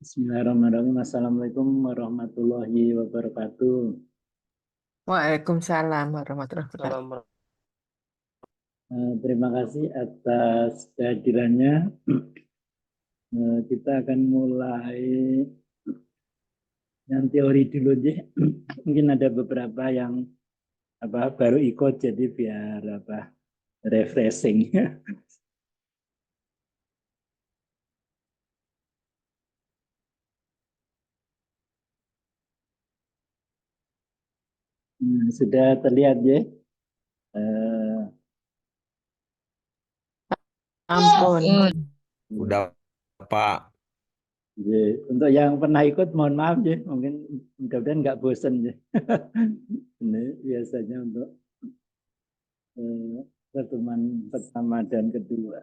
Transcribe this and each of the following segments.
Bismillahirrahmanirrahim. Assalamualaikum warahmatullahi wabarakatuh. Waalaikumsalam warahmatullahi wabarakatuh. Salam. Terima kasih atas kehadirannya. Kita akan mulai yang teori dulu aja. Mungkin ada beberapa yang baru ikut, jadi biar refreshing. Sudah terlihat ya. Ampun. Udah, Pak. Untuk yang pernah ikut, mohon maaf ya. Mungkin mudah-mudahan nggak bosan ya. Ini biasanya untuk pertemuan pertama dan kedua.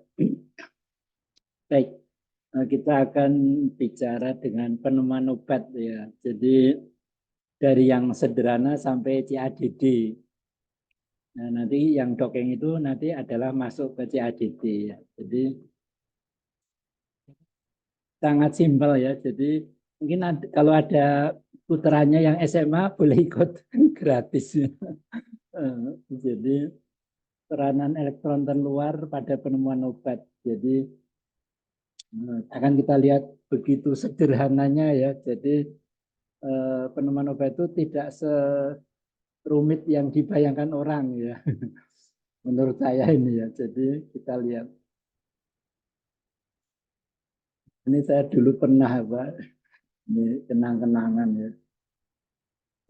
Baik, kita akan bicara dengan penemuan obat ya. Jadi dari yang sederhana sampai CADD. Nah, nanti yang dongeng itu nanti adalah masuk ke CADD ya. Jadi sangat simpel ya. Jadi mungkin kalau ada putranya yang SMA boleh ikut gratis. Jadi peranan elektron terluar pada penemuan obat. Jadi akan kita lihat begitu sederhananya ya. Jadi penemuan obat itu tidak serumit yang dibayangkan orang ya. Menurut saya ini ya. Jadi kita lihat. Ini saya dulu pernah ini kenang-kenangan ya.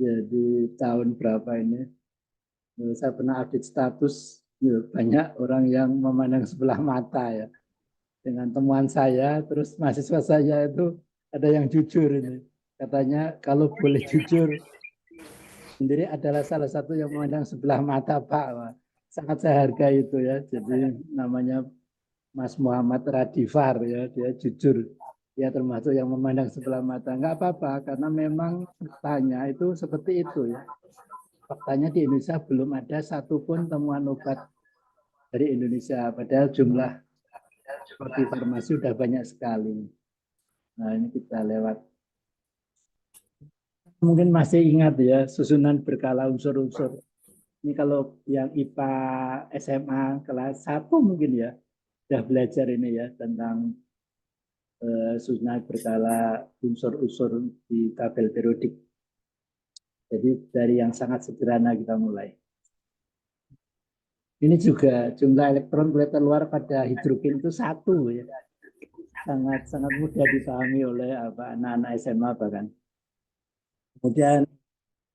Jadi tahun berapa ini? Saya pernah update status. Ya, banyak orang yang memandang sebelah mata ya. Dengan temuan saya, terus mahasiswa saya itu ada yang jujur ini. Katanya kalau boleh jujur, sendiri adalah salah satu yang memandang sebelah mata Pak. Wah, sangat saya hargai itu ya. Jadi namanya Mas Muhammad Radifar ya, dia jujur. Dia termasuk yang memandang sebelah mata. Enggak apa-apa karena memang faktanya itu seperti itu ya. Faktanya di Indonesia belum ada satupun temuan obat dari Indonesia. Padahal jumlah seperti farmasi sudah banyak sekali. Nah ini kita lewat. Mungkin masih ingat ya susunan berkala unsur-unsur. Ini kalau yang IPA SMA kelas 1 mungkin ya sudah belajar ini ya tentang susunan berkala unsur-unsur di tabel periodik. Jadi dari yang sangat sederhana kita mulai. Ini juga jumlah elektron boleh keluar pada hidrogen itu 1 ya. Sangat mudah dipahami oleh anak-anak SMA bahkan. Kemudian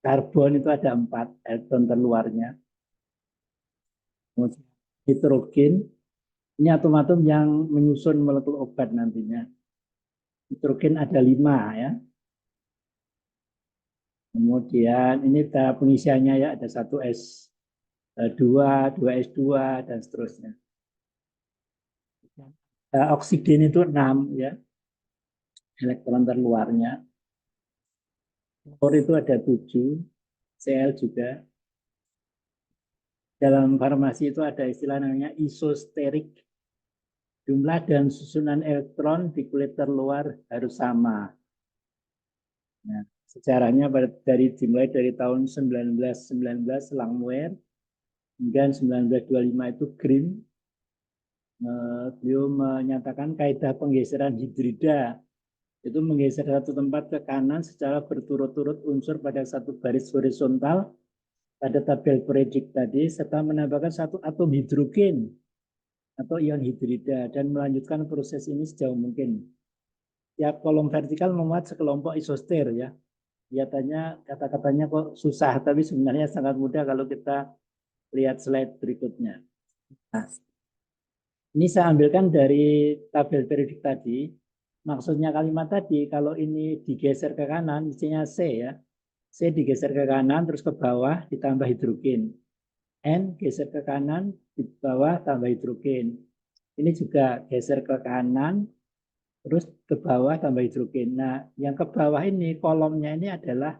karbon itu ada 4 elektron terluarnya. Kemudian hidrogen, ini atom-atom yang menyusun molekul obat nantinya. Hidrogen ada 5 ya. Kemudian ini pengisiannya ya ada 1S2, 2S2 dan seterusnya. Oksigen itu 6 ya. Elektron terluarnya. Klor itu ada 7, Cl juga. Dalam farmasi itu ada istilah namanya isosterik. Jumlah dan susunan elektron di kulit terluar harus sama. Nah, sejarahnya dimulai dari tahun 1919 Langmuir hingga 1925 itu Green. Beliau menyatakan kaidah penggeseran hidrida itu menggeser satu tempat ke kanan secara berturut-turut unsur pada satu baris horizontal pada tabel periodik tadi serta menambahkan satu atom hidrogen atau ion hidrida dan melanjutkan proses ini sejauh mungkin. Tiap kolom vertikal memuat sekelompok isoster ya. Kelihatannya kata-katanya kok susah tapi sebenarnya sangat mudah kalau kita lihat slide berikutnya. Nah, ini saya ambilkan dari tabel periodik tadi. Maksudnya kalimat tadi kalau ini digeser ke kanan mestinya C ya. C digeser ke kanan terus ke bawah ditambah hidrogen. N geser ke kanan, di bawah tambah hidrogen. Ini juga geser ke kanan, terus ke bawah tambah hidrogen. Nah, yang ke bawah ini, kolomnya ini adalah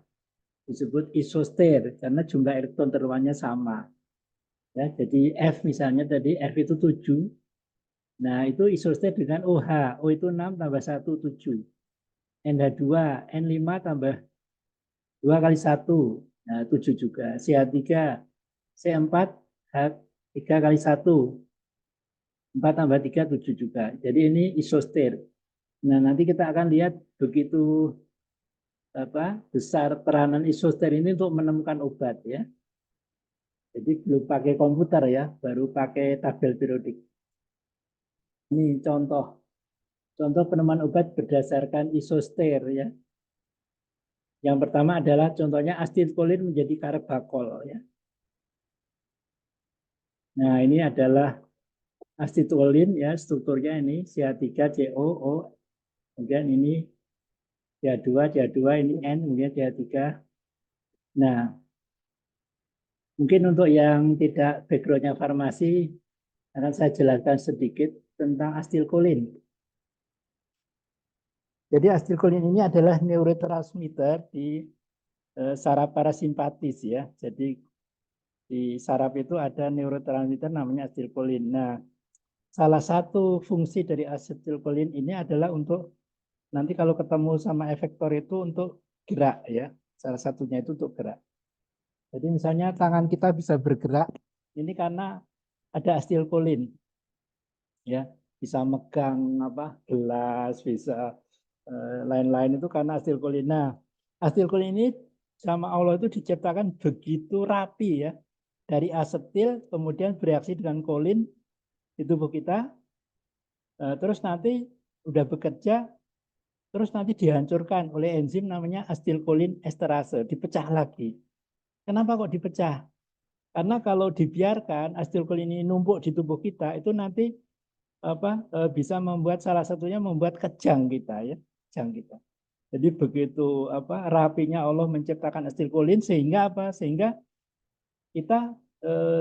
disebut isoster, karena jumlah elektron terluarnya sama. Ya, jadi F misalnya tadi, F itu 7. Nah, itu isoster dengan OH. O itu 6 tambah 1, 7. NH2, N5 tambah 2 kali 1, nah 7 juga. CH3, C4, H3 kali 1, 4 tambah 3, 7 juga. Jadi ini isoster. Nah, nanti kita akan lihat begitu besar peranan isoster ini untuk menemukan obat ya. Jadi belum pakai komputer ya, baru pakai tabel periodik. Ini contoh penemuan obat berdasarkan isoster ya. Yang pertama adalah contohnya asetilkolin menjadi karbakol ya. Nah, ini adalah asetilkolin ya, strukturnya ini CH3COO, kemudian ini CH2 ini N, kemudian CH3. Nah, mungkin untuk yang tidak backgroundnya farmasi, akan saya jelaskan sedikit tentang asetilkolin. Jadi asetilkolin ini adalah neurotransmitter di saraf parasimpatis ya. Jadi di saraf itu ada neurotransmitter namanya asetilkolin. Nah, salah satu fungsi dari asetilkolin ini adalah untuk nanti kalau ketemu sama efektor itu untuk gerak ya. Salah satunya itu untuk gerak. Jadi misalnya tangan kita bisa bergerak, ini karena ada asetilkolin ya. Bisa megang gelas, bisa lain-lain itu karena asetilkolin. Nah, asetilkolin ini sama Allah itu diciptakan begitu rapi ya. Dari asetil kemudian bereaksi dengan kolin di tubuh kita. Terus nanti udah bekerja, terus nanti dihancurkan oleh enzim namanya asetilkolin esterase, dipecah lagi. Kenapa kok dipecah? Karena kalau dibiarkan asetilkolin ini numpuk di tubuh kita, itu nanti bisa membuat salah satunya membuat kejang kita ya, kejang kita. Jadi begitu rapinya Allah menciptakan asetilkolin sehingga sehingga kita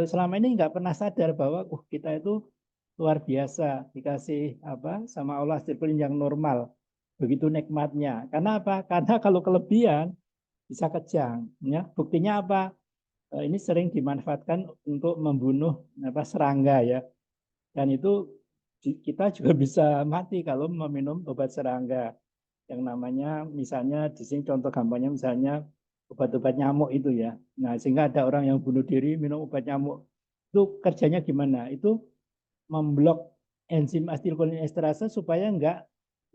selama ini nggak pernah sadar bahwa kita itu luar biasa dikasih sama Allah asetilkolin yang normal. Begitu nikmatnya. Karena apa? Karena kalau kelebihan bisa kejang. Ya. Buktinya apa? Ini sering dimanfaatkan untuk membunuh serangga ya. Dan itu kita juga bisa mati kalau meminum obat serangga. Yang namanya misalnya di sini contoh gampangnya misalnya obat-obat nyamuk itu ya. Nah, sehingga ada orang yang bunuh diri minum obat nyamuk. Itu kerjanya gimana? Itu memblok enzim asetilkolin esterase supaya enggak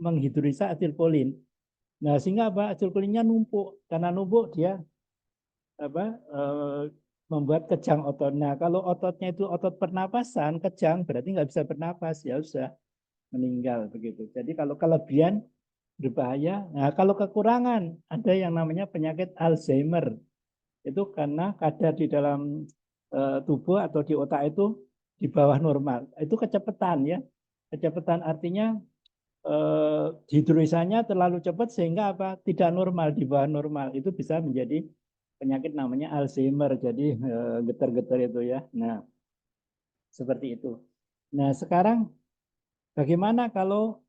menghidrolisa asetilkolin. Nah, sehingga asetilkolinnya numpuk. Karena numpuk dia membuat kejang otot. Nah, kalau ototnya itu otot pernapasan, kejang berarti nggak bisa bernapas, ya sudah meninggal begitu. Jadi kalau kelebihan berbahaya. Nah, kalau kekurangan ada yang namanya penyakit Alzheimer. Itu karena kadar di dalam tubuh atau di otak itu di bawah normal. Itu kecepatan ya. Kecepatan artinya hidrolisanya terlalu cepat sehingga tidak normal, di bawah normal. Itu bisa menjadi penyakit namanya Alzheimer. Jadi getar-getar itu ya. Nah, seperti itu. Nah, sekarang bagaimana kalau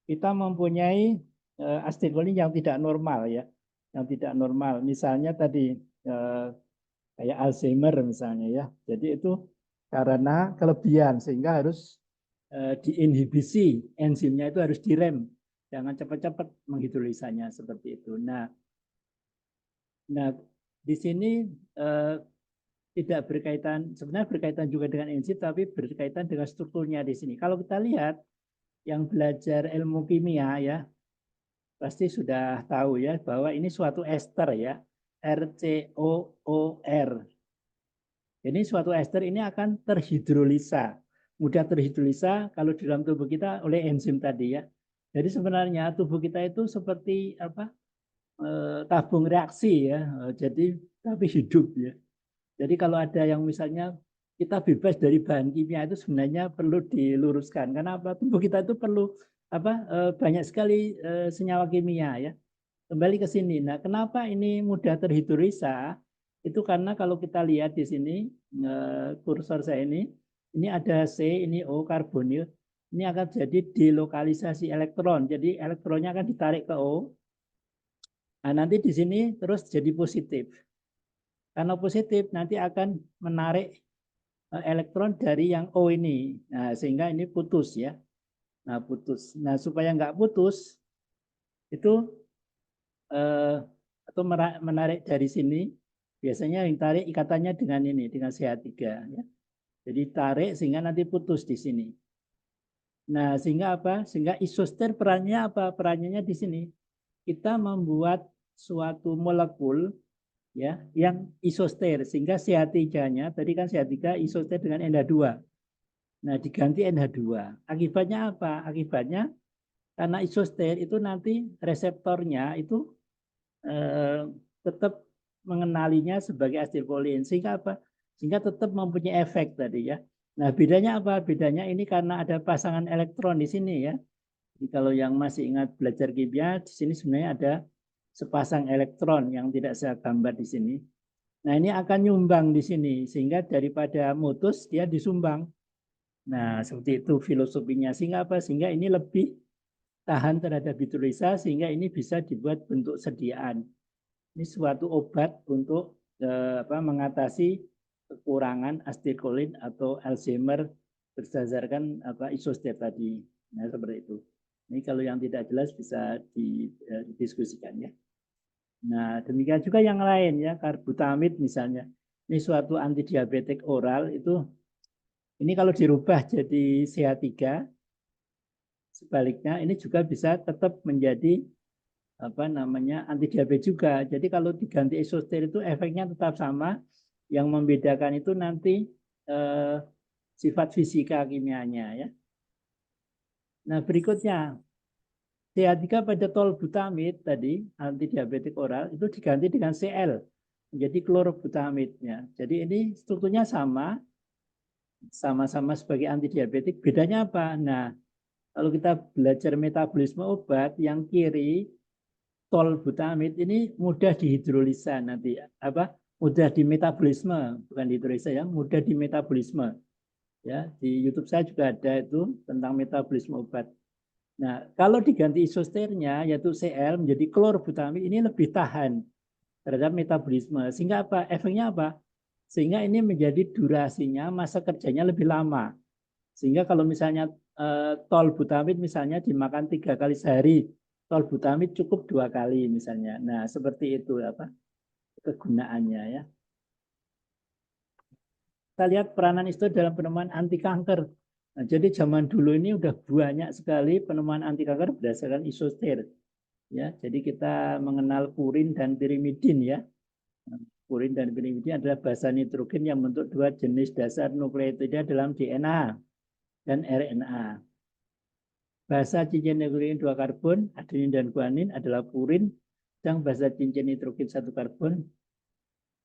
kita mempunyai asetilkolin yang tidak normal ya, yang tidak normal. Misalnya tadi kayak Alzheimer misalnya ya. Jadi itu karena kelebihan sehingga harus diinhibisi, enzimnya itu harus direm, jangan cepat-cepat menghidrolisanya seperti itu. Nah di sini tidak berkaitan, sebenarnya berkaitan juga dengan enzim, tapi berkaitan dengan strukturnya di sini. Kalau kita lihat yang belajar ilmu kimia ya, pasti sudah tahu ya bahwa ini suatu ester ya, RCOOR. Ini suatu ester ini akan terhidrolisa, mudah terhidrolisa kalau di dalam tubuh kita oleh enzim tadi ya. Jadi sebenarnya tubuh kita itu seperti tabung reaksi ya, jadi tapi hidup ya. Jadi kalau ada yang misalnya kita bebas dari bahan kimia itu sebenarnya perlu diluruskan. Karena tubuh kita itu perlu banyak sekali senyawa kimia ya. Kembali ke sini. Nah, kenapa ini mudah terhidrolisa? Itu karena kalau kita lihat di sini kursor saya ini ada C, ini O karbonil. Ini akan jadi delokalisasi elektron. Jadi elektronnya akan ditarik ke O. Nah, nanti di sini terus jadi positif. Karena positif nanti akan menarik elektron dari yang O ini. Nah, sehingga ini putus ya. Nah, putus. Nah, supaya nggak putus, itu atau menarik dari sini, biasanya yang tarik ikatannya dengan ini, dengan CH3 ya. Jadi tarik sehingga nanti putus di sini. Nah, sehingga apa? Sehingga isoster perannya apa? Perannya di sini. Kita membuat suatu molekul ya yang isoster sehingga CH3-nya tadi kan CH3 isoster dengan NH2. Nah, diganti NH2. Akibatnya apa? Akibatnya karena isoster itu nanti reseptornya itu tetap mengenalinya sebagai asetilkolin sehingga apa? Sehingga tetap mempunyai efek tadi ya. Nah, bedanya apa? Bedanya ini karena ada pasangan elektron di sini ya. Jadi kalau yang masih ingat belajar kimia, di sini sebenarnya ada sepasang elektron yang tidak saya gambar di sini. Nah, ini akan nyumbang di sini sehingga daripada mutus dia disumbang. Nah, seperti itu filosofinya. Sehingga apa? Sehingga ini lebih tahan terhadap hidrolisa sehingga ini bisa dibuat bentuk sediaan. Ini suatu obat untuk mengatasi kekurangan asetilkolin atau Alzheimer berdasarkan isoster tadi. Nah, seperti itu. Ini kalau yang tidak jelas bisa didiskusikan ya. Nah, demikian juga yang lain ya, karbutamid misalnya. Ini suatu antidiabetik oral itu ini kalau dirubah jadi CH3 sebaliknya ini juga bisa tetap menjadi antidiabetes juga. Jadi kalau diganti isoster itu efeknya tetap sama. Yang membedakan itu nanti sifat fisika kimianya ya. Nah, berikutnya CH3 pada tolbutamid tadi antidiabetik oral itu diganti dengan Cl menjadi klorbutamidnya. Jadi ini strukturnya sama-sama sebagai antidiabetik. Bedanya apa? Nah, kalau kita belajar metabolisme obat yang kiri tolbutamid ini mudah dihidrolisa nanti mudah dimetabolisme, bukan dihidrolisa ya, mudah dimetabolisme. Ya, di YouTube saya juga ada itu tentang metabolisme obat. Nah, kalau diganti isosternya yaitu Cl menjadi klorbutamid ini lebih tahan terhadap metabolisme. Sehingga apa? Efeknya apa? Sehingga ini menjadi durasinya masa kerjanya lebih lama. Sehingga kalau misalnya tolbutamid misalnya dimakan 3 kali sehari, tolbutamid cukup 2 kali misalnya. Nah, seperti itu kegunaannya ya. Kita lihat peranan isoter dalam penemuan anti kanker. Nah, jadi zaman dulu ini udah banyak sekali penemuan anti kanker berdasarkan isoter. Ya, jadi kita mengenal purin dan pirimidin ya. Purin dan pirimidin adalah basa nitrogen yang membentuk 2 jenis dasar nukleotida dalam DNA dan RNA. Basa cincin nitrogen 2 karbon, adenin dan guanin adalah purin, sedang basa cincin nitrogen 1 karbon,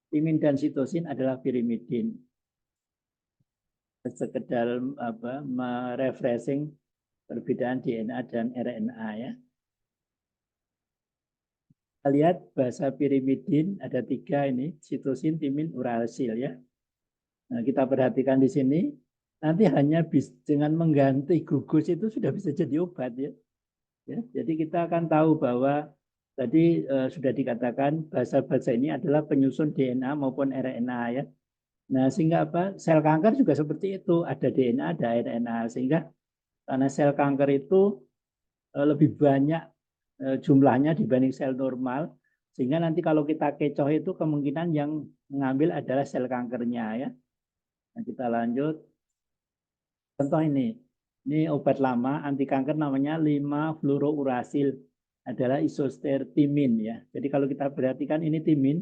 timin dan sitosin adalah pirimidin. Sekedar merefreshing perbedaan DNA dan RNA ya. Kita lihat basa pirimidin ada 3 ini, sitosin, timin, uracil ya. Nah, kita perhatikan di sini, nanti hanya dengan mengganti gugus itu sudah bisa jadi obat ya. Ya, jadi kita akan tahu bahwa tadi sudah dikatakan basa-basa ini adalah penyusun DNA maupun RNA ya. Nah, sehingga sel kanker juga seperti itu, ada DNA, ada RNA, sehingga karena sel kanker itu lebih banyak jumlahnya dibanding sel normal, sehingga nanti kalau kita kecoh itu kemungkinan yang mengambil adalah sel kankernya ya. Nah, kita lanjut. Contoh ini obat lama anti kanker namanya 5-fluorouracil, adalah isoster timin ya. Jadi kalau kita perhatikan ini timin,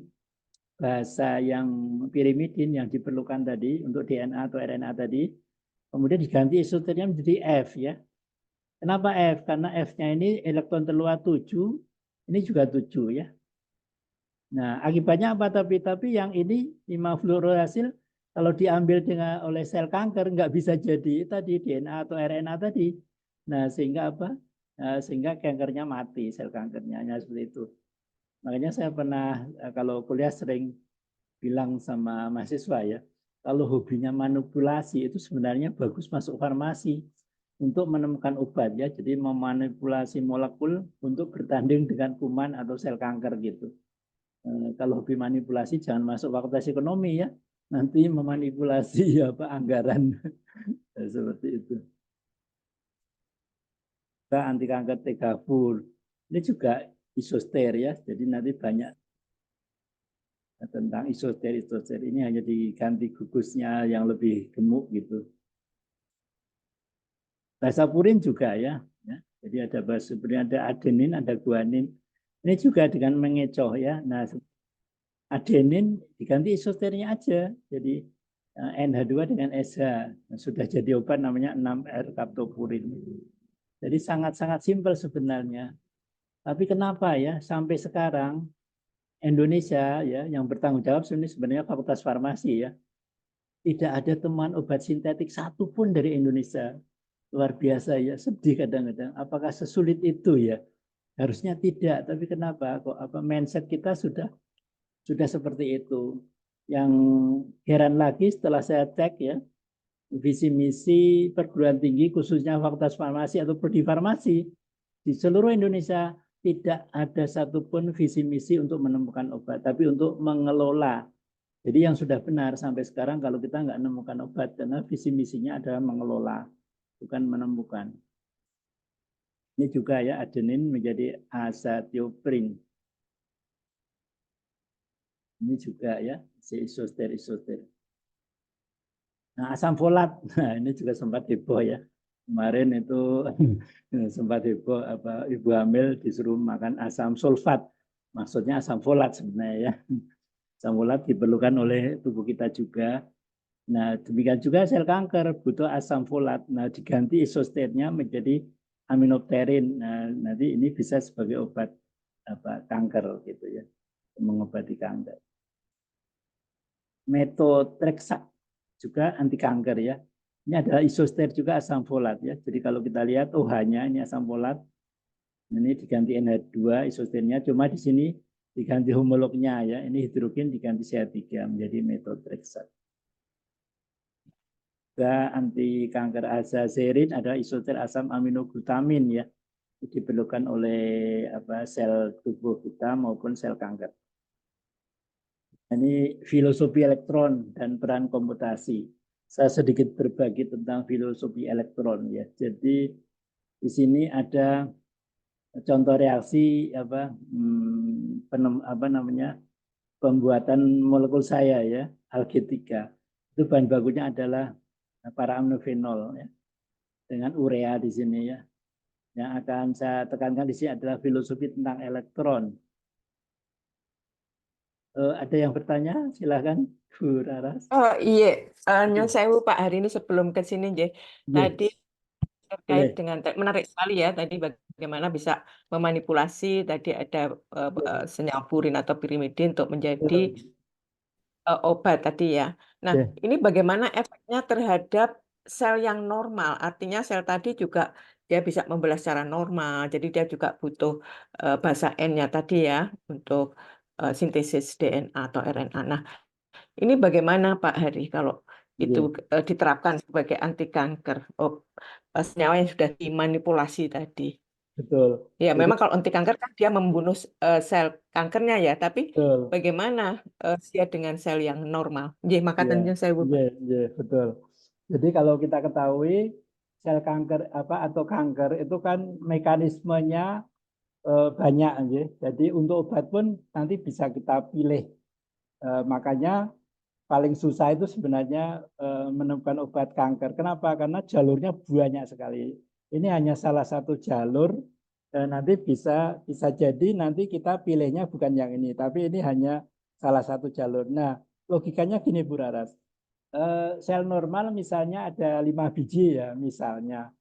bahasa yang pirimidin yang diperlukan tadi untuk DNA atau RNA tadi, kemudian diganti isoternya menjadi F ya. Kenapa F? Karena F-nya ini elektron terluar 7, ini juga 7 ya. Nah, akibatnya apa tapi yang ini 5-fluorouracil kalau diambil oleh sel kanker nggak bisa jadi tadi DNA atau RNA tadi. Nah, sehingga sehingga kankernya mati, sel kankernya hanya seperti itu. Makanya saya pernah kalau kuliah sering bilang sama mahasiswa ya, kalau hobinya manipulasi itu sebenarnya bagus masuk farmasi untuk menemukan obat ya. Jadi memanipulasi molekul untuk bertanding dengan kuman atau sel kanker gitu. Kalau hobi manipulasi jangan masuk fakultas ekonomi ya. Nanti memanipulasi anggaran seperti itu. Anti kanker tegafur. Ini juga isoster ya. Jadi nanti banyak tentang isoster. Ini hanya diganti gugusnya yang lebih gemuk gitu. Bahasa purin juga ya. Jadi ada bahasa purin, ada adenin, ada guanin. Ini juga dengan mengecoh ya. Nah, adenin diganti isosternya aja. Jadi NH2 dengan SH. Nah, sudah jadi obat namanya 6-R-kaptopurin. Jadi sangat-sangat simpel sebenarnya. Tapi kenapa ya sampai sekarang Indonesia ya yang bertanggung jawab sebenarnya Fakultas Farmasi ya, tidak ada temuan obat sintetik satupun dari Indonesia. Luar biasa ya, sedih kadang-kadang. Apakah sesulit itu ya? Harusnya tidak, tapi kenapa kok mindset kita sudah seperti itu. Yang heran lagi setelah saya cek ya, visi misi perguruan tinggi khususnya Fakultas Farmasi atau Prodi Farmasi di seluruh Indonesia tidak ada satupun visi misi untuk menemukan obat, tapi untuk mengelola. Jadi yang sudah benar sampai sekarang kalau kita nggak menemukan obat, karena visi misinya adalah mengelola, bukan menemukan. Ini juga ya adenin menjadi azathioprin. Ini juga ya isoster. Nah, asam folat, nah ini juga sempat heboh ya. Kemarin itu sempat heboh ibu hamil disuruh makan asam sulfat. Maksudnya asam folat sebenarnya ya. Asam folat diperlukan oleh tubuh kita juga. Nah, demikian juga sel kanker butuh asam folat. Nah, diganti isosternya menjadi aminopterin. Nah, nanti ini bisa sebagai obat kanker gitu ya. Mengobati kanker. Methotrexate juga anti kanker ya. Ini adalah isoster juga asam folat ya. Jadi kalau kita lihat OH-nya ini asam folat. Ini diganti NH2 isosternya, cuma di sini diganti homolognya ya. Ini hidrogen diganti CH3 menjadi methotrexate. Juga anti kanker azazerin adalah isoter asam aminoglutamin ya. Diperlukan oleh sel tubuh kita maupun sel kanker. Ini filosofi elektron dan peran komputasi. Saya sedikit berbagi tentang filosofi elektron ya. Jadi di sini ada contoh reaksi pembuatan molekul saya ya, alketika. Itu bahan bakunya adalah para aminofenol ya, dengan urea di sini ya. Yang akan saya tekankan di sini adalah filosofi tentang elektron. Ada yang bertanya? Silakan, Bu Raras. Oh iya, Nyon Sewu Pak, hari ini sebelum ke sini, tadi terkait Boleh. dengan menarik sekali ya tadi bagaimana bisa memanipulasi tadi ada senyawa purin atau pirimidin untuk menjadi obat tadi ya. Nah, ini bagaimana efeknya terhadap sel yang normal? Artinya sel tadi juga dia bisa membelah secara normal, jadi dia juga butuh bahasa N-nya tadi ya untuk sintesis DNA atau RNA. Nah, ini bagaimana Pak Hari kalau itu diterapkan sebagai anti kanker? Senyawa yang sudah dimanipulasi tadi. Betul. Ya, memang kalau anti kanker kan dia membunuh sel kankernya ya, tapi Betul. bagaimana dia dengan sel yang normal? Maka Ya, tentunya saya betul. Jadi kalau kita ketahui sel kanker atau kanker itu kan mekanismenya banyak ya. Jadi untuk obat pun nanti bisa kita pilih. Makanya paling susah itu sebenarnya menemukan obat kanker. Kenapa? Karena jalurnya banyak sekali. Ini hanya salah satu jalur. Nanti bisa jadi nanti kita pilihnya bukan yang ini, tapi ini hanya salah satu jalur. Nah, logikanya gini Bu Raras. Sel normal misalnya ada 5 biji ya misalnya.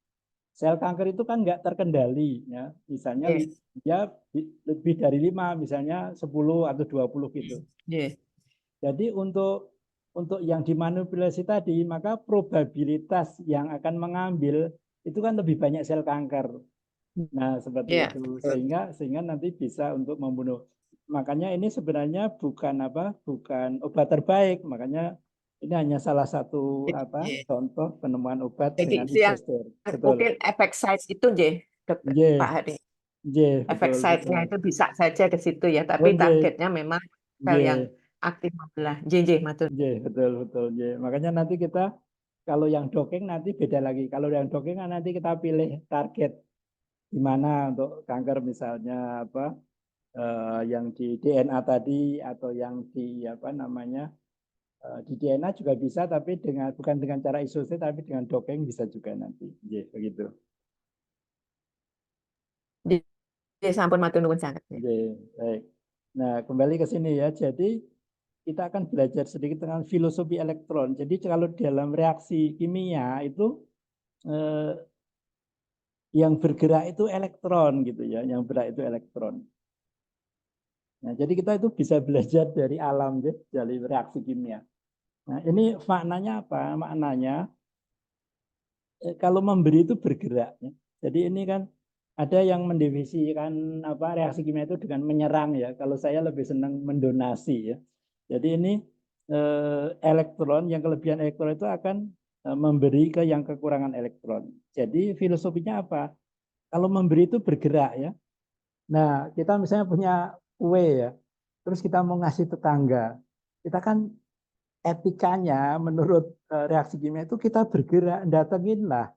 Sel kanker itu kan nggak terkendali ya. Misalnya dia lebih dari 5, misalnya 10 atau 20 gitu. Jadi untuk yang dimanipulasi tadi, maka probabilitas yang akan mengambil itu kan lebih banyak sel kanker. Nah, seperti itu sehingga nanti bisa untuk membunuh. Makanya ini sebenarnya bukan obat terbaik. Makanya ini hanya salah satu contoh penemuan obat Jadi dengan isoster. mungkin efek size itu Pak Hadi. Efek size-nya itu bisa saja ke situ ya, tapi targetnya memang sel yang aktif membelah. Matur. Betul. Makanya nanti kita kalau yang docking nanti beda lagi. Kalau yang docking nanti kita pilih target Gimana untuk kanker misalnya apa yang di DNA tadi atau yang di apa namanya di DNA juga bisa tapi bukan dengan cara isolasi tapi dengan doping bisa juga nanti. Begitu. Di sampun matur nuwun sanget. Baik. Nah, kembali ke sini ya. Jadi kita akan belajar sedikit tentang filosofi elektron. Jadi kalau dalam reaksi kimia itu yang bergerak itu elektron gitu ya, yang bergerak itu elektron. Nah, jadi kita itu bisa belajar dari alam ya, dari reaksi kimia. Nah, ini maknanya apa? Maknanya kalau memberi itu bergerak ya. Jadi ini kan ada yang mendefinisikan apa reaksi kimia itu dengan menyerang ya. Kalau saya lebih senang mendonasi ya. Jadi ini elektron, yang kelebihan elektron itu akan memberi ke yang kekurangan elektron. Jadi filosofinya apa? Kalau memberi itu bergerak ya. Nah, kita misalnya punya kue ya, terus kita mau ngasih tetangga. Kita kan etikanya menurut reaksi kimia itu kita bergerak, datengin lah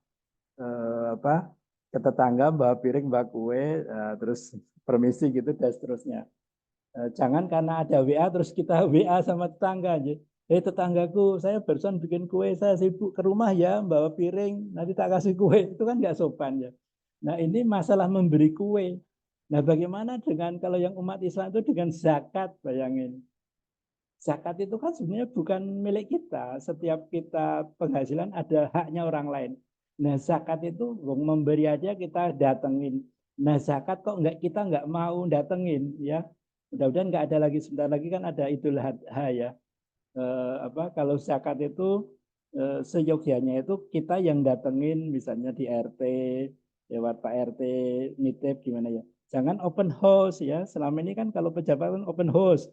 apa ke tetangga bawa piring bawa kue terus permisi gitu dan seterusnya. Jangan karena ada WA terus kita WA sama tetangga aja. Tetanggaku, saya barusan bikin kue, saya sibuk ke rumah ya, bawa piring, nanti tak kasih kue. Itu kan nggak sopan ya. Nah ini masalah memberi kue. Nah bagaimana dengan kalau yang umat Islam itu dengan zakat, bayangin. Zakat itu kan sebenarnya bukan milik kita. Setiap kita penghasilan ada haknya orang lain. Nah zakat itu memberi aja kita datengin. Nah zakat kok kita nggak mau datengin ya. Mudah-mudahan nggak ada lagi, sebentar lagi kan ada Idul Adha ya. Kalau zakat itu seyogyanya itu kita yang datengin misalnya di RT lewat Pak RT nitip gimana ya. Jangan open house ya. Selama ini kan kalau pejabat kan open house.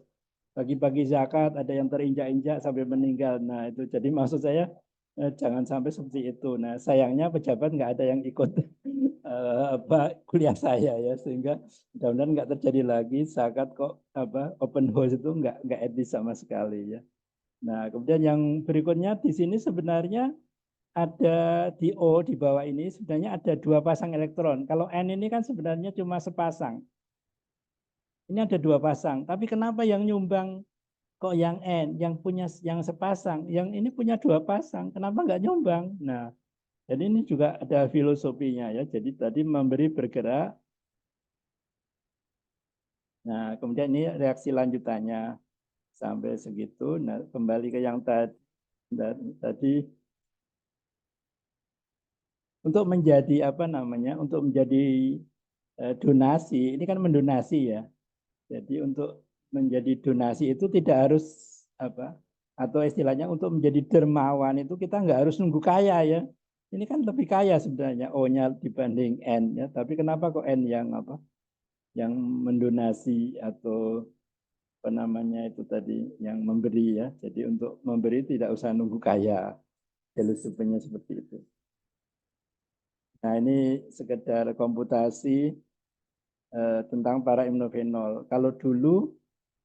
Bagi-bagi zakat ada yang terinjak-injak sampai meninggal. Nah itu jadi maksud saya jangan sampai seperti itu. Nah sayangnya pejabat nggak ada yang ikut kuliah saya ya, sehingga mudah-mudahan nggak terjadi lagi zakat kok open house itu nggak etis sama sekali ya. Nah kemudian yang berikutnya di sini sebenarnya ada di O di bawah ini sebenarnya ada 2 pasang elektron. Kalau N ini kan sebenarnya cuma sepasang. Ini ada 2 pasang. Tapi kenapa yang nyumbang kok yang N, yang punya yang sepasang, yang ini punya 2 pasang, kenapa nggak nyumbang? Nah, jadi ini juga ada filosofinya ya. Jadi tadi memberi bergerak. Nah, kemudian ini reaksi lanjutannya sampai segitu. Nah, kembali ke yang tadi untuk menjadi apa namanya? Untuk menjadi donasi, ini kan mendonasi ya. Jadi untuk menjadi donasi itu tidak harus apa? Atau istilahnya untuk menjadi dermawan itu kita nggak harus nunggu kaya ya. Ini kan lebih kaya sebenarnya O-nya dibanding N ya. Tapi kenapa kok N yang apa? Yang mendonasi atau apa namanya itu tadi yang memberi ya. Jadi untuk memberi tidak usah nunggu kaya. Filosofinya seperti itu. Nah ini sekedar komputasi tentang para imnofenol. Kalau dulu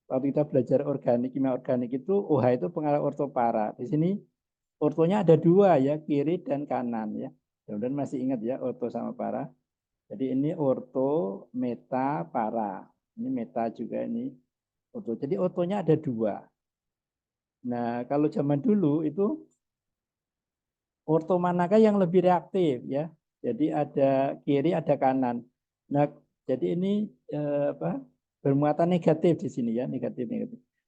waktu kita belajar organik, kimia organik itu OH itu pengarah orto para. Di sini ortonya ada 2 ya, kiri dan kanan ya. Kemudian masih ingat ya orto sama para. Jadi ini orto, meta, para. Ini meta juga ini orto. Jadi ortonya ada 2. Nah kalau zaman dulu itu orto manakah yang lebih reaktif ya. Jadi ada kiri, ada kanan. Nah jadi ini bermuatan negatif di sini ya, negatif.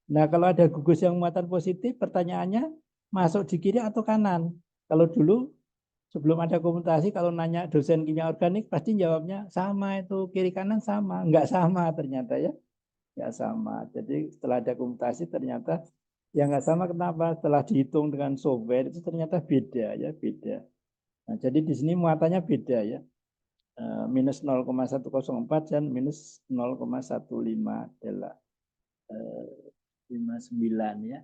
Nah, kalau ada gugus yang muatan positif, pertanyaannya masuk di kiri atau kanan? Kalau dulu sebelum ada komutasi, kalau nanya dosen kimia organik pasti jawabnya sama itu kiri kanan sama, enggak sama ternyata ya, enggak sama. Jadi setelah ada komutasi ternyata yang enggak sama kenapa? Setelah dihitung dengan software itu ternyata beda ya, beda. Nah, jadi di sini muatannya beda ya. Minus 0,104 dan minus 0,1559 ya.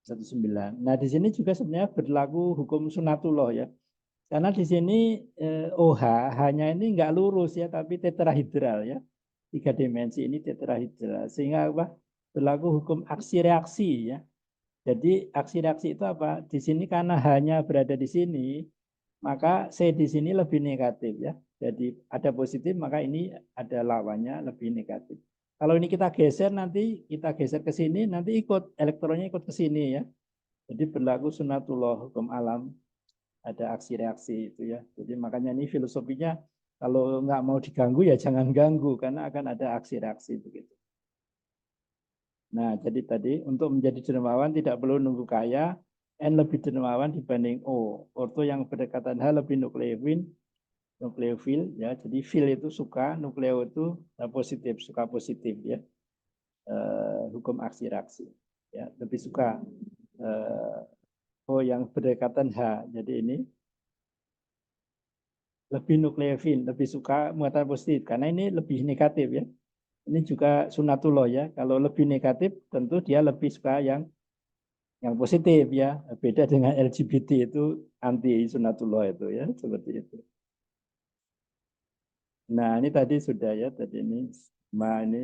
19. Nah, di sini juga sebenarnya berlaku hukum sunatullah ya. Karena di sini OH hanya ini enggak lurus ya, tapi tetrahedral ya. 3 dimensi ini tetrahedral. Sehingga apa? Berlaku hukum aksi reaksi ya. Jadi aksi reaksi itu apa? Di sini karena hanya berada di sini, maka C di sini lebih negatif ya. Jadi ada positif, maka ini ada lawannya lebih negatif. Kalau ini kita geser, nanti kita geser ke sini, nanti ikut elektronnya ikut ke sini ya. Jadi berlaku sunatullah, hukum alam, ada aksi reaksi itu ya. Jadi makanya ini filosofinya kalau nggak mau diganggu ya jangan ganggu karena akan ada aksi reaksi begitu. Nah, jadi tadi untuk menjadi dermawan tidak perlu nunggu kaya, N lebih dermawan dibanding O. Orto yang berdekatan H lebih nukleofil ya. Jadi fil itu suka, nukleo itu positif, suka positif ya. Hukum aksi reaksi ya, lebih suka O yang berdekatan H. Jadi ini lebih nukleofil, lebih suka muatan positif karena ini lebih negatif ya. Ini juga sunatullah ya. Kalau lebih negatif tentu dia lebih suka yang positif ya. Beda dengan LGBT itu anti sunatullah itu ya, seperti itu. Nah, ini tadi sudah ya, tadi ini ini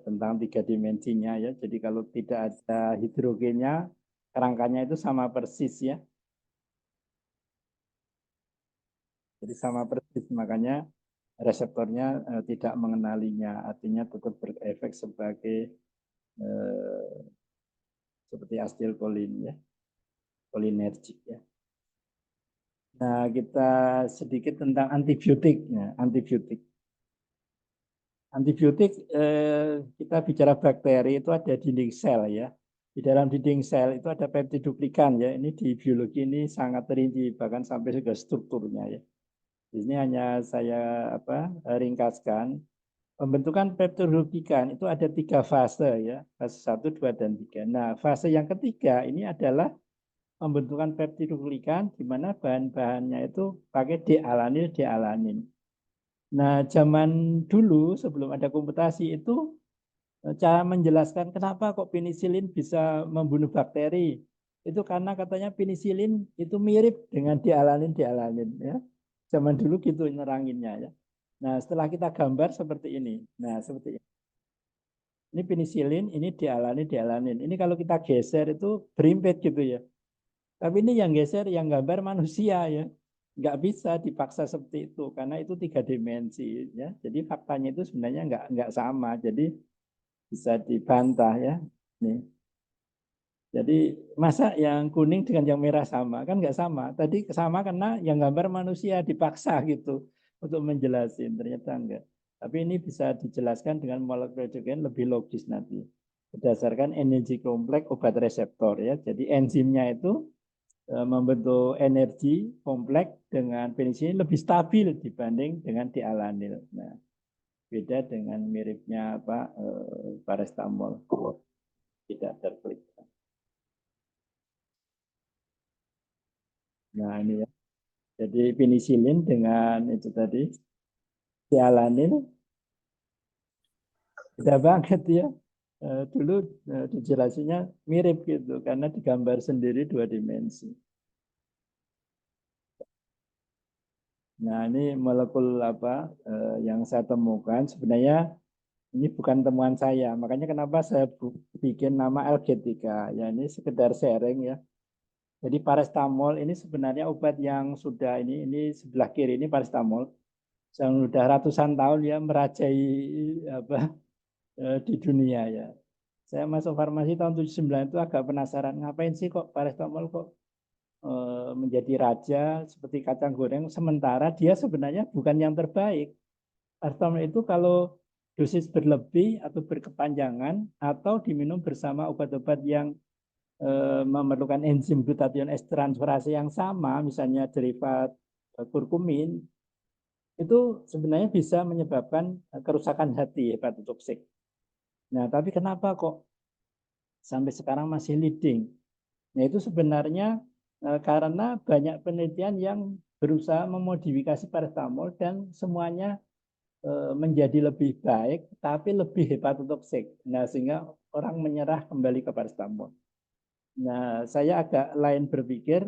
tentang 3 dimensinya ya. Jadi kalau tidak ada hidrogennya, kerangkanya itu sama persis ya. Jadi sama persis, makanya reseptornya tidak mengenalinya, artinya tetap berefek sebagai seperti asetilkolin ya, kolinergik ya. Nah, kita sedikit tentang antibiotik. Ya, antibiotik. Antibiotik kita bicara bakteri itu ada dinding sel ya. Di dalam dinding sel itu ada peptiduplikan ya. Ini di biologi ini sangat rinci bahkan sampai ke strukturnya ya. Di sini hanya saya ringkaskan. Pembentukan peptiduplikan itu ada 3 fase ya. Fase 1, 2, dan 3. Nah, fase yang ketiga ini adalah pembentukan peptiduplikan di mana bahan-bahannya itu pakai dealanin. Nah, zaman dulu sebelum ada komputasi itu cara menjelaskan kenapa kok penisilin bisa membunuh bakteri. Itu karena katanya penisilin itu mirip dengan dealanin ya. Zaman dulu gitu neranginnya ya. Nah, setelah kita gambar seperti ini. Nah, seperti ini. Ini penisilin, ini dealanin. Ini kalau kita geser itu berimpit gitu ya. Tapi ini yang geser, yang gambar manusia ya. Nggak bisa dipaksa seperti itu karena itu 3 dimensi ya. Jadi faktanya itu sebenarnya nggak sama. Jadi bisa dibantah ya. Nih. Jadi masa yang kuning dengan yang merah sama kan nggak sama. Tadi sama karena yang gambar manusia dipaksa gitu untuk menjelasin. Ternyata enggak. Tapi ini bisa dijelaskan dengan molekul hidrogen lebih logis nanti berdasarkan energi kompleks obat reseptor ya. Jadi enzimnya itu membentuk energi kompleks dengan penisilin lebih stabil dibanding dengan dialanil. Nah, beda dengan miripnya paracetamol tidak terperiksa. Nah, ini ya. Jadi penisilin dengan itu tadi dialanil beda banget ya. Dulu dijelasinnya mirip gitu karena digambar sendiri 2 dimensi. Nah, ini molekul yang saya temukan sebenarnya ini bukan temuan saya. Makanya kenapa saya bikin nama L-G3. Ya, ini sekedar sharing ya. Jadi paracetamol ini sebenarnya obat yang sudah ini sebelah kiri ini paracetamol yang sudah ratusan tahun ya merajai di dunia ya. Saya masuk farmasi tahun 79 itu agak penasaran ngapain sih kok paracetamol kok menjadi raja seperti kacang goreng sementara dia sebenarnya bukan yang terbaik. Paracetamol itu kalau dosis berlebih atau berkepanjangan atau diminum bersama obat-obat yang memerlukan enzim glutathione S transferase yang sama, misalnya derivat kurkumin, itu sebenarnya bisa menyebabkan kerusakan hati hepatotoksik. Nah, tapi kenapa kok sampai sekarang masih leading? Nah, itu sebenarnya karena banyak penelitian yang berusaha memodifikasi paracetamol dan semuanya menjadi lebih baik, tapi lebih hepatotoksik. Nah, sehingga orang menyerah kembali ke paracetamol. Nah, saya agak lain berpikir.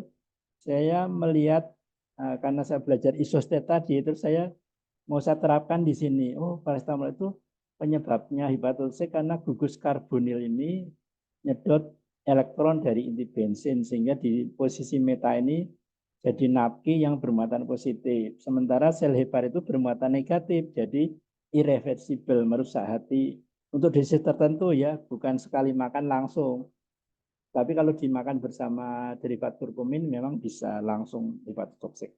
Saya melihat karena saya belajar isostat tadi, terus saya mau saya terapkan di sini. Oh, paracetamol itu penyebabnya hepatotoksik karena gugus karbonil ini nyedot elektron dari inti bensin sehingga di posisi meta ini jadi napki yang bermuatan positif. Sementara sel hepar itu bermuatan negatif, jadi irreversible, merusak hati. Untuk dosis tertentu ya, bukan sekali makan langsung. Tapi kalau dimakan bersama derivat kurkumin memang bisa langsung hepatotoksik.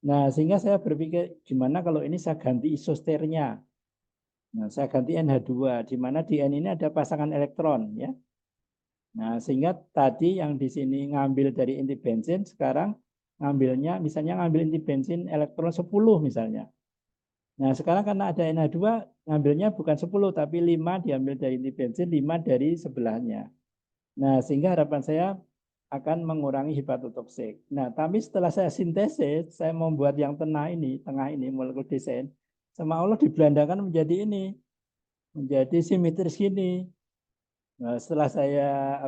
Nah, sehingga saya berpikir gimana kalau ini saya ganti isosternya. Nah, saya ganti NH2, di mana di N ini ada pasangan elektron ya. Nah, sehingga tadi yang di sini ngambil dari inti bensin, sekarang ngambilnya, misalnya ngambil inti bensin elektron 10 misalnya. Nah, sekarang karena ada NH2, ngambilnya bukan 10, tapi 5 diambil dari inti bensin, 5 dari sebelahnya. Nah, sehingga harapan saya akan mengurangi hepatotoksik. Nah, tapi setelah saya sintesis, saya membuat yang tengah ini, molekul desain, sama Allah dibelandakan menjadi ini, menjadi simetris gini. Nah, setelah saya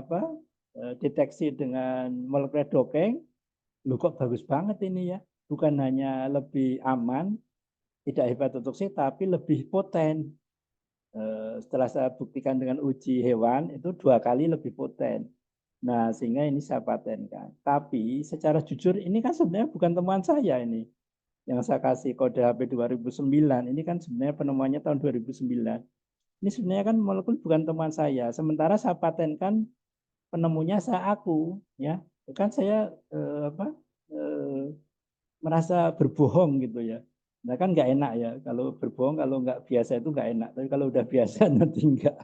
deteksi dengan molekuler dokeng, lu kok bagus banget ini ya. Bukan hanya lebih aman, tidak hepatotoksik, tapi lebih poten. Setelah saya buktikan dengan uji hewan, itu 2 kali lebih poten. Nah, sehingga ini saya patenkan. Tapi secara jujur, ini kan sebenarnya bukan temuan saya ini. Yang saya kasih kode HP 2009, ini kan sebenarnya penemuannya tahun 2009. Ini sebenarnya kan molekul bukan temuan saya. Sementara saya patenkan penemunya saya aku, ya. Bukan saya merasa berbohong gitu ya. Nah kan nggak enak ya kalau berbohong, kalau nggak biasa itu nggak enak. Tapi kalau udah biasa nanti nggak.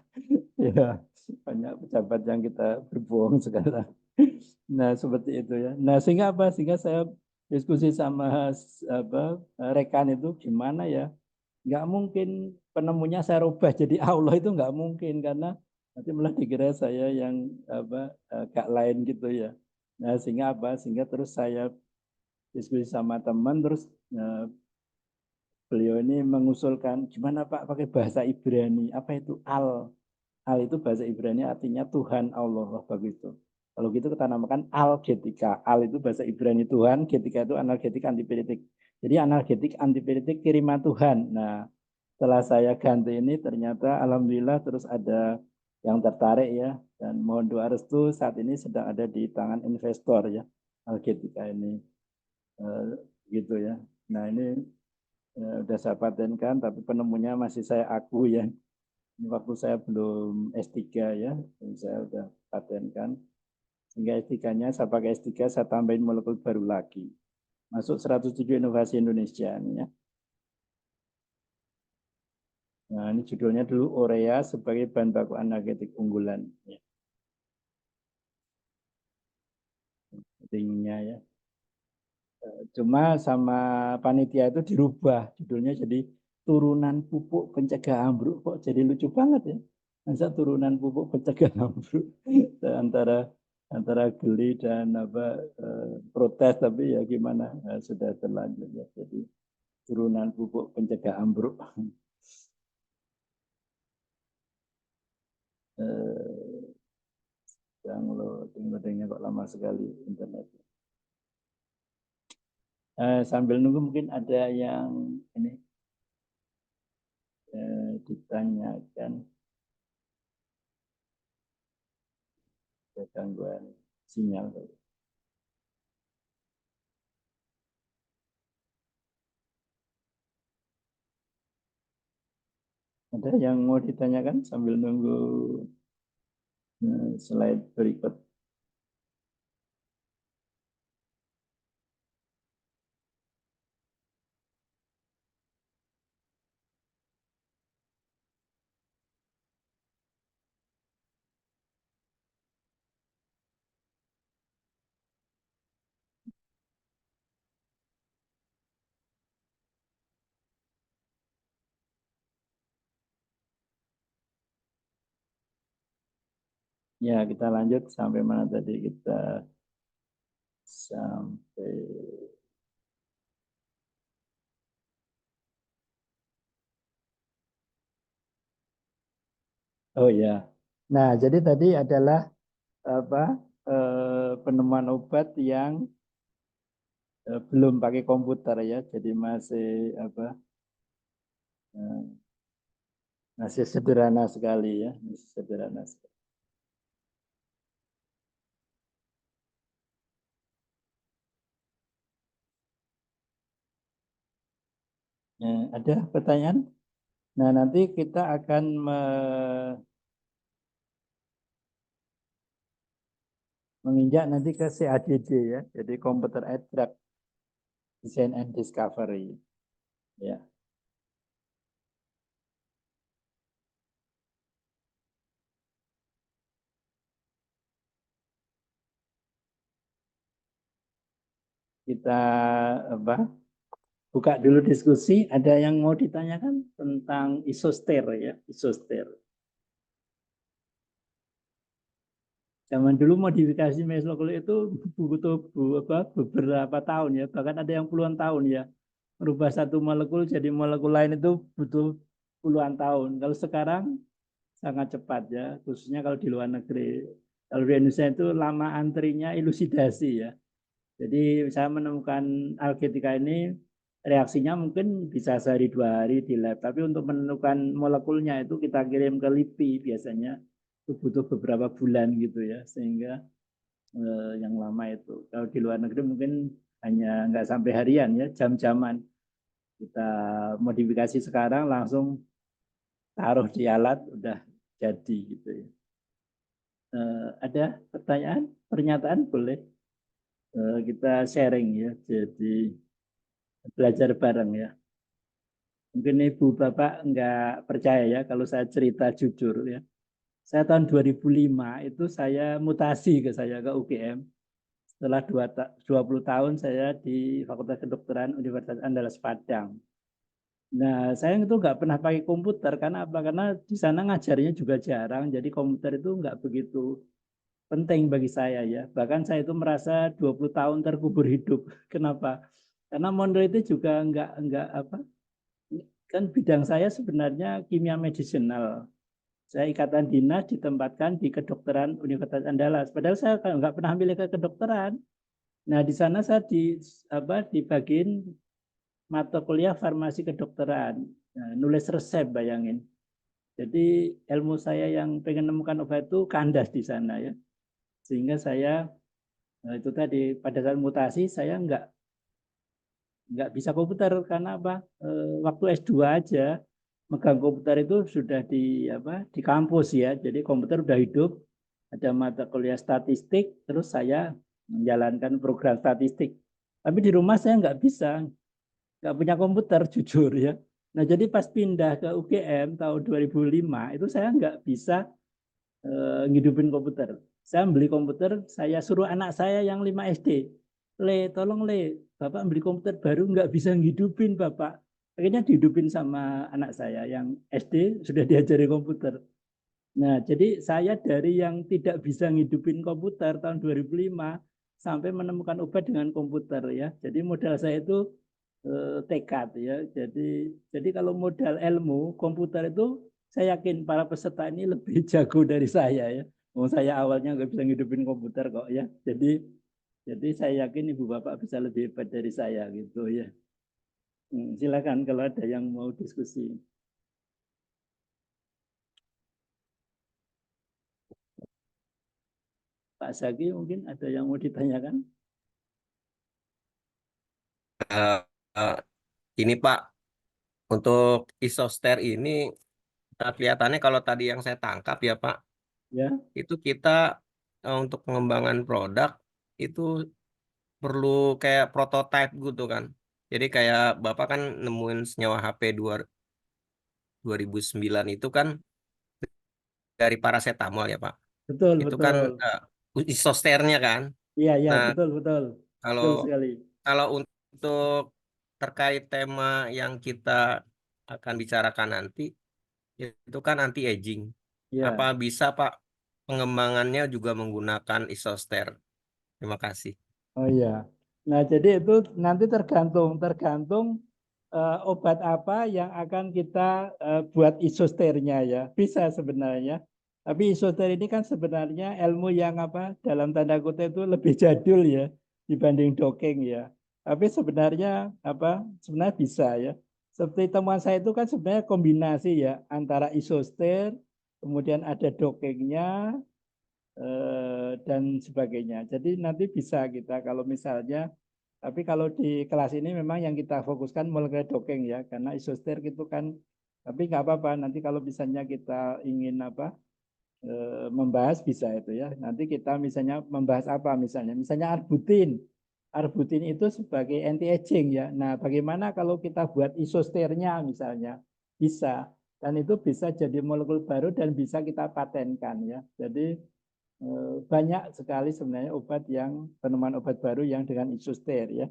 Ya banyak pejabat yang kita berbohong sekarang. Nah seperti itu ya. Nah sehingga apa? Sehingga saya diskusi sama rekan itu gimana ya? Nggak mungkin penemunya saya rubah jadi Allah, itu nggak mungkin, karena nanti malah dikira saya yang gak lain gitu ya. Nah sehingga apa? Sehingga terus saya diskusi sama teman, terus eh, beliau ini mengusulkan gimana Pak pakai bahasa Ibrani. Apa itu al? Al itu bahasa Ibrani artinya Tuhan Allah, begitu. Kalau gitu kita namakan algetika. Al itu bahasa Ibrani Tuhan, getika itu analgetik antipiretik. Jadi analgetik antipiretik kiriman Tuhan. Nah, setelah saya ganti ini ternyata alhamdulillah terus ada yang tertarik ya, dan mohon doa restu, saat ini sedang ada di tangan investor ya algetika ini. Eh, gitu ya. Nah, ini udah saya patenkan, tapi penemunya masih saya aku ya. Waktu saya belum S3 ya, saya udah patenkan. Sehingga S3-nya saya pakai S3, saya tambahin molekul baru lagi. Masuk 107 inovasi Indonesia ini ya. Nah, ini judulnya dulu urea sebagai bahan baku analgetik unggulan. Ya. Linknya ya. Cuma sama panitia itu dirubah judulnya jadi turunan pupuk pencegah ambruk. Kok jadi lucu banget ya. Masa turunan pupuk pencegah ambruk antara antara geli dan protes, tapi ya gimana, sudah terlanjur ya. Jadi turunan pupuk pencegah ambruk. Yang loadingnya kok lama sekali internet. Sambil nunggu mungkin ada yang ini ditanyakan, ada gangguan sinyal. Ada yang mau ditanyakan sambil nunggu slide berikut. Ya, kita lanjut sampai mana tadi? Kita sampai oh ya. Nah, jadi tadi adalah apa penemuan obat yang belum pakai komputer ya. Jadi masih eh, masih sederhana sekali ya, masih sederhana sekali. Ada pertanyaan? Nah, nanti kita akan menginjak nanti ke CADD ya, jadi Computer Aided Drug Design and Discovery. Ya, kita buka dulu diskusi. Ada yang mau ditanyakan tentang isoster ya, isoster. Zaman dulu modifikasi mesokluk itu butuh beberapa tahun ya, bahkan ada yang puluhan tahun ya. Merubah satu molekul jadi molekul lain itu butuh puluhan tahun. Kalau sekarang sangat cepat ya, khususnya kalau di luar negeri. Kalau di Indonesia itu lama antrinya elusidasi ya. Jadi saya menemukan alketika ini reaksinya mungkin bisa sehari 2 hari di lab, tapi untuk menemukan molekulnya itu kita kirim ke LIPI biasanya itu butuh beberapa bulan gitu ya, sehingga yang lama itu. Kalau di luar negeri mungkin hanya nggak sampai harian ya, jam-jaman. Kita modifikasi sekarang langsung taruh di alat udah jadi gitu ya. Ada pertanyaan, pernyataan boleh kita sharing ya, jadi belajar bareng ya. Mungkin ibu bapak nggak percaya ya kalau saya cerita jujur ya. Saya tahun 2005 itu saya mutasi ke UGM. Setelah 20 tahun saya di Fakultas Kedokteran Universitas Andalas Padang. Nah, saya itu nggak pernah pakai komputer karena apa? Karena di sana ngajarnya juga jarang, jadi komputer itu nggak begitu penting bagi saya ya. Bahkan saya itu merasa 20 tahun terkubur hidup. Kenapa? Karena Mondro itu juga nggak apa? Kan bidang saya sebenarnya kimia medisinal. Saya ikatan dinas ditempatkan di kedokteran Universitas Andalas. Padahal saya nggak pernah milih ke kedokteran. Nah, di sana saya dibagiin mata kuliah farmasi kedokteran. Nah, nulis resep bayangin. Jadi ilmu saya yang pengen menemukan obat itu kandas di sana ya. Sehingga saya itu tadi pada saat mutasi saya nggak bisa komputer karena apa? Waktu S2 aja megang komputer itu sudah di kampus ya. Jadi komputer udah hidup, ada mata kuliah statistik, terus saya menjalankan program statistik. Tapi di rumah saya nggak punya komputer jujur ya. Nah jadi pas pindah ke UGM tahun 2005 itu saya nggak bisa ngidupin komputer. Saya beli komputer, saya suruh anak saya yang 5 SD. Tolong Bapak beli komputer baru nggak bisa ngidupin Bapak. Akhirnya dihidupin sama anak saya yang SD sudah diajari komputer. Nah, jadi saya dari yang tidak bisa ngidupin komputer tahun 2005 sampai menemukan obat dengan komputer ya. Jadi modal saya itu tekad ya. Jadi kalau modal ilmu komputer itu saya yakin para peserta ini lebih jago dari saya ya. Oh, saya awalnya nggak bisa ngidupin komputer kok ya. Jadi saya yakin ibu bapak bisa lebih hebat dari saya gitu ya. Silakan kalau ada yang mau diskusi. Pak Zaki mungkin ada yang mau ditanyakan? Eh, eh, ini Pak, untuk isoster ini kelihatannya kalau tadi yang saya tangkap ya Pak, Ya, itu kita untuk pengembangan produk itu perlu kayak prototype gitu kan. Jadi kayak Bapak kan nemuin senyawa HP 2009 itu kan dari paracetamol ya Pak. betul Itu kan betul. isosternya kan. Iya ya Nah, betul betul kalau betul sekali. kalau untuk terkait tema yang kita akan bicarakan nanti, itu kan anti aging. Apa Ya. bisa Pak pengembangannya juga menggunakan isoster? Terima kasih. Oh iya. Nah, jadi itu nanti tergantung obat apa yang akan kita buat isosternya ya. Bisa sebenarnya. Tapi isoster ini kan sebenarnya ilmu yang dalam tanda kutip itu lebih jadul ya dibanding dokeng ya. Tapi sebenarnya sebenarnya bisa ya. Seperti temuan saya itu kan sebenarnya kombinasi ya antara isoster, kemudian ada dokengnya, dan sebagainya. Jadi nanti bisa kita kalau misalnya Tapi kalau di kelas ini memang yang kita fokuskan molekuler docking ya, karena isoster itu kan, tapi nggak apa-apa. Nanti kalau misalnya kita ingin membahas bisa itu ya. Nanti kita misalnya membahas apa misalnya arbutin. Arbutin itu sebagai anti aging ya. Nah, bagaimana kalau kita buat isosternya misalnya? Bisa. Dan itu bisa jadi molekul baru dan bisa kita patenkan ya. Jadi banyak sekali sebenarnya penemuan obat baru yang dengan isoster ya.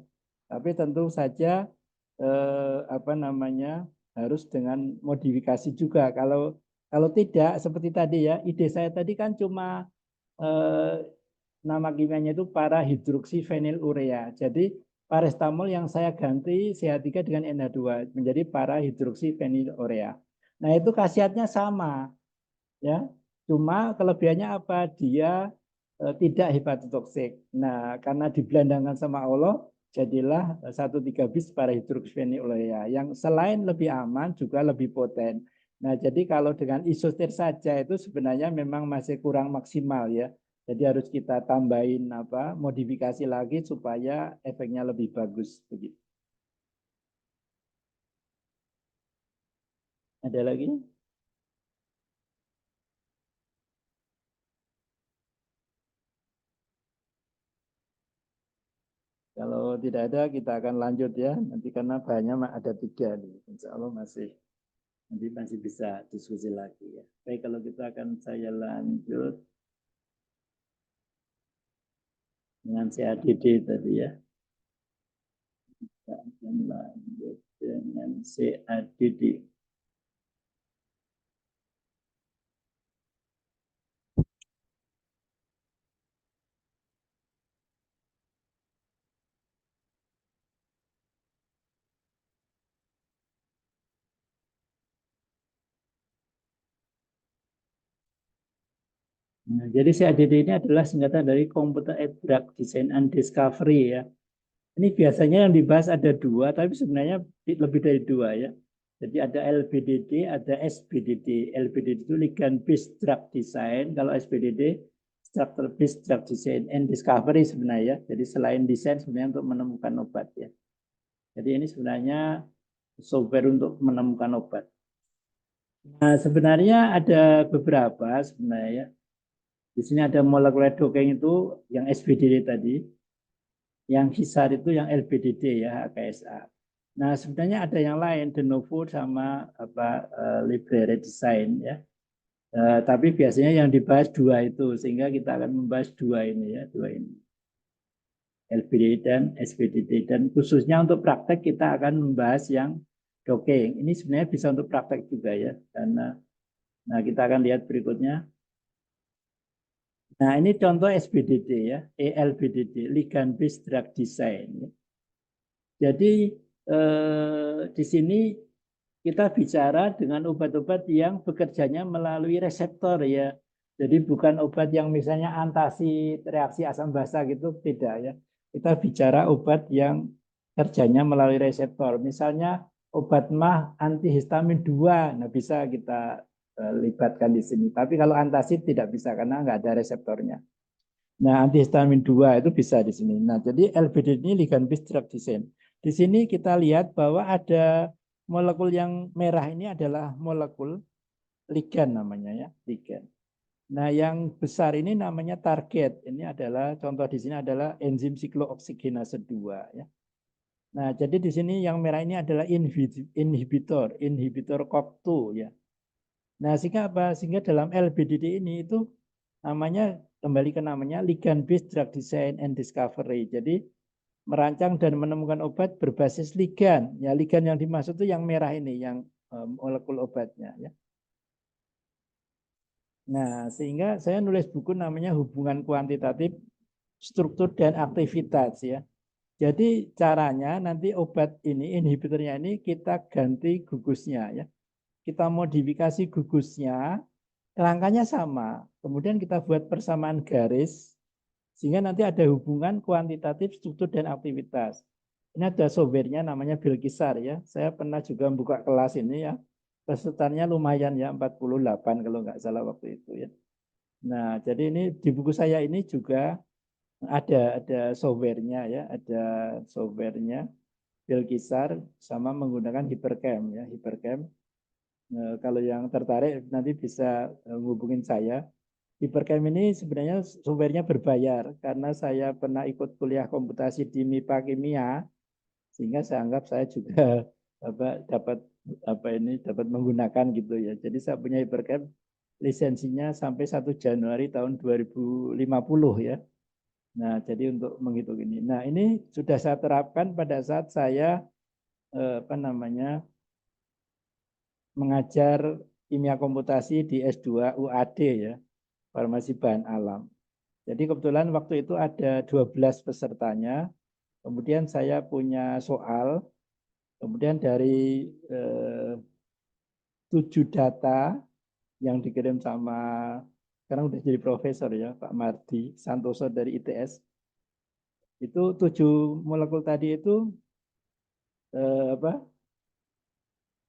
Tapi tentu saja harus dengan modifikasi juga. Kalau tidak seperti tadi ya, ide saya tadi kan cuma nama kimianya itu para hidroksifenilurea. Jadi paracetamol yang saya ganti CH3 dengan NH2 menjadi para hidroksifenilurea. Nah, itu khasiatnya sama ya. Cuma kelebihannya apa? Dia tidak hepatotoksik. Nah, karena dibelandangkan sama Allah, jadilah 1,3 bis para hidroksifenilurea yang selain lebih aman juga lebih poten. Nah, jadi kalau dengan isoster saja itu sebenarnya memang masih kurang maksimal ya. Jadi harus kita tambahin modifikasi lagi supaya efeknya lebih bagus begitu. Ada lagi? Kalau tidak ada kita akan lanjut ya. Nanti karena banyak ada 3 nih. Insya Allah nanti masih bisa diskusi lagi ya. Baik, kalau kita akan saya lanjut dengan CADD tadi ya. Kita akan lanjut dengan CADD. Nah, jadi CADD ini adalah singkatan dari Computer Aided Drug Design and Discovery ya. Ini biasanya yang dibahas ada 2, tapi sebenarnya lebih dari 2 ya. Jadi ada LBDD, ada SBDD. LBDD itu Ligand Based Drug Design, kalau SBDD Structure Based Drug Design and Discovery sebenarnya. Jadi selain desain sebenarnya untuk menemukan obat ya. Jadi ini sebenarnya software untuk menemukan obat. Nah, sebenarnya ada beberapa sebenarnya. Di sini ada molecular docking itu yang SBDD tadi. Yang HISAR itu yang LBDD ya, HKSA. Nah, sebenarnya ada yang lain, de novo sama library design ya. Tapi biasanya yang dibahas 2 itu, sehingga kita akan membahas 2 ini ya, 2 ini. LBDD dan SBDD, dan khususnya untuk praktek kita akan membahas yang docking. Ini sebenarnya bisa untuk praktek juga ya, karena nah kita akan lihat berikutnya. Nah, ini contoh SBDD ya, ELBDD, Ligand Based Drug Design. Ya. Jadi di sini kita bicara dengan obat-obat yang bekerjanya melalui reseptor ya. Jadi bukan obat yang misalnya antasi reaksi asam basa gitu, tidak ya. Kita bicara obat yang kerjanya melalui reseptor. Misalnya obat mah antihistamin 2, nah bisa kita libatkan di sini. Tapi kalau antasid tidak bisa karena nggak ada reseptornya. Nah, antihistamin 2 itu bisa di sini. Nah, jadi LBD ini ligand based drug design. Di sini kita lihat bahwa ada molekul yang merah ini adalah molekul ligand namanya ya, ligand. Nah, yang besar ini namanya target. Ini adalah contoh di sini adalah enzim siklooksigenase 2 ya. Nah, jadi di sini yang merah ini adalah inhibitor COX-2 ya. Nah, sehingga apa? Sehingga dalam LBDD ini itu namanya kembali ke namanya ligand based drug design and discovery. Jadi merancang dan menemukan obat berbasis ligand. Ya, ligand yang dimaksud itu yang merah ini, yang molekul obatnya ya. Nah, sehingga saya nulis buku namanya Hubungan Kuantitatif Struktur dan Aktivitas ya. Jadi caranya nanti obat ini, inhibitornya ini kita ganti gugusnya ya. Kita modifikasi gugusnya, rangkanya sama. Kemudian kita buat persamaan garis, sehingga nanti ada hubungan kuantitatif, struktur, dan aktivitas. Ini ada softwarenya namanya Bilkisar ya. Saya pernah juga buka kelas ini ya. Pesertanya lumayan ya, 48 kalau nggak salah waktu itu ya. Nah, jadi ini di buku saya ini juga Ada softwarenya ya, ada softwarenya Bilkisar sama menggunakan Hypercam ya, Hypercam. Kalau yang tertarik nanti bisa hubungin saya. Hypercam ini sebenarnya softwarenya berbayar karena saya pernah ikut kuliah komputasi di MIPA Kimia, sehingga saya anggap saya juga dapat menggunakan gitu ya. Jadi saya punya Hypercam, lisensinya sampai 1 Januari tahun 2050 ya. Nah, jadi untuk menghitung ini. Nah, ini sudah saya terapkan pada saat saya mengajar kimia komputasi di S2 UAD ya, farmasi bahan alam. Jadi kebetulan waktu itu ada 12 pesertanya. Kemudian saya punya soal, kemudian dari 7 data yang dikirim sama, sekarang udah jadi profesor ya, Pak Mardi Santoso dari ITS. Itu 7 molekul tadi itu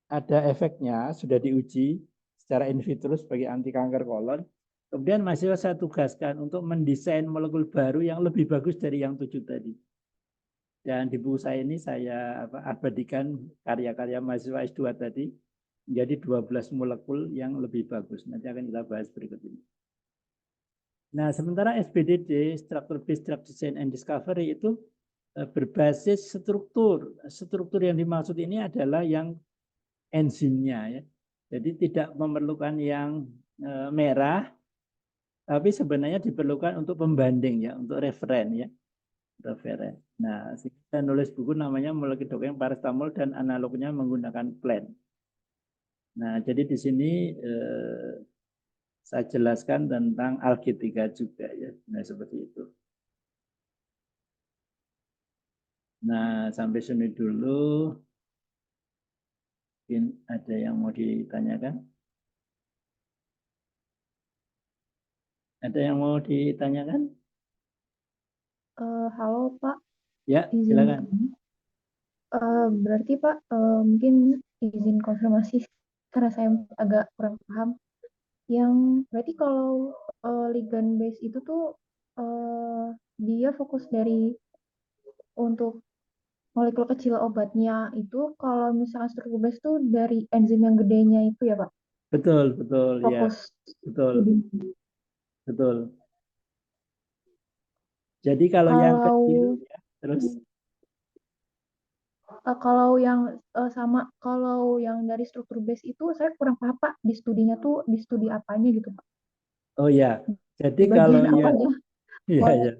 ada efeknya, sudah diuji secara in vitro sebagai anti kanker kolon. Kemudian mahasiswa saya tugaskan untuk mendesain molekul baru yang lebih bagus dari yang 7 tadi. Dan di buku saya ini saya abadikan karya-karya mahasiswa S2 tadi menjadi 12 molekul yang lebih bagus. Nanti akan kita bahas berikut ini. Nah, sementara SBDD, Structure Based Drug Design and Discovery, itu berbasis struktur. Struktur yang dimaksud ini adalah yang enzimnya ya. Jadi tidak memerlukan yang merah, tapi sebenarnya diperlukan untuk pembanding ya, untuk referen ya. Referen. Nah, saya nulis buku namanya Molekul Dokeng Paracetamol dan analognya menggunakan plan. Nah, jadi di sini saya jelaskan tentang algi 3 juga ya. Nah, seperti itu. Nah, sampai sini dulu. Mungkin ada yang mau ditanyakan? Ada yang mau ditanyakan? Halo Pak, Ya, izin silakan. berarti Pak mungkin izin konfirmasi karena saya agak kurang paham. Yang berarti kalau ligand base itu tuh dia fokus dari untuk molekul kecil obatnya itu, kalau misalkan struktur base tuh dari enzim yang gedenya itu ya Pak, Betul, betul ya. fokus Betul, studinya. betul. Jadi kalau yang Kalau kecil ya, terus kalau yang dari struktur base itu saya kurang paham Pak, di studinya tuh di studi apanya gitu Pak, oh ya. Jadi di kalau bagian yang apanya? ya Boleh. ya,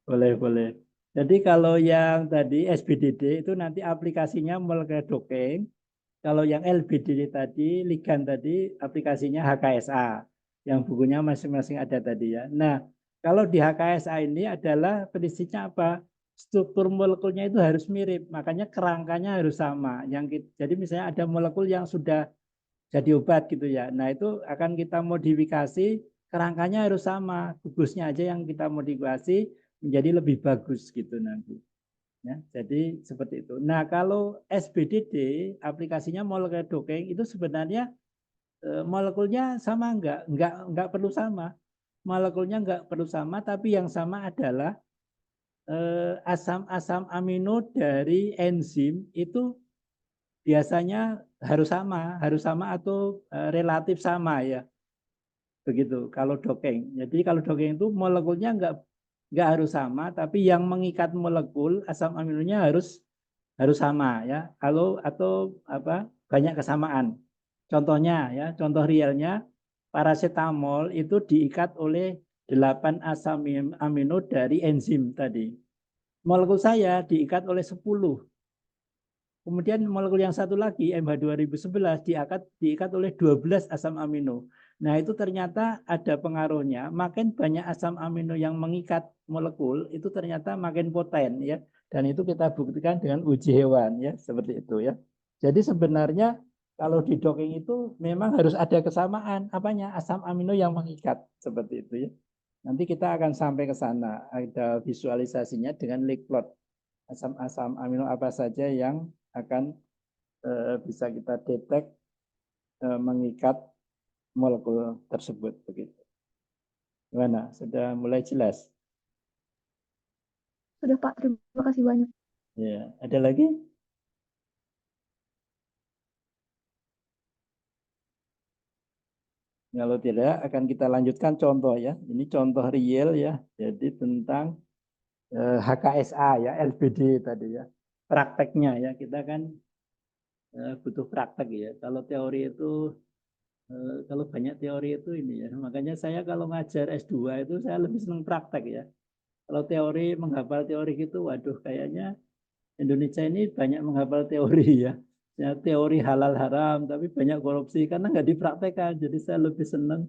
boleh boleh. Jadi kalau yang tadi SBDD itu nanti aplikasinya molekul dokeng. Kalau yang LBDD tadi, ligan tadi aplikasinya HKSA. Yang bukunya masing-masing ada tadi ya. Nah, kalau di HKSA ini adalah prinsipnya apa? Struktur molekulnya itu harus mirip, makanya kerangkanya harus sama. Jadi misalnya ada molekul yang sudah jadi obat gitu ya. Nah, itu akan kita modifikasi, kerangkanya harus sama, gugusnya aja yang kita modifikasi menjadi lebih bagus gitu nanti. Ya, jadi seperti itu. Nah, kalau SBDD aplikasinya molekul dokeng itu sebenarnya molekulnya sama enggak perlu sama. Molekulnya enggak perlu sama, tapi yang sama adalah asam-asam amino dari enzim itu biasanya harus sama atau relatif sama ya. Begitu kalau dokeng. Jadi kalau dokeng itu molekulnya enggak harus sama, tapi yang mengikat molekul asam aminonya harus sama ya. Kalau atau banyak kesamaan. Contohnya ya, contoh realnya paracetamol itu diikat oleh 8 asam amino dari enzim tadi. Molekul saya diikat oleh 10. Kemudian molekul yang satu lagi MH 2011 diikat oleh 12 asam amino. Nah, itu ternyata ada pengaruhnya. Makin banyak asam amino yang mengikat molekul itu ternyata makin poten ya. Dan itu kita buktikan dengan uji hewan ya, seperti itu ya. Jadi sebenarnya kalau di docking itu memang harus ada kesamaan apanya? Asam amino yang mengikat seperti itu ya. Nanti kita akan sampai ke sana. Ada visualisasinya dengan link plot. Asam-asam amino apa saja yang akan bisa kita detek mengikat molekul tersebut begitu. Gimana? Sudah mulai jelas? Sudah Pak, terima kasih banyak. Ya, ada lagi? Kalau tidak, akan kita lanjutkan contoh ya. Ini contoh real ya. Jadi tentang HKSA ya, LBD tadi ya. Prakteknya ya, kita kan butuh praktek ya. Kalau teori itu, kalau banyak teori itu ini ya. Makanya saya kalau ngajar S2 itu saya lebih senang praktek ya. Kalau teori, menghafal teori gitu, waduh kayaknya Indonesia ini banyak menghafal teori ya. Ya, teori halal haram, tapi banyak korupsi karena nggak dipraktekkan. Jadi saya lebih senang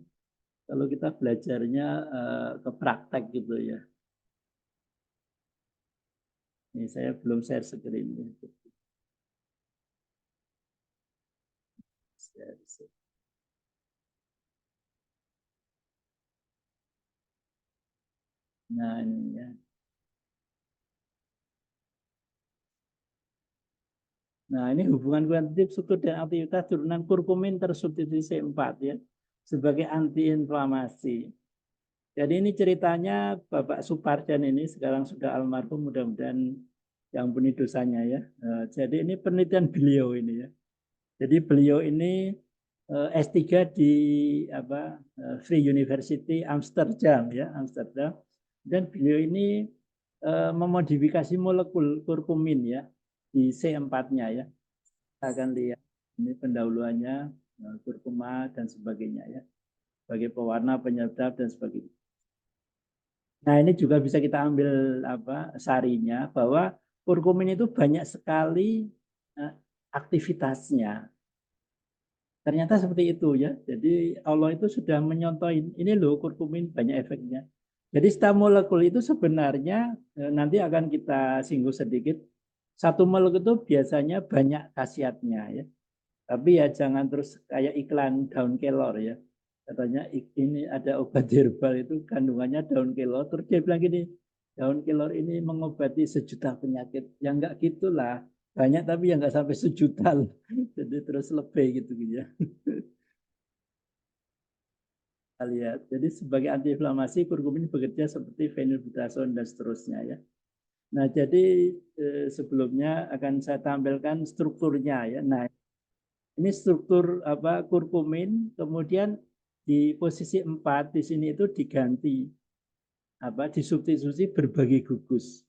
kalau kita belajarnya ke praktek gitu ya. Ini saya belum share screen. Nah ini ya. Nah ini hubungan kuantitatif struktur dan aktivitas turunan kurkumin tersubstitusi C4 ya sebagai antiinflamasi. Jadi ini ceritanya Bapak Suparjan ini sekarang sudah almarhum, mudah-mudahan yang ampuni dosanya ya. Jadi ini penelitian beliau ini ya. Jadi beliau ini S3 di Free University Amsterdam ya, Amsterdam. Dan beliau ini memodifikasi molekul kurkumin ya di C4-nya ya. Kita akan lihat ini pendahuluannya kurkuma dan sebagainya ya. Sebagai pewarna, penyedap dan sebagainya. Nah, ini juga bisa kita ambil sarinya bahwa kurkumin itu banyak sekali aktivitasnya. Ternyata seperti itu ya. Jadi Allah itu sudah menyontohin ini loh kurkumin banyak efeknya. Jadi setiap molekul itu sebenarnya nanti akan kita singgung sedikit. Satu molekul itu biasanya banyak khasiatnya ya. Tapi ya jangan terus kayak iklan daun kelor ya. Katanya ini ada obat herbal itu kandungannya daun kelor. Terus dia bilang gini, daun kelor ini mengobati sejuta penyakit. Ya enggak gitulah. Banyak tapi yang enggak sampai sejuta. Jadi terus lebih gitu ya. Kita lihat. Jadi sebagai antiinflamasi kurkumin bekerja seperti phenylbutazone dan seterusnya ya. Nah, jadi sebelumnya akan saya tampilkan strukturnya ya. Nah, ini struktur kurkumin, kemudian di posisi 4 di sini itu diganti disubstitusi berbagai gugus.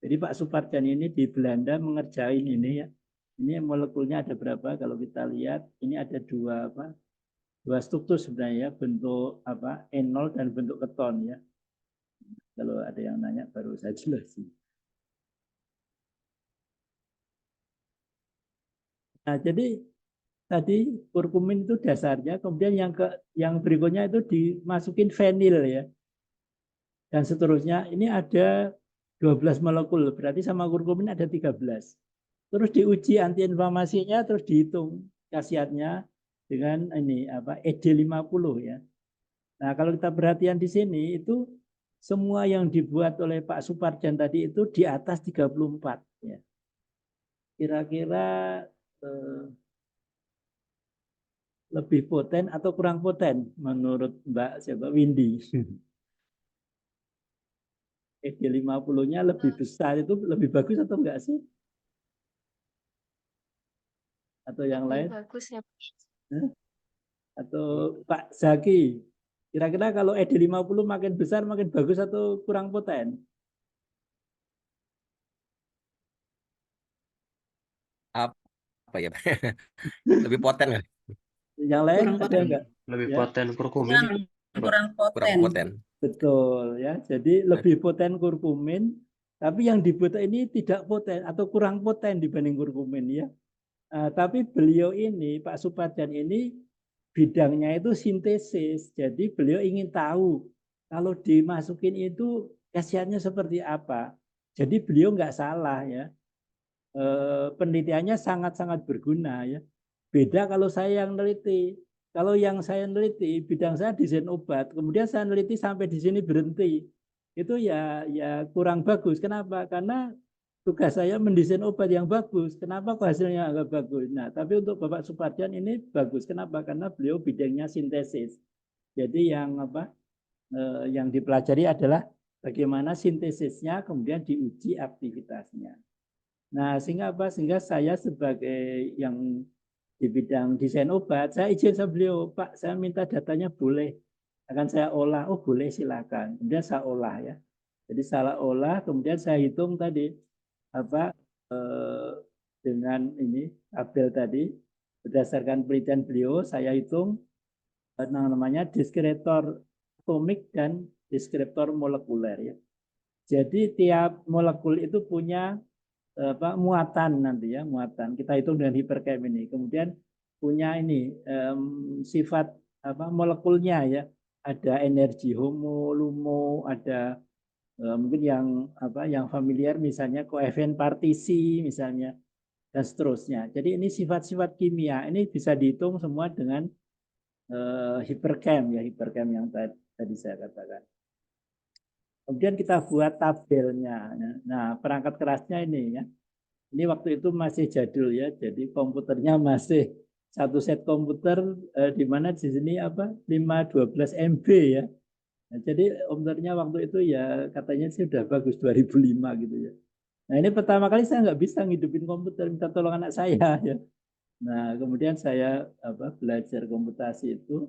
Jadi Pak Suparjan ini di Belanda mengerjain ini ya. Ini molekulnya ada berapa? Kalau kita lihat ini ada dua struktur sebenarnya ya, bentuk enol dan bentuk keton ya. Kalau ada yang nanya baru saya jelasin. Nah, jadi tadi kurkumin itu dasarnya, kemudian yang berikutnya itu dimasukin fenil ya. Dan seterusnya ini ada 12 molekul, berarti sama kurkumin ada 13. Terus diuji antiinflamasinya, terus dihitung khasiatnya dengan ini ED50 ya. Nah, kalau kita perhatian di sini itu semua yang dibuat oleh Pak Suparjan tadi itu di atas 34 ya. Kira-kira lebih poten atau kurang poten menurut Mbak Windy? ED50-nya lebih besar itu lebih bagus atau enggak sih? Atau yang lain? Bagus ya. Atau Pak Zaki, kira-kira kalau ED50 makin besar makin bagus atau kurang poten? Apa ya? Lebih poten kan? Yang lain Kurang ada poten. enggak? Lebih Ya. poten kurkumin. Kurang Kurang poten. poten. Betul ya. Jadi lebih poten kurkumin, tapi yang dibuat ini tidak poten atau kurang poten dibanding kurkumin ya. Tapi beliau ini Pak Suparjan ini bidangnya itu sintesis. Jadi beliau ingin tahu kalau dimasukin itu khasiatnya seperti apa. Jadi beliau nggak salah ya. Penelitiannya sangat-sangat berguna ya. Beda kalau saya yang neliti. Kalau yang saya neliti, bidang saya desain obat, kemudian saya neliti sampai di sini berhenti. Itu ya kurang bagus. Kenapa? Karena tugas saya mendesain obat yang bagus. Kenapa kok hasilnya agak bagus? Nah, tapi untuk Bapak Suparjan ini bagus. Kenapa? Karena beliau bidangnya sintesis. Jadi yang dipelajari adalah bagaimana sintesisnya, kemudian diuji aktivitasnya. Nah, sehingga apa? Sehingga saya sebagai yang di bidang desain obat, saya izin sama beliau, Pak, saya minta datanya boleh. Akan saya olah, oh boleh silakan. Kemudian saya olah ya. Jadi salah olah, kemudian saya hitung tadi apa dengan ini tabel tadi berdasarkan penelitian beliau, saya hitung namanya deskriptor atomik dan deskriptor molekuler ya. Jadi tiap molekul itu punya muatan nanti ya, muatan. Kita hitung dengan hiperchem ini. Kemudian punya ini sifat molekulnya ya. Ada energi homo, lumo, ada mungkin yang familiar misalnya koefisien partisi misalnya dan seterusnya. Jadi ini sifat-sifat kimia ini bisa dihitung semua dengan hiperchem ya, hiperchem yang tadi saya katakan. Kemudian kita buat tabelnya. Nah, perangkat kerasnya ini ya. Ini waktu itu masih jadul ya, jadi komputernya masih satu set komputer di mana di sini 512 MB ya. Nah, jadi komputernya waktu itu ya katanya sih udah bagus 2005 gitu ya. Nah ini pertama kali saya nggak bisa ngidupin komputer, minta tolong anak saya ya. Nah kemudian saya belajar komputasi itu.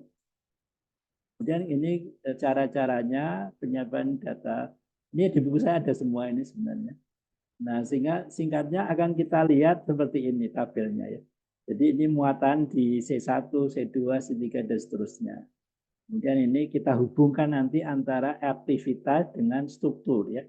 Kemudian ini cara-caranya penyiapan data. Ini di buku saya ada semua ini sebenarnya. Nah, sehingga singkatnya akan kita lihat seperti ini tabelnya ya. Jadi ini muatan di C1, C2, C3 dan seterusnya. Kemudian ini kita hubungkan nanti antara aktivitas dengan struktur ya.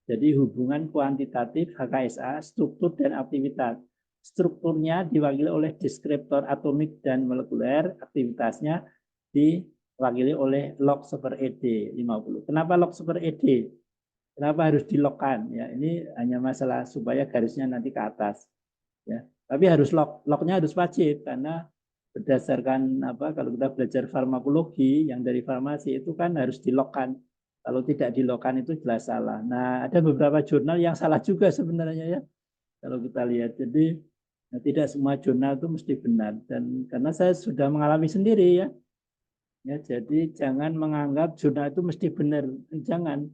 Jadi hubungan kuantitatif HKSA, struktur dan aktivitas. Strukturnya diwakili oleh deskriptor atomik dan molekuler, aktivitasnya diwakili oleh log per ED 50. Kenapa log per ED? Kenapa harus dilogkan? Ya, ini hanya masalah supaya garisnya nanti ke atas. Ya, tapi harus lognya harus wajib karena berdasarkan kalau kita belajar farmakologi yang dari farmasi itu kan harus dilogkan. Kalau tidak dilogkan itu jelas salah. Nah, ada beberapa jurnal yang salah juga sebenarnya ya. Kalau kita lihat, jadi tidak semua jurnal itu mesti benar. Dan karena saya sudah mengalami sendiri ya. Ya, jadi jangan menganggap jurnal itu mesti benar. Jangan.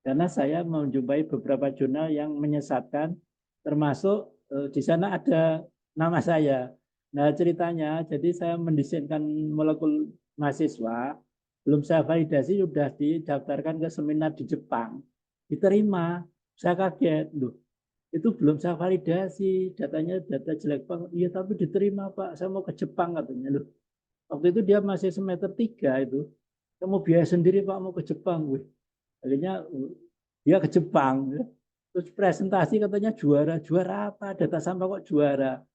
Karena saya menjumpai beberapa jurnal yang menyesatkan, termasuk di sana ada nama saya. Nah ceritanya, jadi saya mendesainkan molekul mahasiswa, belum saya validasi, sudah didaftarkan ke seminar di Jepang. Diterima, saya kaget. Loh, itu belum saya validasi, datanya data jelek banget. Iya tapi diterima Pak, saya mau ke Jepang katanya. Loh, waktu itu dia masih semester 3 itu. Saya mau biaya sendiri Pak, mau ke Jepang. Akhirnya dia ke Jepang, terus presentasi katanya juara apa? Data sampah kok juara,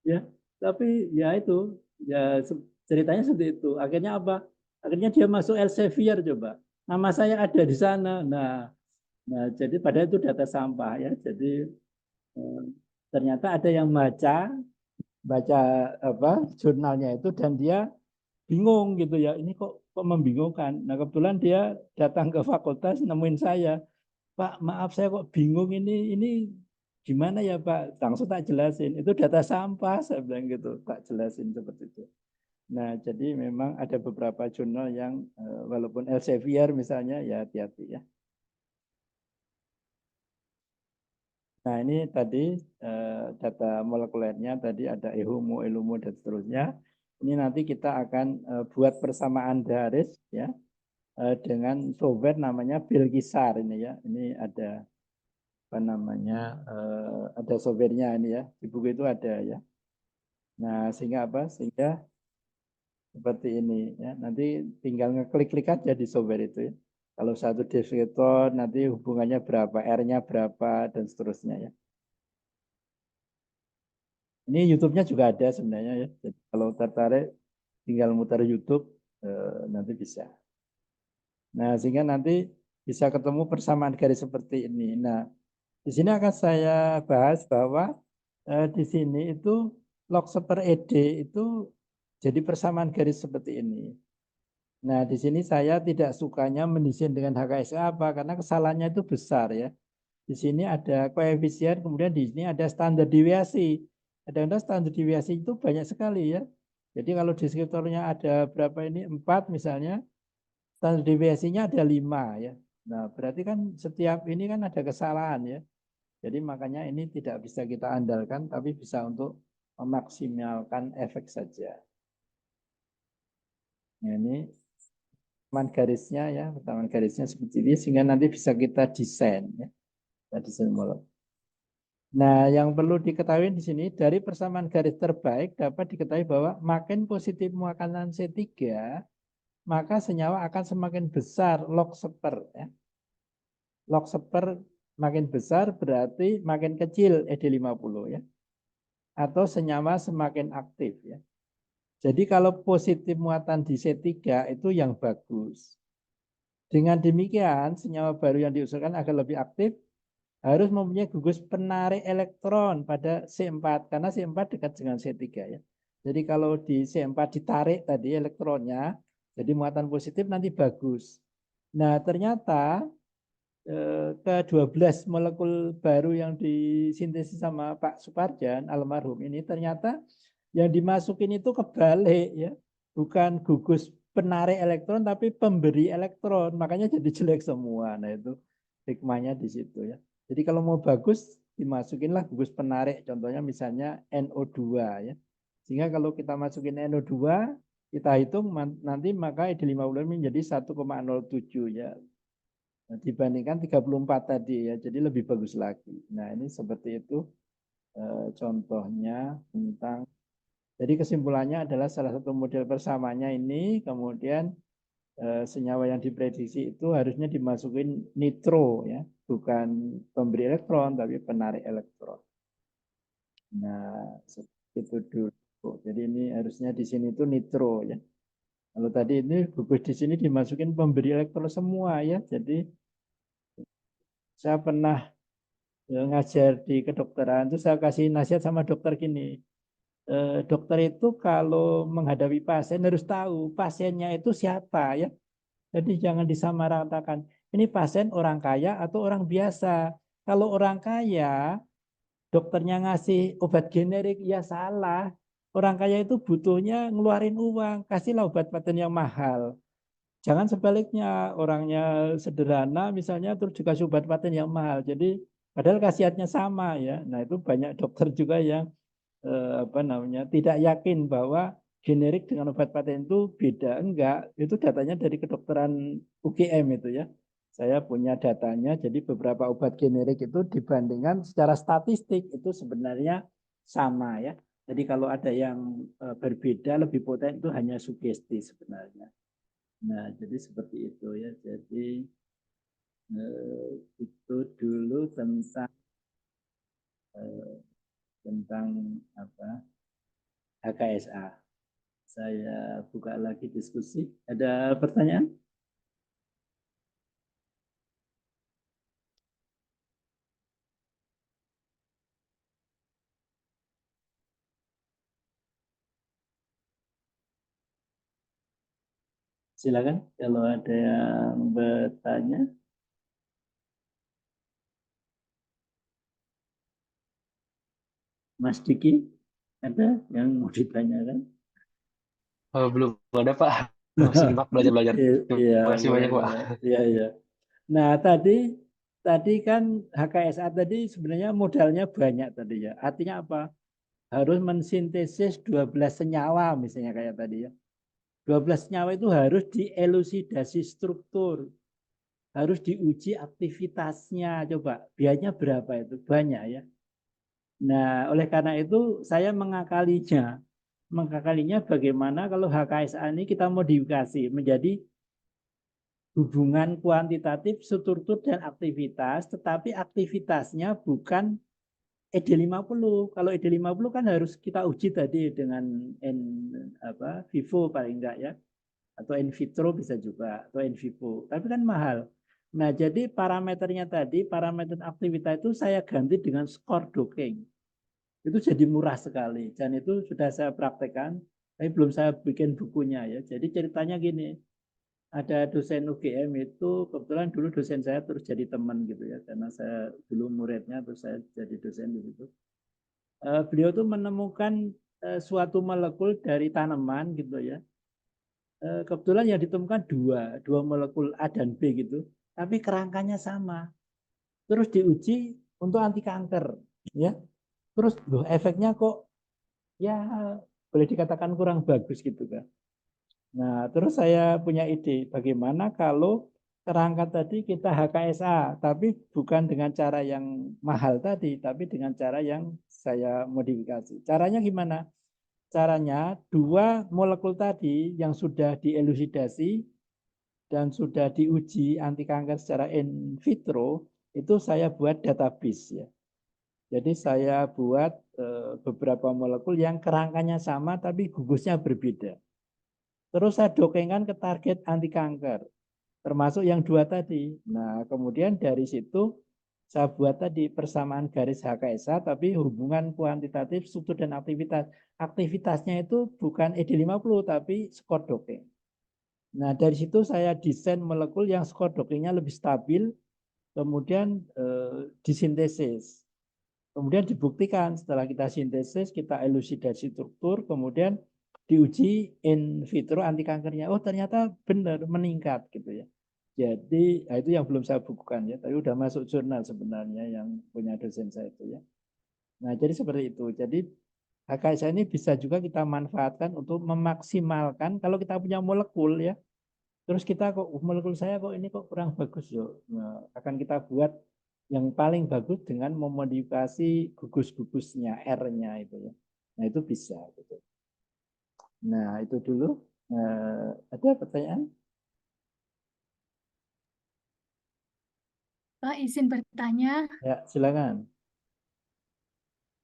ya. Tapi ya itu, ya ceritanya seperti itu. Akhirnya apa? Akhirnya dia masuk Elsevier coba. Nama saya ada di sana. Nah, jadi padahal itu data sampah ya. Jadi ternyata ada yang baca jurnalnya itu dan dia bingung gitu ya, ini kok membingungkan. Nah kebetulan dia datang ke fakultas nemuin saya, Pak maaf saya kok bingung ini gimana ya Pak, langsung tak jelasin, itu data sampah saya bilang gitu, tak jelasin seperti itu. Nah jadi memang ada beberapa jurnal yang walaupun Elsevier misalnya ya hati-hati ya. Nah ini tadi data molekulernya tadi ada eHomo, eLumo dan seterusnya. Ini nanti kita akan buat persamaan garis ya dengan software namanya Bilqisar ini ya. Ini ada apa namanya ada softwarenya ini ya. Di buku itu ada ya. Nah sehingga apa? Sehingga seperti ini ya. Nanti tinggal ngeklik-klik aja di software itu ya. Kalau satu deskriptor nanti hubungannya berapa, R-nya berapa dan seterusnya ya. Ini YouTube-nya juga ada sebenarnya ya. Jadi kalau tertarik tinggal muter YouTube nanti bisa. Nah, sehingga nanti bisa ketemu persamaan garis seperti ini. Nah, di sini akan saya bahas bahwa di sini itu log per ED itu jadi persamaan garis seperti ini. Nah, di sini saya tidak sukanya mendesain dengan HKSA apa karena kesalahannya itu besar ya. Di sini ada koefisien, kemudian di sini ada standar deviasi. Kadang-kadang standar deviasi itu banyak sekali ya. Jadi kalau deskriptornya ada berapa ini 4 misalnya, standar deviasinya ada 5 ya. Nah, berarti kan setiap ini kan ada kesalahan ya. Jadi makanya ini tidak bisa kita andalkan, tapi bisa untuk memaksimalkan efek saja. Nah, ini persamaan garisnya ya, persamaan garisnya seperti ini, sehingga nanti bisa kita desain ya. Kita desain molekul. Nah, yang perlu diketahui di sini dari persamaan garis terbaik dapat diketahui bahwa makin positif muatan C3, maka senyawa akan semakin besar log seper ya. Log seper makin besar berarti makin kecil ED50 ya. Atau senyawa semakin aktif ya. Jadi kalau positif muatan di C3 itu yang bagus. Dengan demikian senyawa baru yang diusulkan agar lebih aktif harus mempunyai gugus penarik elektron pada C4 karena C4 dekat dengan C3 ya. Jadi kalau di C4 ditarik tadi elektronnya, jadi muatan positif nanti bagus. Nah, ternyata ke-12 molekul baru yang disintesis sama Pak Suparjan almarhum ini ternyata yang dimasukin itu kebalik ya. Bukan gugus penarik elektron tapi pemberi elektron. Makanya jadi jelek semua. Nah, itu hikmahnya di situ ya. Jadi kalau mau bagus, dimasukinlah gugus penarik. Contohnya misalnya NO2 ya. Sehingga kalau kita masukin NO2, kita hitung nanti maka ED50 menjadi 1,07 ya. Nah, dibandingkan 34 tadi ya. Jadi lebih bagus lagi. Nah ini seperti itu contohnya tentang. Jadi kesimpulannya adalah salah satu model persamaannya ini. Kemudian senyawa yang diprediksi itu harusnya dimasukin nitro ya, bukan pemberi elektron tapi penarik elektron. Nah, itu dulu. Jadi ini harusnya di sini itu nitro ya. Kalau tadi ini gugus di sini dimasukin pemberi elektron semua ya. Jadi saya pernah ngajar di kedokteran itu saya kasih nasihat sama dokter gini. Dokter itu kalau menghadapi pasien harus tahu pasiennya itu siapa ya. Jadi jangan disamaratakan. Ini pasien orang kaya atau orang biasa. Kalau orang kaya, dokternya ngasih obat generik, ya salah. Orang kaya itu butuhnya ngeluarin uang, kasihlah obat paten yang mahal. Jangan sebaliknya, orangnya sederhana misalnya terus dikasih obat paten yang mahal. Jadi padahal khasiatnya sama ya. Nah itu banyak dokter juga yang tidak yakin bahwa generik dengan obat paten itu beda. Enggak, itu datanya dari kedokteran UGM itu ya. Saya punya datanya, jadi beberapa obat generik itu dibandingkan secara statistik itu sebenarnya sama ya. Jadi kalau ada yang berbeda lebih poten itu hanya sugesti sebenarnya. Nah, jadi seperti itu ya. Jadi itu dulu tentang apa HKSA. Saya buka lagi diskusi. Ada pertanyaan? Silakan kalau ada yang bertanya. Mas Diki, ada yang mau ditanyakan? Belum ada Pak, masih Pak belajar-belajar. Iya, Terima kasih banyak Pak. iya, iya. Nah, tadi kan HKSA tadi sebenarnya modalnya banyak tadi ya. Artinya apa? Harus mensintesis 12 senyawa misalnya kayak tadi ya. 12 senyawa itu harus dielusidasi struktur. Harus diuji aktivitasnya. Coba, biayanya berapa itu? Banyak ya. Nah, oleh karena itu saya mengakalinya. Mengakalinya bagaimana kalau HKSA ini kita modifikasi menjadi hubungan kuantitatif, struktur dan aktivitas, tetapi aktivitasnya bukan ED50. Kalau ED50 kan harus kita uji tadi dengan vivo paling enggak ya, atau in vitro bisa juga, atau in vivo. Tapi kan mahal. Nah, jadi parameternya tadi, parameter aktivitas itu saya ganti dengan skor docking. Itu jadi murah sekali. Dan itu sudah saya praktekkan, tapi belum saya bikin bukunya ya. Jadi ceritanya gini, ada dosen UGM itu kebetulan dulu dosen saya terus jadi teman gitu ya, karena saya dulu muridnya terus saya jadi dosen di situ. Beliau tuh menemukan suatu molekul dari tanaman gitu ya. Kebetulan yang ditemukan dua molekul A dan B gitu. tapi kerangkanya sama. Terus diuji untuk anti kanker, ya. Terus loh, efeknya kok ya boleh dikatakan kurang bagus gitu kan. Nah, terus saya punya ide, bagaimana kalau kerangka tadi kita HKSA, tapi bukan dengan cara yang mahal tadi, tapi dengan cara yang saya modifikasi. Caranya gimana? Caranya 2 molekul tadi yang sudah dielusidasi dan sudah diuji anti kanker secara in vitro, itu saya buat database ya. Jadi saya buat beberapa molekul yang kerangkanya sama tapi gugusnya berbeda. Terus saya dokengkan ke target anti kanker, termasuk yang 2 tadi. Nah, kemudian dari situ saya buat tadi persamaan garis HKSA, tapi hubungan kuantitatif, struktur, dan aktivitas. Aktivitasnya itu bukan ED50, tapi skor dokeng. Nah, dari situ saya desain molekul yang skor dokengnya lebih stabil, kemudian disintesis. Kemudian dibuktikan setelah kita sintesis, kita elusidasi struktur, kemudian diuji in vitro anti kankernya. Oh, ternyata benar meningkat gitu ya. Jadi itu yang belum saya bukukan ya, tapi udah masuk jurnal sebenarnya yang punya dosen saya itu ya. Nah, jadi seperti itu. Jadi HKSA ini bisa juga kita manfaatkan untuk memaksimalkan kalau kita punya molekul ya. Terus kita kok molekul saya kok ini kok kurang bagus yo. Nah, akan kita buat yang paling bagus dengan memodifikasi gugus-gugusnya R-nya itu ya. Nah, itu bisa gitu. Nah, itu dulu. Ada pertanyaan? Pak, izin bertanya, Ya, silakan.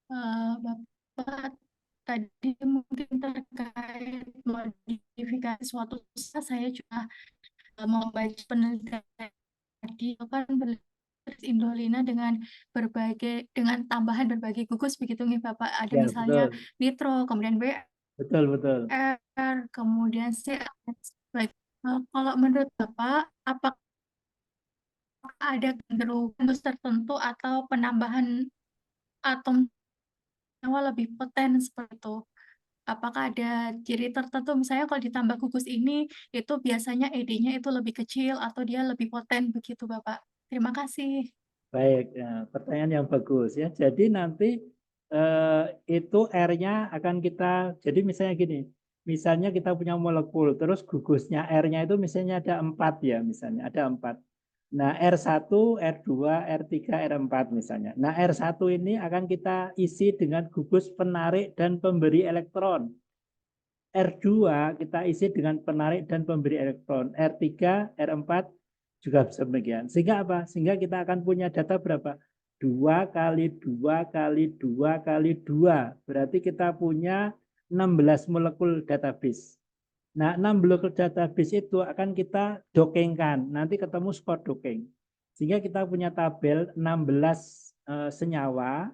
Bapak tadi mungkin terkait modifikasi suatu usaha, saya juga membaca penelitian tadi kan indolina dengan tambahan berbagai gugus begitu nih Bapak. Ada Ya, misalnya betul. nitro, kemudian BR, Betul. kemudian C. Baik. Kalau menurut Bapak, apakah ada gugus tertentu atau penambahan atom nyawa lebih poten seperti itu? Apakah ada ciri tertentu, misalnya kalau ditambah gugus ini, itu biasanya ED-nya itu lebih kecil atau dia lebih poten begitu, Bapak? Terima kasih. Baik, ya, pertanyaan yang bagus ya. Jadi nanti itu R-nya akan kita, jadi misalnya gini, misalnya kita punya molekul, terus gugusnya R-nya itu misalnya ada 4 ya, misalnya ada 4. Nah, R1, R2, R3, R4 misalnya. Nah, R1 ini akan kita isi dengan gugus penarik dan pemberi elektron. R2 kita isi dengan penarik dan pemberi elektron. R3, R4 juga bisa demikian. Sehingga apa? Sehingga kita akan punya data berapa? 2 kali 2 kali 2 kali 2. Berarti kita punya 16 molekul database. Nah, 6 molekul database itu akan kita dokengkan. Nanti ketemu skor dokeng. Sehingga kita punya tabel 16 senyawa,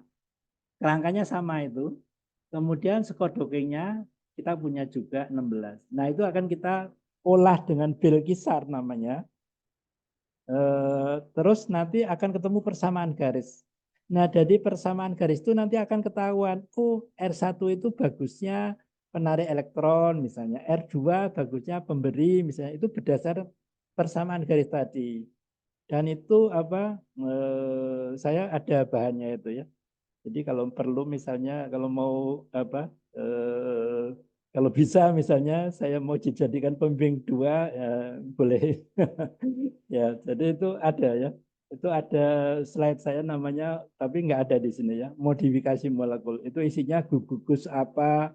kerangkanya sama itu. Kemudian skor dokengnya kita punya juga 16. Nah, itu akan kita olah dengan Belkisar namanya. Terus nanti akan ketemu persamaan garis. Nah, dari persamaan garis itu nanti akan ketahuan, oh R1 itu bagusnya penarik elektron misalnya, R2 bagusnya pemberi misalnya, itu berdasar persamaan garis tadi. Dan itu apa? Saya ada bahannya itu ya. Jadi kalau perlu misalnya kalau mau apa? Kalau bisa misalnya saya mau dijadikan pembimbing 2 ya, boleh. Ya, jadi itu ada ya. Itu ada slide saya namanya, tapi nggak ada di sini ya. Modifikasi molekul. Itu isinya gugus apa,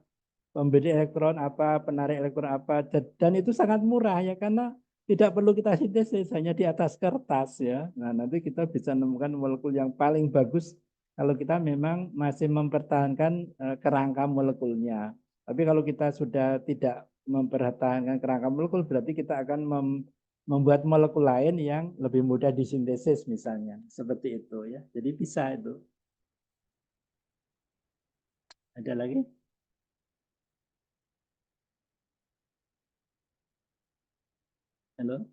pemberi elektron apa, penarik elektron apa, dan itu sangat murah ya karena tidak perlu kita sintesis, hanya di atas kertas ya. Nah, nanti kita bisa menemukan molekul yang paling bagus kalau kita memang masih mempertahankan kerangka molekulnya. Tapi kalau kita sudah tidak mempertahankan kerangka molekul, berarti kita akan membuat molekul lain yang lebih mudah disintesis misalnya. Seperti itu ya. Jadi bisa itu. Ada lagi? Halo?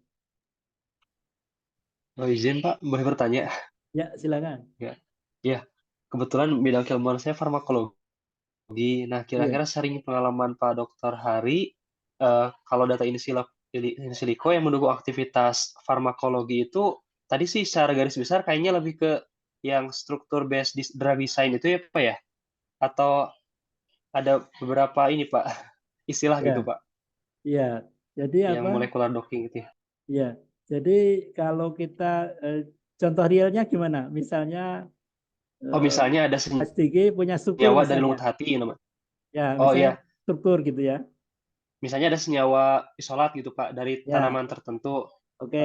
Oh, izin Pak, boleh bertanya? Ya, silakan. Ya, kebetulan bidang keilmuan saya farmakologi. Nah, kira-kira sering pengalaman Pak Dr. Hari, kalau data in silico yang mendukung aktivitas farmakologi itu tadi sih secara garis besar kayaknya lebih ke yang struktur based drug design itu ya Pak ya? Atau ada beberapa ini Pak, istilah Ya, gitu Pak, ya. Jadi yang apa? molecular docking gitu ya? Ya, jadi kalau kita contoh realnya gimana? Misalnya Oh misalnya ada S3 punya struktur senyawa dari lumut misalnya. hati namanya. Ya, Oh misalnya iya, struktur gitu ya. misalnya ada senyawa isolat gitu Pak dari Ya, tanaman tertentu. oke.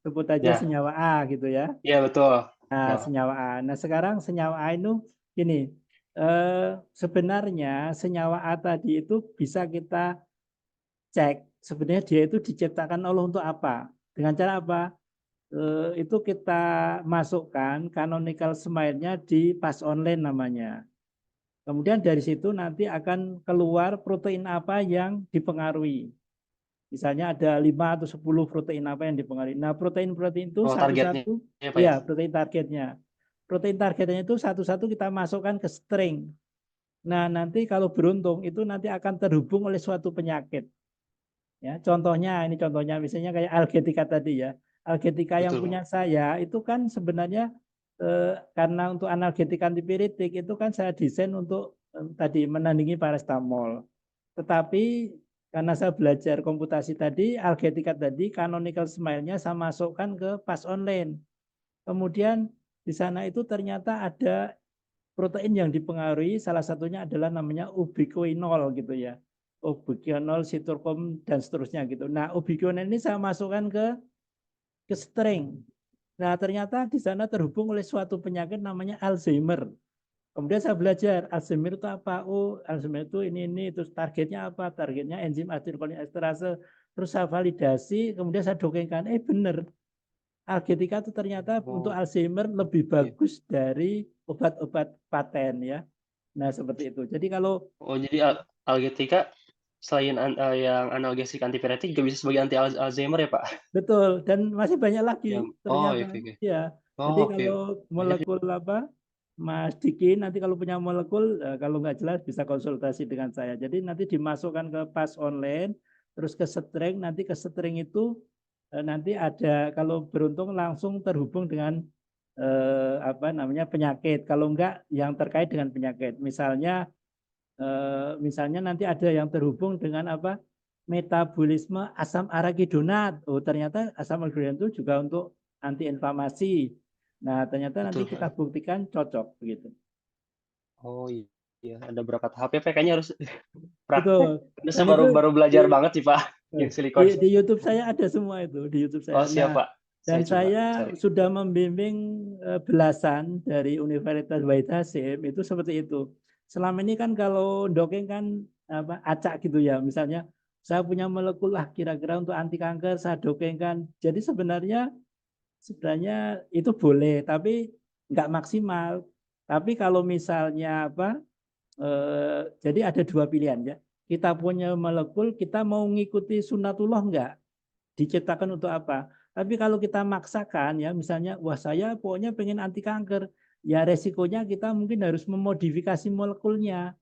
Sebut aja Ya, senyawa A gitu ya. iya betul. Nah, Nah, senyawa A. Nah, sekarang senyawa A itu gini, sebenarnya senyawa A tadi itu bisa kita cek sebenarnya dia itu diciptakan Allah untuk apa. Dengan cara apa? Itu kita masukkan canonical smile-nya di pas online namanya. Kemudian dari situ nanti akan keluar protein apa yang dipengaruhi. Misalnya ada 5 atau 10 protein apa yang dipengaruhi. Nah, protein-protein itu oh targetnya satu-satu, ya Pak ya? ya protein targetnya. Protein targetnya itu satu-satu kita masukkan ke string. Nah, nanti kalau beruntung itu nanti akan terhubung oleh suatu penyakit. Ya, contohnya ini contohnya misalnya kayak Algetika tadi ya. Algetika yang Betul Pak. punya saya itu kan sebenarnya karena untuk analgetik antipiritik itu kan saya desain untuk tadi menandingi paracetamol. Tetapi karena saya belajar komputasi tadi, Algetika tadi, canonical smile-nya saya masukkan ke pas online. Kemudian di sana itu ternyata ada protein yang dipengaruhi, salah satunya adalah namanya ubiquinol gitu ya. Ubiquinol, siturkom, dan seterusnya gitu. Nah, ubiquinol ini saya masukkan ke string. Nah, ternyata di sana terhubung oleh suatu penyakit namanya Alzheimer. Kemudian saya belajar Alzheimer itu apa? Oh, Alzheimer itu ini. Terus targetnya apa? Targetnya enzim asetilkolinesterase. Terus saya validasi, kemudian saya dongengkan. Benar. Algetika itu ternyata untuk Oh, Alzheimer lebih iya. bagus dari obat-obat paten ya. Nah, seperti itu. Jadi kalau Oh jadi Algetika selain yang analgesik antipiretik juga bisa sebagai anti Alzheimer ya Pak? betul dan masih banyak lagi Yang oh ternyata. oke oke. Ya. Jadi Oh oke. kalau Banyak. molekul apa Mas Diki nanti kalau punya molekul kalau nggak jelas bisa konsultasi dengan saya. Jadi nanti dimasukkan ke pas online terus ke string nanti ke string itu nanti ada kalau beruntung langsung terhubung dengan apa namanya penyakit. Kalau enggak yang terkait dengan penyakit. Misalnya nanti ada yang terhubung dengan apa metabolisme asam arakidonat. Oh ternyata asam arakidonat itu juga untuk antiinflamasi. Nah ternyata nanti Betul kita Pak. buktikan cocok begitu. Oh iya, ada berapa tahap ya Pak? Kayaknya harus praktek. Betul. Karena Dan saya itu baru di, belajar banget sih Pak yang silikon. di YouTube saya ada semua itu di YouTube Oh saya. siap Nah Pak. Saya dan coba saya cari. sudah membimbing belasan dari Universitas Wahid Hasyim itu seperti itu. Selama ini kan kalau dongeng kan apa acak gitu ya. Misalnya saya punya molekul lah kira-kira untuk anti kanker saya dongengkan. Jadi sebenarnya itu boleh tapi nggak maksimal. Tapi kalau misalnya apa jadi ada dua pilihan ya. Kita punya molekul, kita mau ngikuti sunatullah enggak? Diciptakan untuk apa? Tapi kalau kita maksakan ya, misalnya, wah saya pokoknya pengen anti kanker, ya resikonya kita mungkin harus memodifikasi molekulnya,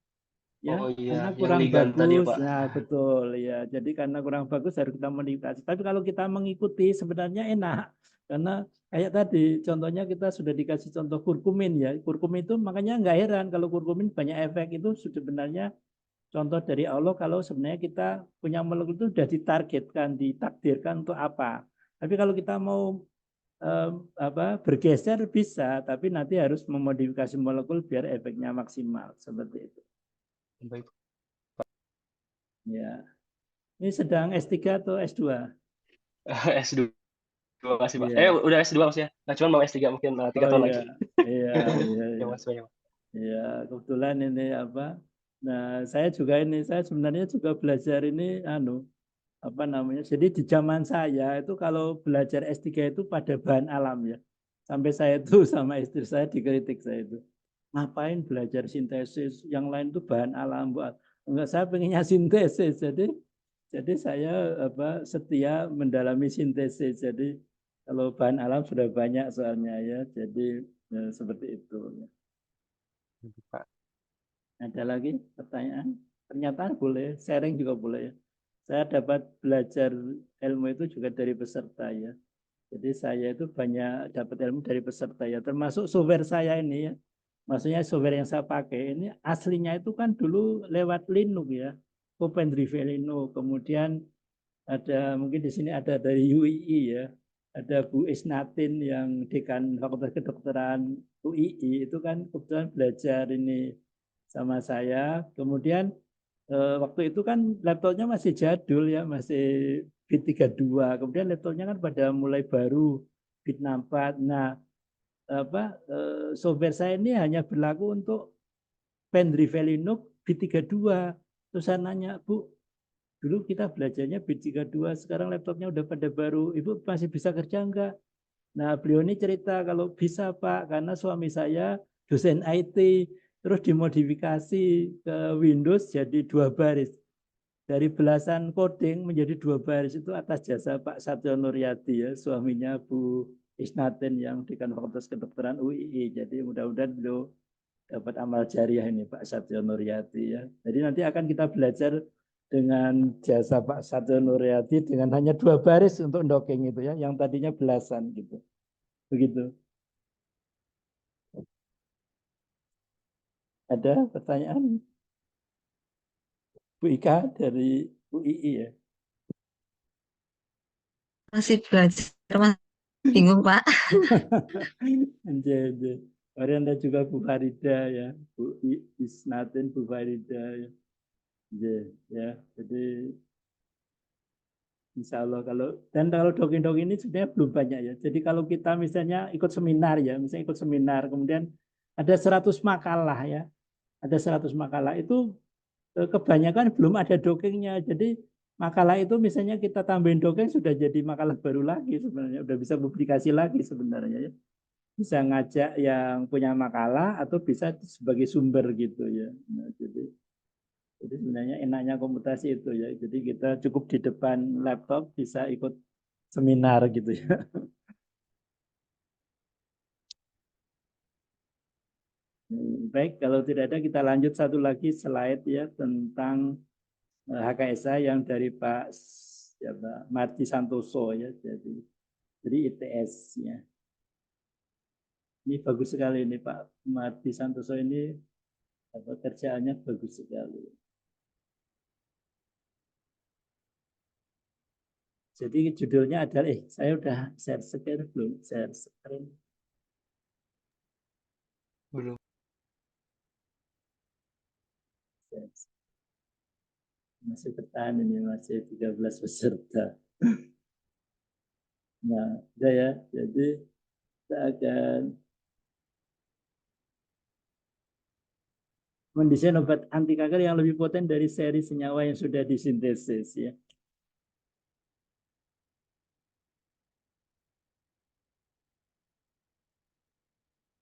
ya Oh iya, karena yang kurang ligan tadi ya bagus. Pak. Nah betul ya. Jadi karena kurang bagus harus kita modifikasi. Tapi kalau kita mengikuti sebenarnya enak, karena kayak tadi contohnya kita sudah dikasih contoh kurkumin ya. Kurkumin itu makanya nggak heran kalau kurkumin banyak efek itu sebenarnya contoh dari Allah kalau sebenarnya kita punya molekul itu sudah ditargetkan, ditakdirkan untuk apa. Tapi kalau kita mau bergeser bisa, tapi nanti harus memodifikasi molekul biar efeknya maksimal seperti itu. Baik. Ya, ini sedang S3 atau S2? S2 masih Pak. Iya. Udah S2 Mas ya. Nah, cuman mau S3 mungkin 3 Oh tahun iya, lagi. iya, iya, Ya iya. Mas banyak. Iya, kebetulan ini apa? Nah, saya juga ini, saya sebenarnya juga belajar ini, apa namanya? Jadi di zaman saya itu kalau belajar S3 itu pada bahan alam ya. Sampai saya itu sama istri saya dikritik saya itu. Ngapain belajar sintesis? Yang lain itu bahan alam buat. Enggak, saya pengennya sintesis. Jadi saya apa setia mendalami sintesis. Jadi kalau bahan alam sudah banyak soalnya ya. Jadi ya, seperti itu. Pak. Ada lagi pertanyaan? Pernyataan boleh, sharing juga boleh ya. Saya dapat belajar ilmu itu juga dari peserta ya. Jadi saya itu banyak dapat ilmu dari peserta ya, termasuk software saya ini ya. Maksudnya software yang saya pakai ini aslinya itu kan dulu lewat Linux ya, OpenDrive Linux. Kemudian ada mungkin di sini ada dari UII ya, ada Bu Isnatin yang dekan Fakultas Kedokteran UII itu kan kebetulan belajar ini sama saya. Kemudian waktu itu kan laptopnya masih jadul ya, masih bit 32. Kemudian laptopnya kan pada mulai baru bit 64. Nah, software saya ini hanya berlaku untuk pendrive Linux bit 32. Terus saya nanya, Bu, dulu kita belajarnya bit 32, sekarang laptopnya udah pada baru, Ibu masih bisa kerja enggak? Nah, beliau ini cerita kalau bisa Pak, karena suami saya dosen IT, terus dimodifikasi ke Windows jadi 2 baris. Dari belasan coding menjadi 2 baris itu atas jasa Pak Satyo Nuryadi ya, suaminya Bu Isnatin yang dekan Fakultas Kedokteran UII. Jadi mudah-mudahan beliau dapat amal jariah ini Pak Satyo Nuryadi ya. Jadi nanti akan kita belajar dengan jasa Pak Satyo Nuryadi dengan hanya 2 baris untuk docking itu ya, yang tadinya belasan gitu. Begitu. Ada pertanyaan? Bu Ika dari UII ya. Masih belajar, Mas. Bingung, Pak. Anjay. Mari Anda juga Bu Farida ya, Bu Isnatin, Bu Farida ya. Ya, jadi insya Allah kalau docking ini sebenarnya belum banyak ya. Jadi kalau kita misalnya ikut seminar ya, misalnya ikut seminar, kemudian ada 100 makalah ya, ada 100 makalah itu kebanyakan belum ada dockingnya. Jadi makalah itu misalnya kita tambahin docking sudah jadi makalah baru lagi sebenarnya, udah bisa publikasi lagi sebenarnya ya. Bisa ngajak yang punya makalah atau bisa sebagai sumber gitu ya. Nah, jadi sebenarnya enaknya komputasi itu ya. Jadi kita cukup di depan laptop bisa ikut seminar gitu ya. Baik, kalau tidak ada kita lanjut satu lagi slide ya tentang HKSA yang dari Pak Marti Santoso ya. Jadi ITS ya. Ini bagus sekali ini Pak Marti Santoso ini kerjaannya bagus sekali. Jadi judulnya adalah, saya udah share screen belum? Share screen. Belum. Masih bertahan ini, masih 13 peserta. Nah, udah ya. Jadi kita akan mendesain obat anti kanker yang lebih poten dari seri senyawa yang sudah disintesis ya.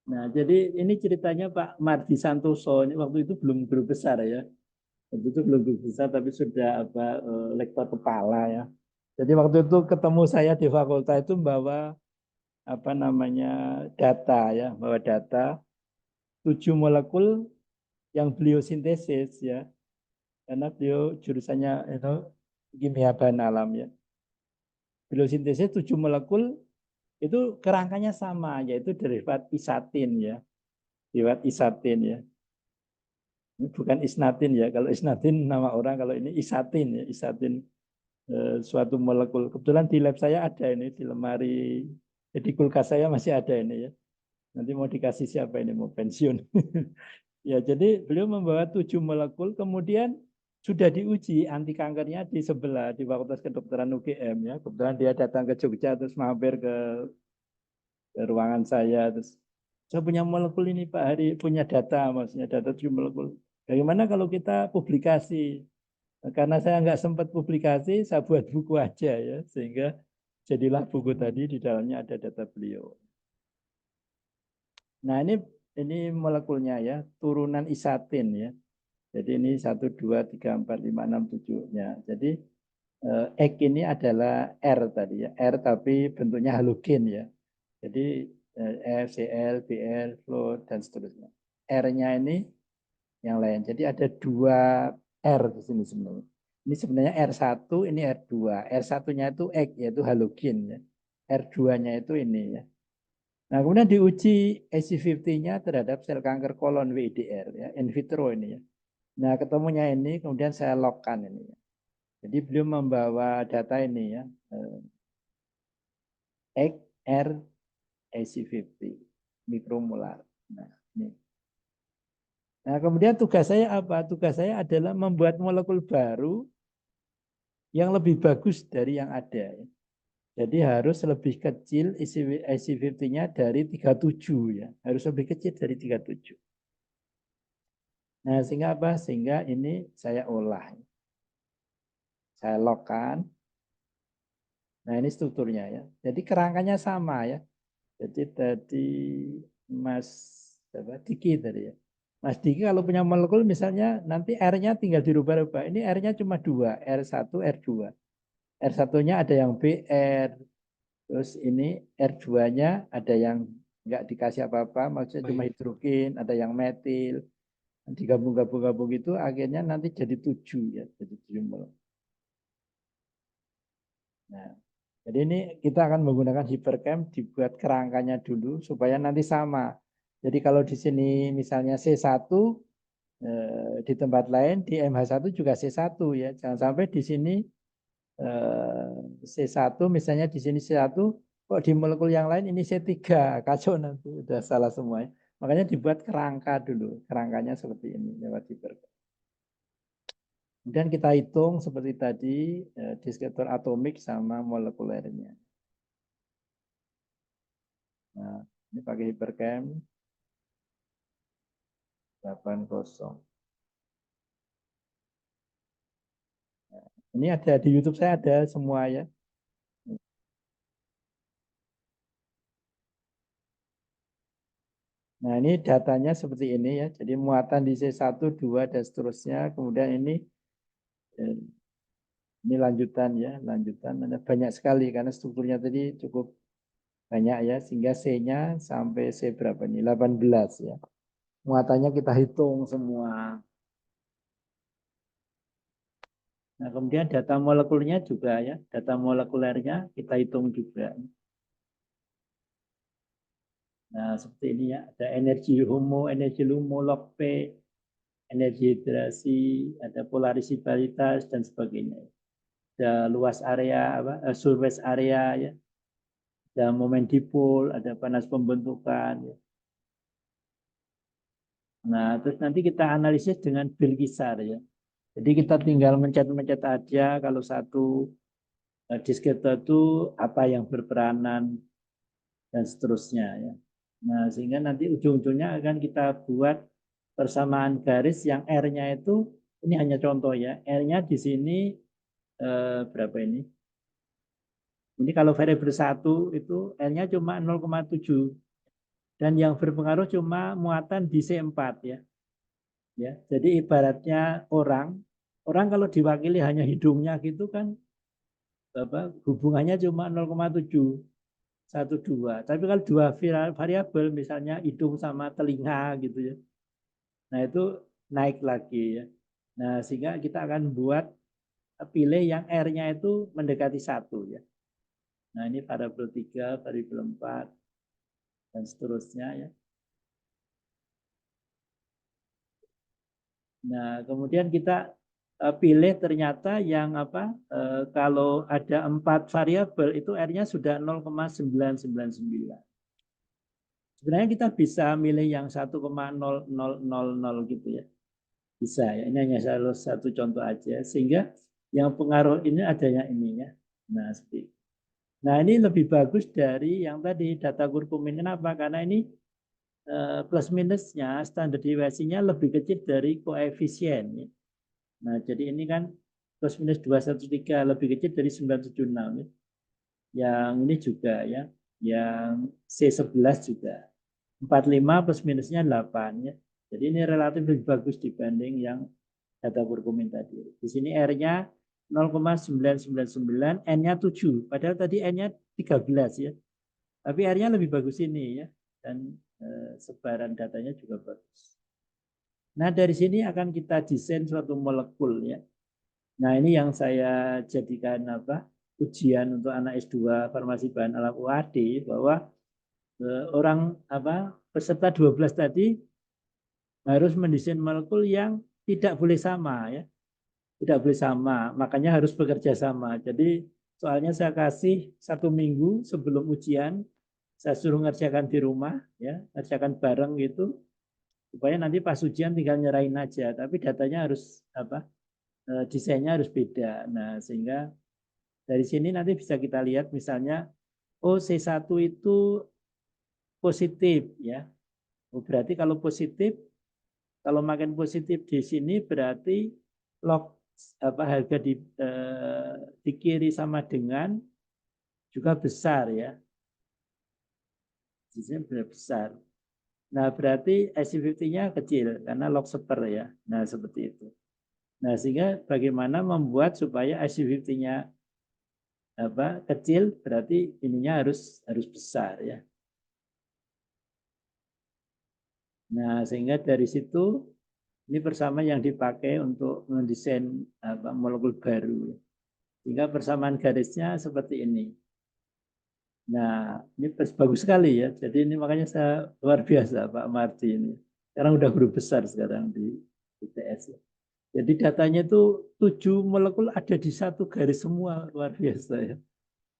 Nah, jadi ini ceritanya Pak Mardi Santoso, ini waktu itu belum guru besar ya. Waktu itu belum guru besar tapi sudah lektor kepala ya. Jadi waktu itu ketemu saya di fakultas itu membawa data ya, bawa data 7 molekul yang beliau sintesis ya. Karena beliau jurusannya itu kimia bahan alam ya. Beliau sintesis 7 molekul itu kerangkanya sama, yaitu derivat isatin ya. Derivat isatin ya. Ini bukan isnatin ya. Kalau isnatin nama orang, kalau ini isatin ya. Isatin suatu molekul. Kebetulan di lab saya ada ini, di lemari, di kulkas saya masih ada ini ya. Nanti mau dikasih siapa ini, mau pensiun. Ya, jadi beliau membawa 7 molekul, kemudian sudah diuji anti kankernya di sebelah, di Fakultas Kedokteran UGM ya. Kebetulan dia datang ke Jogja, terus mampir ke ruangan saya, terus saya punya molekul ini Pak Hari, punya data, maksudnya data 7 molekul. Bagaimana kalau kita publikasi? Karena saya nggak sempat publikasi, saya buat buku aja ya, sehingga jadilah buku tadi, di dalamnya ada data beliau. Nah ini molekulnya ya, turunan isatin ya. Jadi ini 1, 2, 3, 4, 5, 6, 7-nya. Jadi X ini adalah R tadi ya, R tapi bentuknya halogen ya. Jadi F, Cl, Bl, float dan seterusnya. R-nya ini yang lain. Jadi ada 2 R di sini sebenarnya. Ini sebenarnya R1, ini R2. R1-nya itu X, yaitu halogen ya. R2-nya itu ini ya. Nah, kemudian diuji AC50-nya terhadap sel kanker kolon WIDR ya, in vitro ini ya. Nah, ketemunya ini kemudian saya lockkan ini ya. Jadi beliau membawa data ini ya. XR AC50 mikromolar. Nah, ini. Nah, kemudian tugas saya apa? Tugas saya adalah membuat molekul baru yang lebih bagus dari yang ada. Jadi harus lebih kecil IC50-nya dari 37 ya. Harus lebih kecil dari 37. Nah, sehingga apa? Sehingga ini saya olah. Saya lockkan. Nah, ini strukturnya ya. Jadi kerangkanya sama ya. Jadi tadi Mas Diki tadi ya. Mas Diki kalau punya molekul misalnya nanti R-nya tinggal dirubah-rubah. Ini R-nya cuma 2, R1, R2. R1-nya ada yang BR. Terus ini R2-nya ada yang nggak dikasih apa-apa, maksudnya cuma hidrogen, ada yang metil. Digabung-gabung itu akhirnya nanti jadi 7 ya, jadi 7 mol. Nah, jadi ini kita akan menggunakan hypercam dibuat kerangkanya dulu supaya nanti sama. Jadi kalau di sini misalnya C1 di tempat lain di MH1 juga C1 ya. Jangan sampai di sini C1 misalnya di sini C1 kok di molekul yang lain ini C3, kacau nanti udah salah semua. Makanya dibuat kerangka dulu, kerangkanya seperti ini lewat hypercam. Kemudian kita hitung seperti tadi deskriptor atomik sama molekulernya. Nah, ini pakai hypercam 80. Nah, ini ada di YouTube saya ada semua ya. Nah, ini datanya seperti ini ya. Jadi muatan di C1, 2 dan seterusnya. Kemudian ini lanjutan ya, lanjutan ada banyak sekali karena strukturnya tadi cukup banyak ya sehingga C-nya sampai C berapa ini? 18 ya. Muatannya kita hitung semua. Nah, kemudian data molekulnya juga ya, data molekulernya kita hitung juga. Nah, seperti ini ya, ada energi HOMO, energi LUMO, log P, energi hidrasi, ada polarisibalitas dan sebagainya. Ada luas area surface area ya. Ada momen dipol, ada panas pembentukan ya. Nah, terus nanti kita analisis dengan Bilgisar ya. Jadi kita tinggal mencet-mencet aja kalau satu deskriptor itu apa yang berperanan dan seterusnya ya. Nah, sehingga nanti ujung-ujungnya akan kita buat persamaan garis yang R-nya itu, ini hanya contoh ya, R-nya di sini berapa ini? Ini kalau variabel 1 itu R-nya cuma 0,7 dan yang berpengaruh cuma muatan di C4 ya. Ya, jadi ibaratnya orang kalau diwakili hanya hidungnya gitu kan hubungannya cuma 0,7 1,2. Tapi kalau dua variabel misalnya hidung sama telinga gitu ya. Nah, itu naik lagi ya. Nah, sehingga kita akan pilih yang R-nya itu mendekati 1 ya. Nah, ini variabel 3, variabel 4 dan seterusnya ya. Nah, kemudian kita pilih ternyata yang kalau ada 4 variabel itu R-nya sudah 0,999. Sebenarnya kita bisa milih yang 1,0000 gitu ya. Bisa ya. Ini hanya satu contoh aja sehingga yang pengaruh ini adanya ini ya. Nah, seperti. Nah, ini lebih bagus dari yang tadi data kurkumin. Kenapa? Karena ini plus minusnya standar deviasinya lebih kecil dari koefisien. Ya. Nah, jadi ini kan plus minus 213 lebih kecil dari 976 ya. Yang ini juga ya, yang C11 juga. 45 plus minusnya 8 ya. Jadi ini relatif lebih bagus dibanding yang data kurkumin tadi. Di sini R-nya 0,999, N-nya 7. Padahal tadi N-nya 13 ya. Tapi R-nya lebih bagus ini ya. Dan sebaran datanya juga bagus. Nah, dari sini akan kita desain suatu molekul ya. Nah, ini yang saya jadikan ujian untuk anak S2 farmasi bahan alam UAD bahwa orang peserta 12 tadi harus mendesain molekul yang tidak boleh sama ya. Tidak boleh sama, makanya harus bekerja sama. Jadi soalnya saya kasih 1 minggu sebelum ujian, saya suruh ngerjakan di rumah, ya, ngerjakan bareng gitu, supaya nanti pas ujian tinggal nyerahin aja. Tapi datanya harus desainnya harus beda. Nah, sehingga dari sini nanti bisa kita lihat misalnya, oh C1 itu positif, ya. Oh, berarti kalau positif, kalau makin positif di sini berarti log harga di kiri sama dengan juga besar ya. Di sini besar. Nah, berarti IC50-nya kecil karena log seper ya. Nah, seperti itu. Nah, sehingga bagaimana membuat supaya IC50-nya kecil berarti ininya harus besar ya. Nah, sehingga dari situ ini bersama yang dipakai untuk mendesain molekul baru. Sehingga persamaan garisnya seperti ini. Nah, ini bagus sekali ya. Jadi ini makanya saya luar biasa Pak Marti ini. Sekarang udah guru besar sekarang di ITS. Jadi datanya itu 7 molekul ada di satu garis semua, luar biasa ya.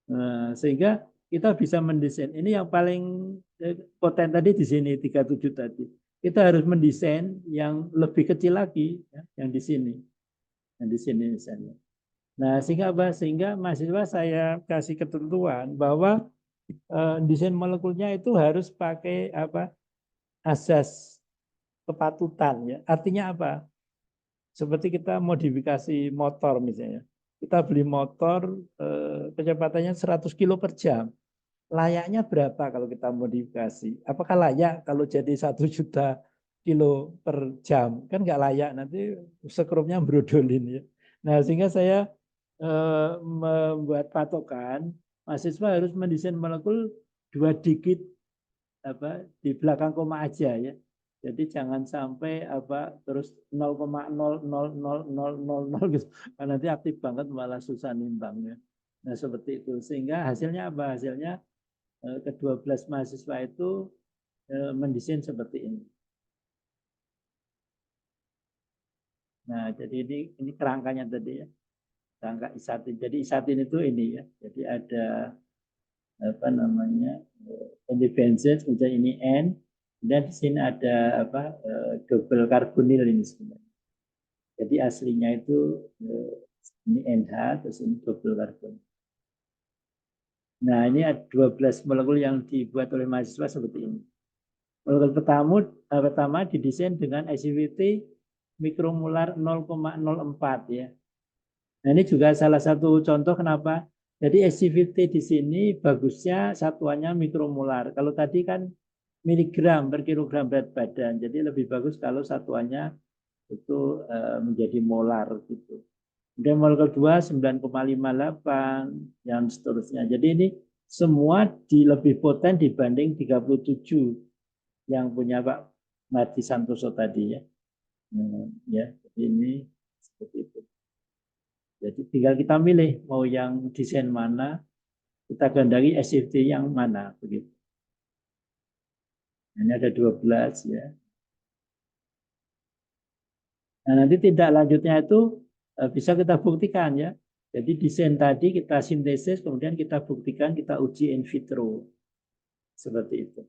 Nah, sehingga kita bisa mendesain. Ini yang paling poten tadi di sini 37 tadi. Kita harus mendesain yang lebih kecil lagi, ya, yang di sini, misalnya. Nah, sehingga apa? Sehingga mahasiswa saya kasih ketentuan bahwa desain molekulnya itu harus pakai asas kepatutan, ya. Artinya apa? Seperti kita modifikasi motor misalnya. Kita beli motor kecepatannya 100 kilo per jam. Layaknya berapa kalau kita modifikasi? Apakah layak kalau jadi 1 juta kilo per jam? Kan nggak layak, nanti skrupnya brodolin ya. Nah, sehingga saya membuat patokan, mahasiswa harus mendesain molekul 2 digit di belakang koma aja ya. Jadi jangan sampai terus 0,00000 gitu. Nanti aktif banget malah susah nimbangnya. Nah, seperti itu. Sehingga hasilnya apa? Hasilnya ke-12 mahasiswa itu mendesain seperti ini. Nah, jadi ini kerangkanya tadi ya. Kerangka isatin. Jadi isatin itu ini ya. Jadi ada independence, kemudian ini N, dan di sini ada double carbonyl ini sebenarnya. Jadi aslinya itu ini NH, terus ini double carbonyl. Nah, ini ada 12 molekul yang dibuat oleh mahasiswa seperti ini. Molekul pertama didesain dengan IC50 mikromolar 0,04 ya. Nah, ini juga salah satu contoh kenapa. Jadi IC50 di sini bagusnya satuannya mikromolar. Kalau tadi kan miligram per kilogram berat badan. Jadi lebih bagus kalau satuannya itu menjadi molar gitu. Kemudian molekul kedua 9,58 dan seterusnya. Jadi ini semua lebih poten dibanding 37 yang punya Pak Marti Santoso tadi ya. Ya, jadi ini seperti itu. Jadi tinggal kita milih mau yang desain mana, kita kehendaki SFT yang mana begitu. Ini ada 12 ya. Nah, nanti tindak lanjutnya itu bisa kita buktikan ya. Jadi desain tadi kita sintesis, kemudian kita buktikan, kita uji in vitro. Seperti itu.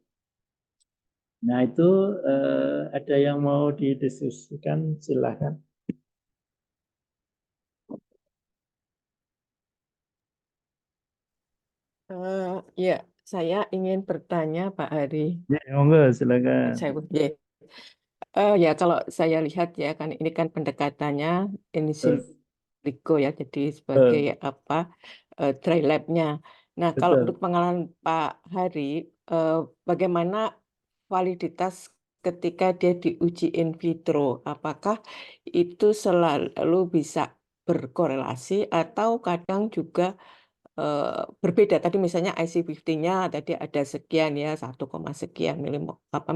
Nah, itu ada yang mau didiskusikan, silahkan. Ya, saya ingin bertanya Pak Hari. Ya, monggo silakan. Ya, kalau saya lihat ya kan ini kan pendekatannya in silico ya, jadi sebagai dry lab-nya. Nah, kalau Betul. untuk pengalaman Pak Hari, bagaimana validitas ketika dia diuji in vitro? Apakah itu selalu bisa berkorelasi atau kadang juga berbeda? Tadi misalnya IC50-nya tadi ada sekian ya, 1, sekian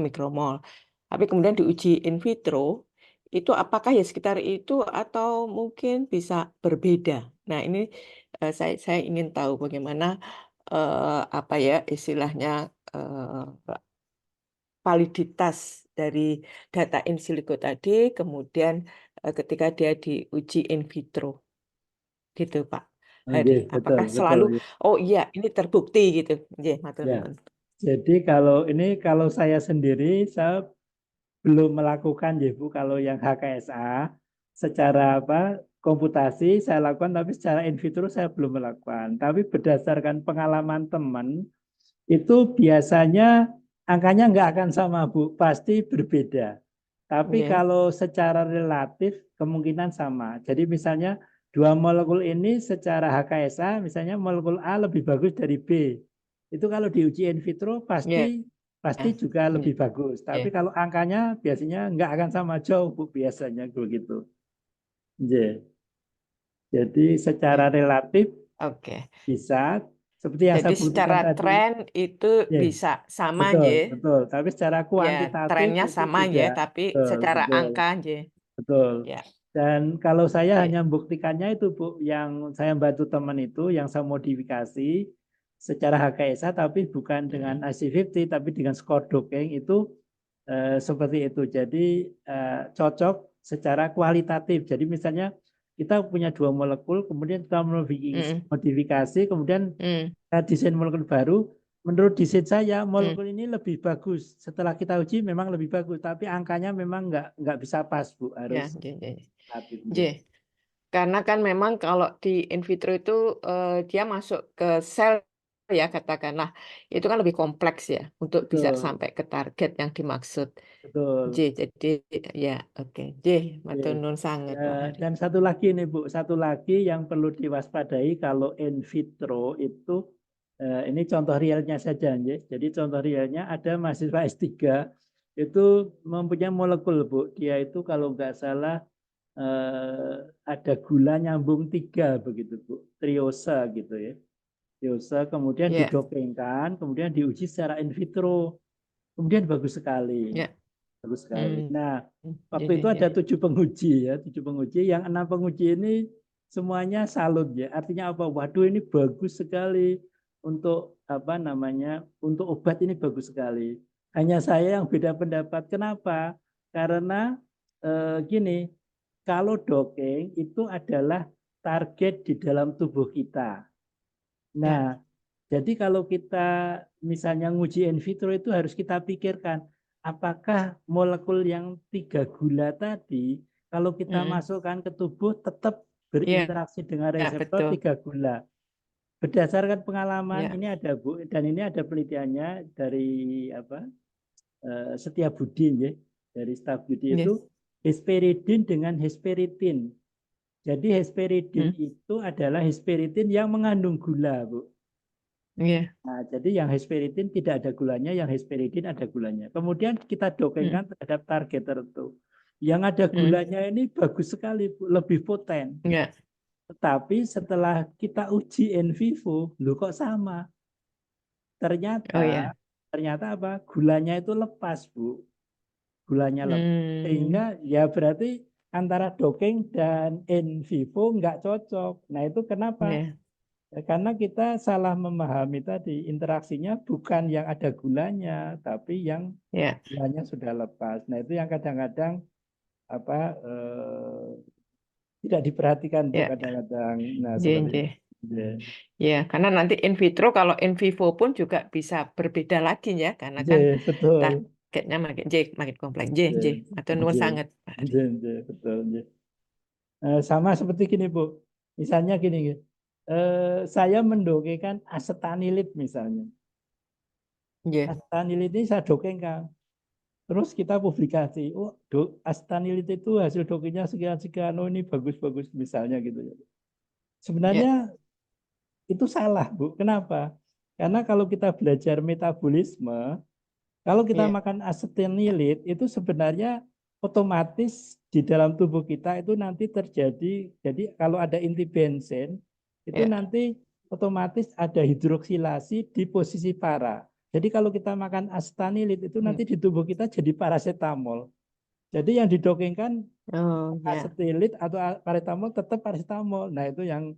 mikromol. Tapi kemudian diuji in vitro itu apakah ya sekitar itu atau mungkin bisa berbeda? Nah, ini saya ingin tahu bagaimana apa ya istilahnya validitas dari data in silico tadi, kemudian ketika dia diuji in vitro, gitu Pak Oke, Hadi. betul, Apakah betul. selalu, oh iya ini terbukti gitu, nggih, matur Ya. nuwun. Jadi kalau saya sendiri, saya belum melakukan ya Bu, kalau yang HKSA secara komputasi saya lakukan, tapi secara in vitro saya belum melakukan. Tapi berdasarkan pengalaman teman, itu biasanya angkanya nggak akan sama Bu, pasti berbeda. Tapi Nggih. kalau secara relatif kemungkinan sama. Jadi misalnya dua molekul ini secara HKSA, misalnya molekul A lebih bagus dari B. Itu kalau diuji in vitro Iya. pasti juga Iya. lebih bagus. Tapi Iya. kalau angkanya biasanya nggak akan sama, jauh Bu, biasanya begitu. Iya. Jadi secara Iya. relatif Oke. bisa, seperti yang Jadi saya buktikan secara tadi. tren itu Iya. bisa sama Betul, nggih. betul. Tapi secara Ya, kuantitatif trennya itu sama ya, tidak. tapi Betul, secara betul, angka nggih. betul. Ya. Dan kalau saya Oke. hanya membuktikannya itu Bu, yang saya bantu teman itu, yang saya modifikasi secara HKSA, tapi bukan dengan IC50, tapi dengan skor Dokeng itu seperti itu. Jadi cocok secara kualitatif. Jadi misalnya kita punya dua molekul, kemudian kita modifikasi, kemudian desain molekul baru. Menurut desain saya, molekul ini lebih bagus. Setelah kita uji memang lebih bagus, tapi angkanya memang nggak bisa pas Bu, Ya, harus relatif. nggih. Karena kan memang kalau di in vitro itu dia masuk ke sel ya katakanlah, itu kan lebih kompleks ya untuk bisa Betul, sampai ke target yang dimaksud. betul. Jadi ya oke. Nggih, matur Oke. nuwun sanget Pak Hari. Dan satu lagi nih Bu, satu lagi yang perlu diwaspadai kalau in vitro itu, ini contoh realnya saja, nggih. Jadi contoh realnya ada mahasiswa S3 itu mempunyai molekul Bu, dia itu kalau nggak salah ada gula nyambung 3 begitu Bu, triosa gitu ya. Triosa kemudian Ya, didokengkan, kemudian diuji secara in vitro, kemudian bagus sekali. ya. Bagus sekali. Nah, Ya, waktu itu ya, ada ya. 7 penguji ya, 7 penguji. Yang 6 penguji ini semuanya salut ya. Artinya apa? Waduh, ini bagus sekali untuk apa namanya? Untuk obat ini bagus sekali. Hanya saya yang beda pendapat. Kenapa? Karena gini, kalau dokeng itu adalah target di dalam tubuh kita. Nah, jadi kalau kita misalnya nguji in vitro itu harus kita pikirkan, apakah molekul yang 3 gula tadi, kalau kita masukkan ke tubuh tetap Ya, berinteraksi dengan reseptor betul. 3 gula. Berdasarkan pengalaman, Ya. ini ada Bu, dan ini ada penelitiannya dari Setia Budi, ya, dari staf Budi Ya. itu hesperidin dengan hesperitin. Jadi hesperidin itu adalah hesperitin yang mengandung gula, Bu. Iya. Nah, jadi yang hesperitin tidak ada gulanya, yang hesperidin ada gulanya. Kemudian kita dokengkan terhadap target tertentu. Yang ada gulanya ini bagus sekali, Bu, lebih poten. Ya. Tetapi setelah kita uji in vivo, loh kok sama? Oh ya. Ternyata apa? Gulanya itu lepas, Bu. Gulanya lepas. Sehingga ya berarti antara dokeng dan in vivo nggak cocok. Nah, itu kenapa? Ya. Karena kita salah memahami tadi, interaksinya bukan yang ada gulanya, tapi yang Ya. gulanya sudah lepas. Nah, itu yang kadang-kadang tidak diperhatikan, Bu, Ya. kadang-kadang. Nah, Nggih, seperti nggih. itu. Ya, karena nanti in vitro kalau in vivo pun juga bisa berbeda lagi ya, karena kan Betul. targetnya makin kompleks. Nggih. Matur nuwun sanget, Pak Hari. Betul. Sama seperti gini, Bu. Misalnya gini, saya mendokengkan asetanilit misalnya. Nggih. Asetanilit ini saya dokengkan. Terus kita publikasi, oh astanilit itu hasil dokingnya sekian-sekian, oh ini bagus-bagus misalnya gitu ya. Sebenarnya itu salah, Bu. Kenapa? Karena kalau kita belajar metabolisme, kalau kita makan asetanilit itu sebenarnya otomatis di dalam tubuh kita itu nanti terjadi, jadi kalau ada inti benzen, itu nanti otomatis ada hidroksilasi di posisi para. Jadi kalau kita makan astanilit itu nanti di tubuh kita jadi paracetamol. Jadi yang didokengkan Oh ya, asetilid atau paracetamol tetap paracetamol. Nah, itu yang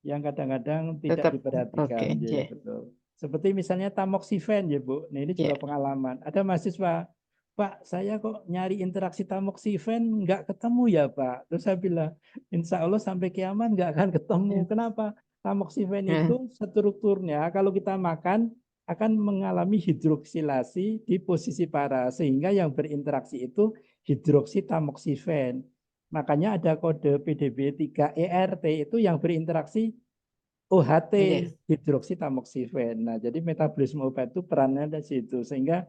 kadang-kadang tidak tetap oke, diperhatikan, ya, J. betul. Seperti misalnya tamoxifen, ya Bu. Nah, ini Ya, juga pengalaman. Ada mahasiswa, Pak, saya kok nyari interaksi tamoxifen nggak ketemu ya, Pak. Terus saya bilang, insya Allah sampai kiamat nggak akan ketemu. Kenapa? Tamoxifen ya, itu strukturnya kalau kita makan akan mengalami hidroksilasi di posisi para, sehingga yang berinteraksi itu hidroksitamoxifen. Makanya ada kode PDB 3ERT itu yang berinteraksi OHT, ya, hidroksitamoxifen. Nah, jadi metabolisme obat itu perannya di situ, sehingga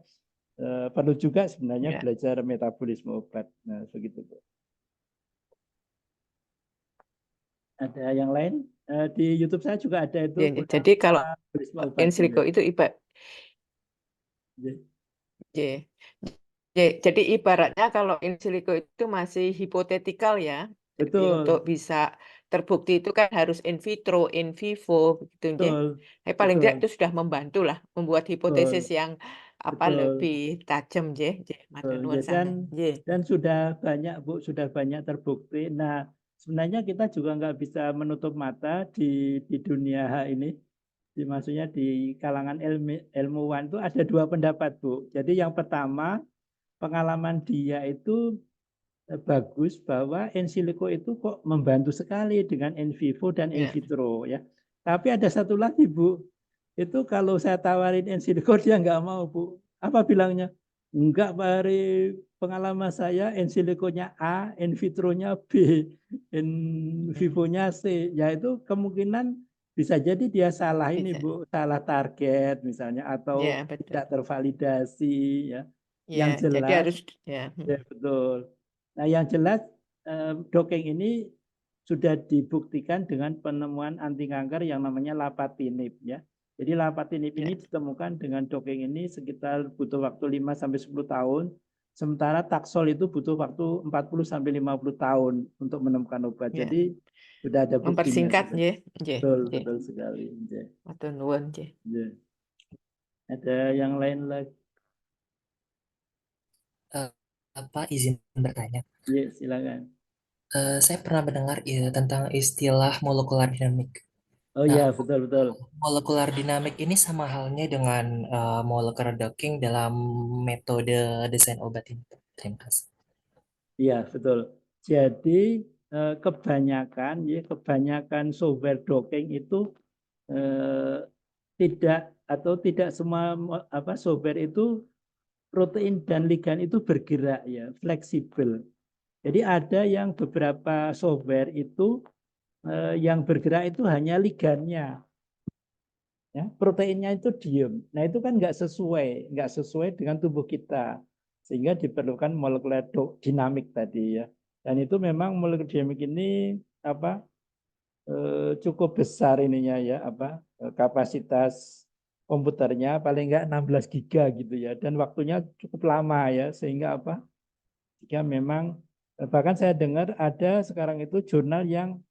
perlu juga sebenarnya ya. belajar metabolisme obat. Nah, begitu. Ada yang lain? Di YouTube saya juga ada itu Ya, jadi kalau metabolisme obat. insiliko itu Ya. J. Jadi ibaratnya kalau insiliko itu masih hipotetikal ya. Jadi untuk Betul, bisa terbukti itu kan harus in vitro, in vivo, begitu J. betul, Paling tidak betul, itu sudah membantu lah membuat hipotesis betul, yang betul. lebih tajam J. Matur nuwun Dan sangat J. sudah banyak Bu, sudah banyak terbukti. Nah, sebenarnya kita juga nggak bisa menutup mata di dunia ini. Maksudnya di kalangan ilmuwan itu ada dua pendapat Bu. Jadi yang pertama, pengalaman dia itu bagus bahwa in silico itu kok membantu sekali dengan in vivo dan in Ya. vitro, ya. Tapi ada satu lagi Bu, itu kalau saya tawarin in silico dia nggak mau Bu. Apa bilangnya? Enggak, Pak Ari, pengalaman saya in siliconya A, in vitronya B, in vivonya C. Ya itu kemungkinan bisa jadi dia salah ini Bisa. Bu, salah target misalnya, atau Ya, betul. tidak tervalidasi, ya. Yang Ya, jadi jelas, harus ya. ya betul. Nah, yang jelas dokeng ini sudah dibuktikan dengan penemuan anti kanker yang namanya lapatinib, ya. Jadi lapatinib Ya. ini ditemukan dengan dokeng ini sekitar butuh waktu 5 sampai 10 tahun. Sementara taksol itu butuh waktu 40 sampai 50 tahun untuk menemukan obat. Ya. Jadi sudah ada buktinya. Mempersingkat J. Betul, J. betul sekali. Ya. Matur nuwun J. Ya. Ada yang lain lagi? Apa izin bertanya? Ya, silakan. Saya pernah mendengar tentang istilah molekular dinamik. Oh Nah, iya, betul, betul. molekular dinamik ini sama halnya dengan molecular docking dalam metode desain obat ini. Terima kasih. Iya, betul. Jadi kebanyakan software docking itu tidak semua software itu protein dan ligan itu bergerak, ya, fleksibel. Jadi ada yang beberapa software itu yang bergerak itu hanya ligannya, ya, proteinnya itu diem. Nah, itu kan nggak sesuai dengan tubuh kita, sehingga diperlukan molekular dinamik tadi, ya. Dan itu memang molekular dinamik ini cukup besar ininya, ya, kapasitas komputernya paling nggak 16 giga gitu, ya, dan waktunya cukup lama, ya, sehingga jika memang bahkan saya dengar ada sekarang itu jurnal yang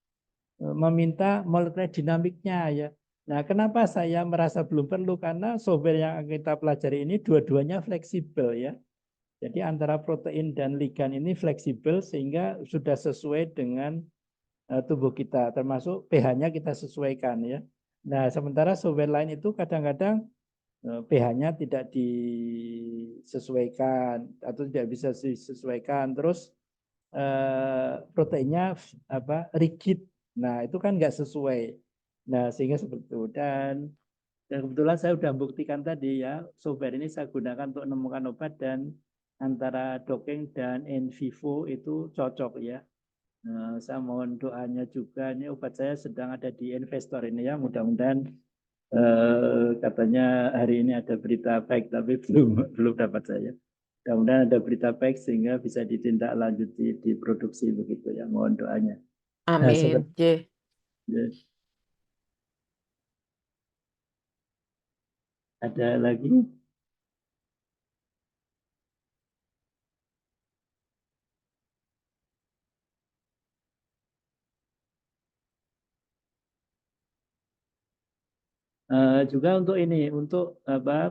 meminta molekular dinamiknya, ya. Nah, kenapa saya merasa belum perlu? Karena software yang kita pelajari ini dua-duanya fleksibel, ya. Jadi antara protein dan ligan ini fleksibel sehingga sudah sesuai dengan tubuh kita, termasuk pH-nya kita sesuaikan, ya. Nah, sementara software lain itu kadang-kadang pH-nya tidak disesuaikan atau tidak bisa disesuaikan, terus proteinnya rigid. Nah, itu kan nggak sesuai. Nah, sehingga seperti itu. Dan kebetulan saya sudah buktikan tadi, ya, software ini saya gunakan untuk menemukan obat, dan antara dokeng dan in vivo itu cocok, ya. Nah, saya mohon doanya juga. Ini obat saya sedang ada di investor ini, ya. Mudah-mudahan katanya hari ini ada berita baik, tapi belum dapat saya. Mudah-mudahan ada berita baik sehingga bisa ditindaklanjuti, diproduksi begitu, ya. Mohon doanya. Nah, Amin J. ya. Ada lagi? Juga untuk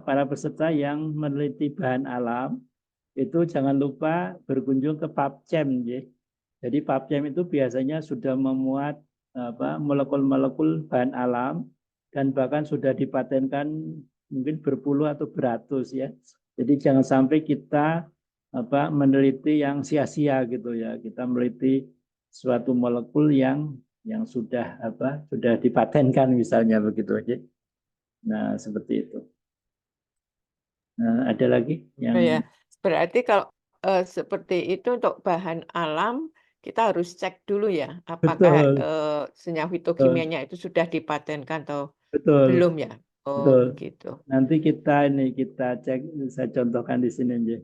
para peserta yang meneliti bahan alam, itu jangan lupa berkunjung ke PubChem, ya. Jadi PubChem itu biasanya sudah memuat molekul-molekul bahan alam dan bahkan sudah dipatenkan mungkin berpuluh atau beratus, ya. Jadi jangan sampai kita meneliti yang sia-sia gitu, ya. Kita meneliti suatu molekul yang sudah sudah dipatenkan misalnya begitu aja. Nah, seperti itu. Nah, ada lagi yang Oh ya, berarti kalau seperti itu untuk bahan alam kita harus cek dulu ya, apakah betul, senyawa betul, fitokimianya itu sudah dipatenkan atau betul, belum ya? Oh betul. begitu. Nanti kita cek, saya contohkan di sini aja,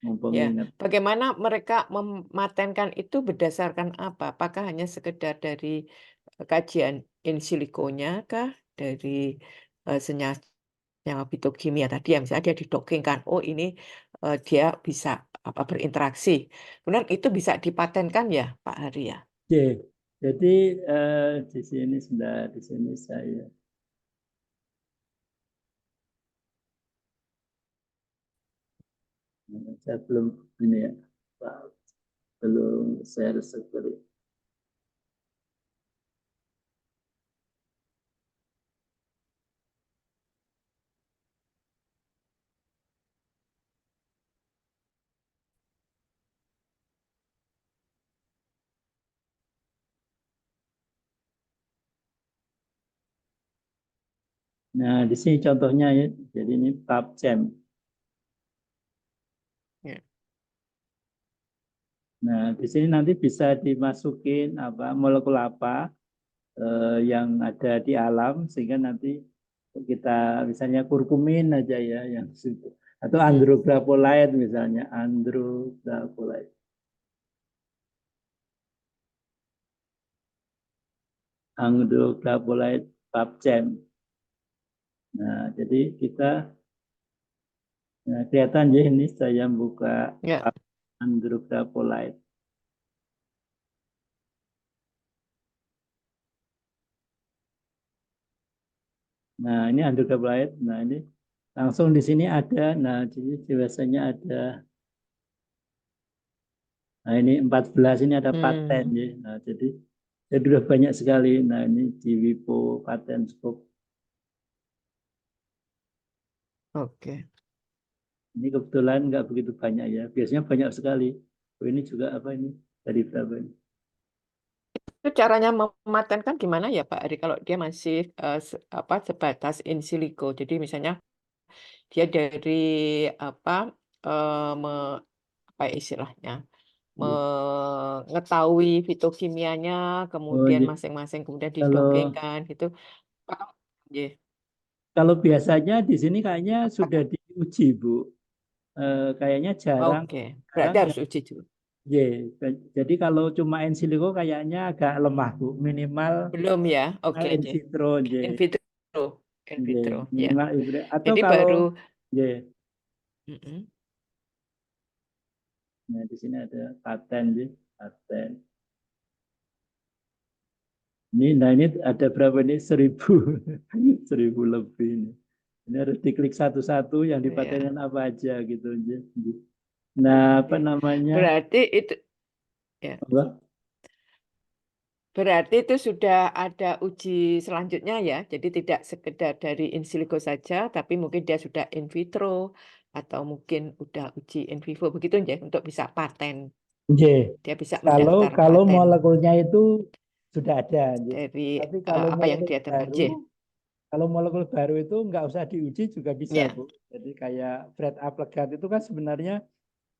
mumpung Ya, ingat. bagaimana mereka mematenkan itu berdasarkan apa? Apakah hanya sekedar dari kajian in siliconya kah? Dari senyawa fitokimia tadi yang misalnya dia didokingkan, oh ini dia bisa berinteraksi. Kemudian itu bisa dipatenkan ya, Pak Hari ya? Oke, jadi di sini sudah di sini saya belum ini ya, Pak, belum share screen. Nah, di sini contohnya ya. Jadi ini PubChem. Ya. Nah, di sini nanti bisa dimasukin molekul apa yang ada di alam sehingga nanti kita misalnya kurkumin aja ya yang situ. Atau andrographolaide misalnya, andrographolaide. Andrographolaide PubChem. Nah, jadi kita kelihatan ya ini saya buka Ya. andrographolaide. Nah, ini andrographolaide. Nah, ini langsung di sini ada. Nah, jadi biasanya ada. Nah, ini 14 ini ada paten ya. Nah, jadi sudah banyak sekali. Nah, ini di WIPO paten scope. Oke. Ini kebetulan nggak begitu banyak ya. Biasanya banyak sekali. Oh, ini juga apa ini? Dari berapa ini? Itu caranya mematenkan gimana ya Pak Ari kalau dia masih sebatas in silico. Jadi misalnya dia dari apa istilahnya mengetahui fitokimianya, Oh, kemudian iya. masing-masing kemudian Kalau didokingkan gitu. Iya. kalau biasanya di sini kayaknya sudah diuji, Bu. Kayaknya jarang. Oke, berarti harus uji dulu. Ya, jadi kalau cuma in silico kayaknya agak lemah, Bu. Minimal Belum ya? Oke, in vitro, in ya. vitro, in vitro, ya. Minimal in vitro. Atau Jadi kalau baru. ya, Mm-mm. nah di sini ada paten, ya. Paten. Nah ini ada berapa nih? 1000, 1000 lebih ini. Ini harus diklik satu-satu yang Iya. dipatenkan apa aja gitu. Nah, apa Oke. namanya? Berarti itu ya. Apa? Berarti itu sudah ada uji selanjutnya ya. Jadi tidak sekedar dari in silico saja, tapi mungkin dia sudah in vitro atau mungkin udah uji in vivo begitu ya untuk bisa paten. J. Dia bisa Kalau mendaftar paten molekulnya itu sudah ada, J. dari Tapi kalau apa yang molekul dia temukan. baru, kalau molekul baru itu nggak usah diuji juga bisa, Ya. Bu. Jadi kayak Fred Applegate itu kan sebenarnya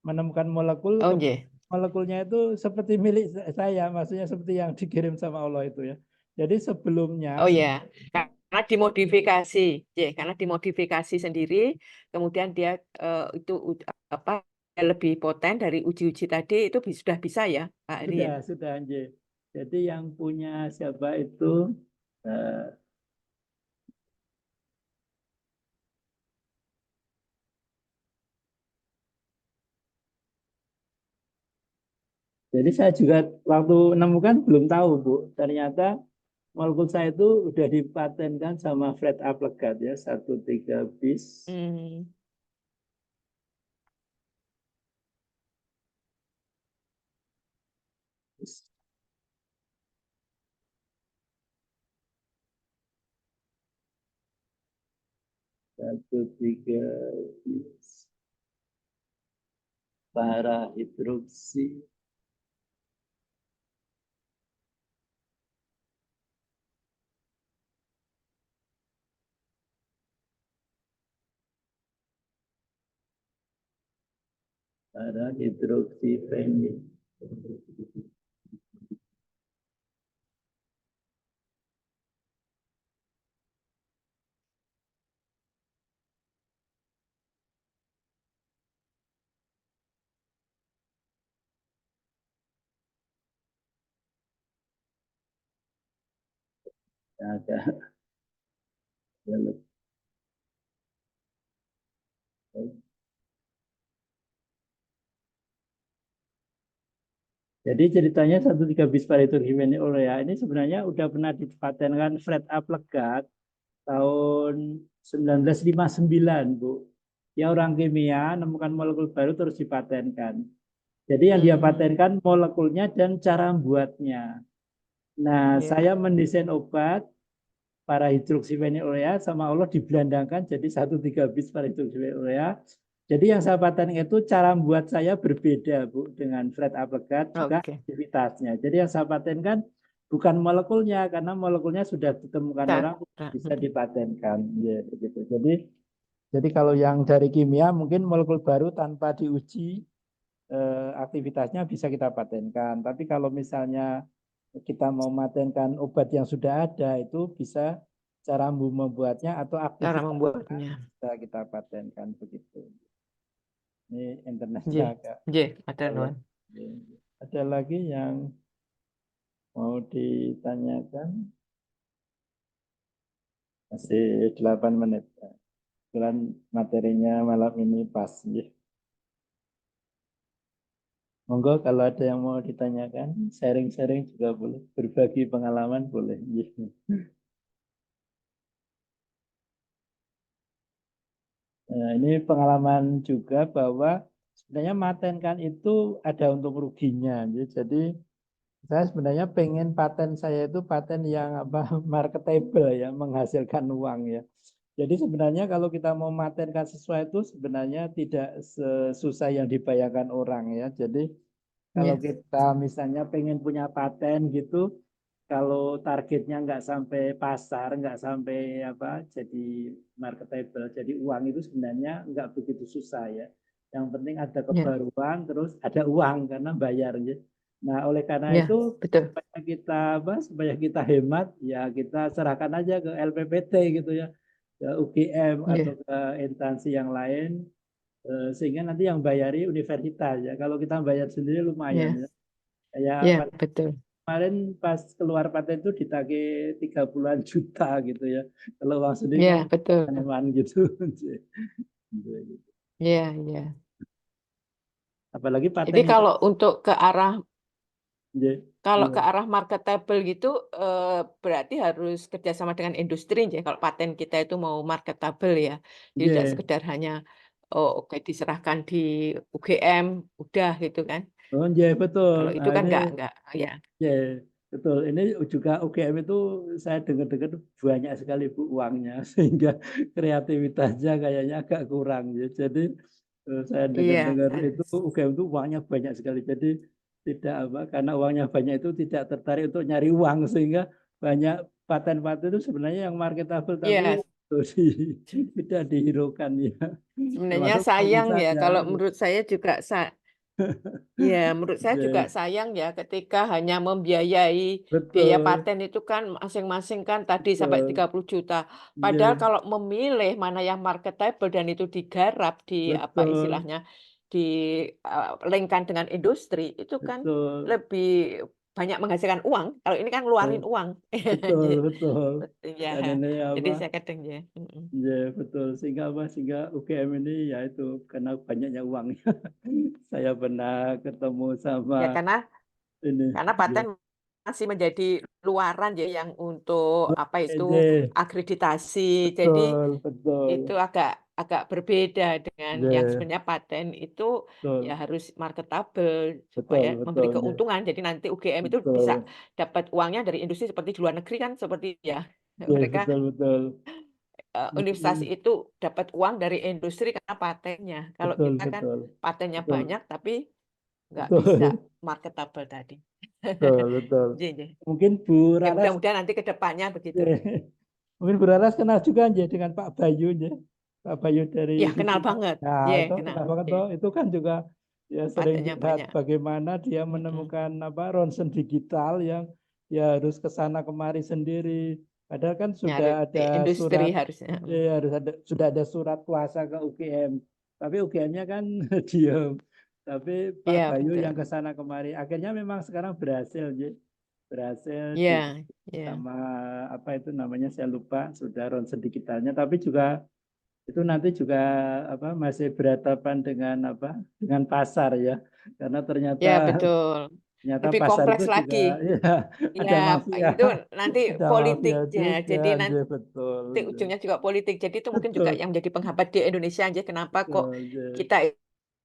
menemukan molekul, Oh, yeah. molekulnya itu seperti milik saya, maksudnya seperti yang dikirim sama Allah itu ya. Jadi sebelumnya, Oh ya, karena dimodifikasi, ya, karena dimodifikasi sendiri, kemudian dia itu lebih poten dari uji-uji tadi itu sudah bisa ya, Pak Ari ya. sudah, J. Jadi yang punya siapa itu? Jadi saya juga waktu menemukan belum tahu, Bu. Ternyata molekul saya itu udah dipatenkan sama Fred Applegate ya, 13 bis. 1-3 bis para hidroksi fenil. Agak Jadi ceritanya 1-3 bis parahidrohidrogenolea ini sebenarnya udah pernah dipatenkan Fred A. Plegat tahun 1959, Bu. Dia orang kimia, nemukan molekul baru terus dipatenkan. Jadi yang dia patenkan molekulnya dan cara membuatnya. Nah, saya mendesain obat parahidroksifenilolea sama Allah dibelandakan jadi 1-3 bis parahidroksifenilolea. Jadi yang saya patenkan itu cara membuat saya berbeda, Bu, dengan Fred A. Plegat juga aktivitasnya. Jadi yang saya patenkan bukan molekulnya, karena molekulnya sudah ditemukan orang bisa dipatenkan. Ya, begitu. Jadi kalau yang dari kimia mungkin molekul baru tanpa diuji aktivitasnya bisa kita patenkan. Tapi kalau misalnya kita mau patenkan obat yang sudah ada itu bisa cara membuatnya atau aktivitas Cara membuatnya. bisa kita patenkan begitu. Ini internetnya agak. Ada nuan. Ada lagi yang mau ditanyakan? Masih 8 menit. Kebetulan materinya malam ini pas. Monggo kalau ada yang mau ditanyakan, sharing-sharing juga boleh, berbagi pengalaman boleh. Nah, ini pengalaman juga bahwa sebenarnya matenkan itu ada untung ruginya. Jadi saya sebenarnya pengen paten saya itu paten yang marketable ya, menghasilkan uang ya. Jadi sebenarnya kalau kita mau matenkan sesuatu sebenarnya tidak sesusah yang dibayangkan orang ya. Jadi kalau kita misalnya pengen punya paten gitu, kalau targetnya nggak sampai pasar, nggak sampai jadi marketable, jadi uang itu sebenarnya nggak begitu susah ya. Yang penting ada kebaruan, terus ada uang karena bayar ya. Nah oleh karena itu supaya kita hemat, ya kita serahkan aja ke LPPT gitu ya, ke UGM atau ke instansi yang lain, sehingga nanti yang bayari universitas ya. Kalau kita bayar sendiri lumayan ya. Kayak betul. kemarin pas keluar paten itu ditagih 30-an juta gitu ya. Kalau uang sendiri kan betul. gitu. Iya. Apalagi paten. Jadi kalau untuk ke arah Kalau ke arah marketable gitu berarti harus kerjasama dengan industri ya. Kalau paten kita itu mau marketable ya. Jadi tidak sekedar hanya diserahkan di UGM udah gitu kan. Oh iya betul. Kalau itu kan enggak ya. Iya, betul. Ini juga UGM itu saya dengar-dengar banyak sekali Bu uangnya sehingga kreativitasnya kayaknya agak kurang ya. Jadi saya dengar-dengar itu UGM itu uangnya banyak sekali. Jadi tidak karena uangnya banyak itu tidak tertarik untuk nyari uang sehingga banyak paten-paten itu sebenarnya yang marketable tapi tidak dihiraukan ya. Sebenarnya sayang ya kalau menurut saya juga menurut saya juga sayang ya ketika hanya membiayai biaya paten itu kan masing-masing kan tadi sampai 30 juta. Padahal kalau memilih mana yang marketable dan itu digarap istilahnya dilengkan dengan industri itu kan lebih banyak menghasilkan uang. Kalau ini kan ngeluarin uang. Betul. Jadi saya kadang betul. Sehingga UGM ini ya itu karena banyaknya uang. Saya pernah ketemu sama karena paten masih menjadi luaran ya yang untuk akreditasi. Jadi itu agak berbeda dengan yang sebenarnya paten itu ya harus marketable supaya memberi keuntungan. Jadi nanti UGM itu bisa dapat uangnya dari industri seperti di luar negeri kan seperti mereka universitas betul, itu dapat uang dari industri karena patennya. Kalau betul, kita kan betul, patennya betul, banyak tapi nggak betul, bisa marketable tadi. betul, betul. Iya, iya. Mungkin Bu Ya Raras, mudah-mudahan nanti ke depannya begitu. mungkin Bu Raras kenal juga aja dengan Pak Bayu ya. Pak Bayu dari Ya kenal Digital. banget. Nah, Iya, itu kenal. kenal banget Iya. toh. Itu kan juga ya sering Patennya lihat banyak. bagaimana dia Mm-mm. menemukan apa ronsen digital yang ya harus ke sana kemari sendiri. Padahal kan Nyari sudah ada industri surat, harusnya. harus ada sudah ada surat kuasa ke UGM. Tapi UGM-nya kan diam. Tapi Pak Iya, Bayu betul. yang ke sana kemari. Akhirnya memang sekarang berhasil, ya. Berhasil Iya, iya. sama apa itu namanya saya lupa sudah ronsen digitalnya. Tapi juga itu nanti juga apa masih berhadapan dengan apa dengan pasar ya karena ternyata Ya, betul. Lebih pasar kompleks itu juga lagi. ya ada Ya, mafia itu nanti ada mafia politiknya. juga Jadi nanti betul ujungnya juga politik. Jadi itu mungkin juga betul yang menjadi penghambat di Indonesia aja. Kenapa kok betul kita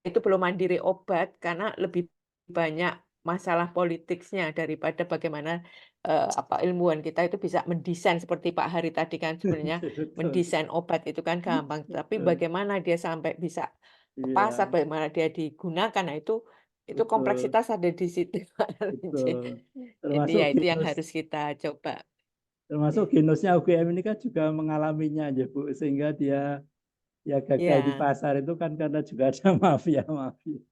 itu belum mandiri obat? Karena lebih banyak masalah politiknya daripada bagaimana apa ilmuwan kita itu bisa mendesain seperti Pak Hari tadi kan sebenarnya betul mendesain obat itu kan gampang. Tapi betul bagaimana dia sampai bisa ke iya pasar, bagaimana dia digunakan, nah itu betul kompleksitas ada di situ. Pak Arwin. betul Jadi termasuk ya itu yang genus harus kita coba. termasuk Iya. genusnya UGM ini kan juga mengalaminya aja Bu sehingga dia ya gagal di Iya, pasar itu kan karena juga ada mafia mafia.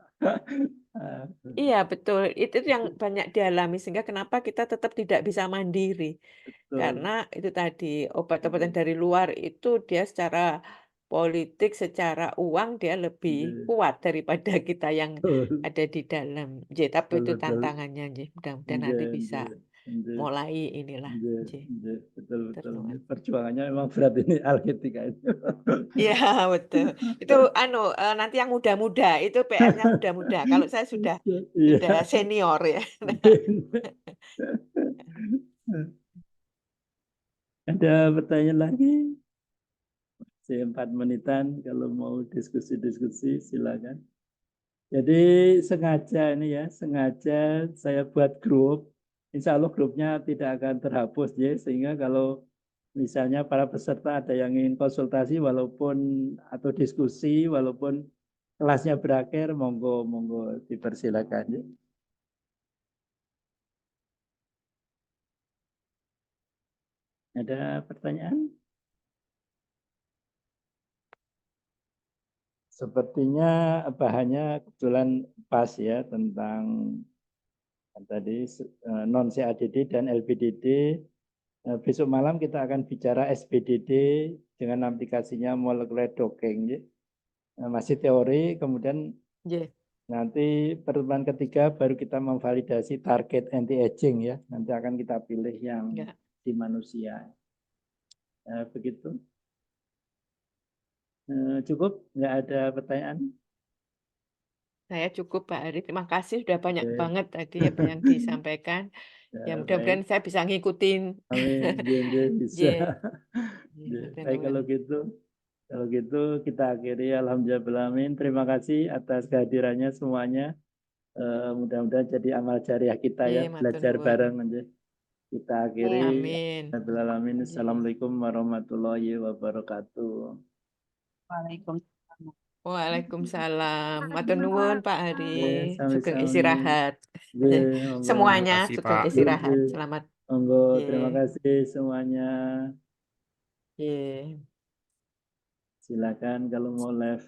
iya betul. Itu yang banyak dialami sehingga kenapa kita tetap tidak bisa mandiri. Betul. Karena itu tadi obat-obatan dari luar itu dia secara politik, secara uang dia lebih Iya. kuat daripada kita yang Betul. ada di dalam. Jadi, tapi Betul, itu betul. tantangannya. Ji. Mudah-mudahan Iya, nanti bisa iya, iya, mulai inilah. iya, Ji. iya, betul, betul. Terus. Perjuangannya memang berat ini Alketika itu. Iya, betul. Itu nanti yang muda-muda itu PR-nya muda-muda. Kalau saya sudah Iya. senior ya. Ada pertanyaan lagi? Masih 4 menitan kalau mau diskusi-diskusi silakan. Jadi sengaja ini ya, sengaja saya buat grup. Insya Allah grupnya tidak akan terhapus ya, sehingga kalau misalnya para peserta ada yang ingin konsultasi walaupun atau diskusi walaupun kelasnya berakhir, monggo monggo dipersilakan ya. Ada pertanyaan? Sepertinya bahannya kebetulan pas ya tentang tadi non CADD dan LPDD. Besok malam kita akan bicara SPDD dengan aplikasinya molecular docking. Ya. Masih teori, kemudian Yeah. nanti pertemuan ketiga baru kita memvalidasi target anti-aging ya. Nanti akan kita pilih yang di manusia. Begitu. Cukup? Nggak ada pertanyaan? Saya cukup Pak Ari. Terima kasih sudah banyak Oke. banget tadi apa yang disampaikan. Ya Ya, mudah-mudahan baik. saya bisa ngikutin. Amin. Ya, bisa. Yeah. Ya, Yeah, baik kalau gitu. Kalau gitu kita akhiri alhamdulillah. Terima kasih atas kehadirannya semuanya. Mudah-mudahan jadi amal jariah kita ya, Yeah, matur belajar nuwun. bareng aja. Kita akhiri. Amin. Alhamdulillah. Yeah. Assalamualaikum warahmatullahi wabarakatuh. Waalaikumsalam. Waalaikumsalam. Matur nuwun Pak Ari. Sugeng Sami-sami. istirahat. Ya, monggo. Semuanya Terima kasih, sugeng Pak. istirahat. Selamat. Monggo, terima Yeah. kasih semuanya. Yeah. Silakan kalau mau live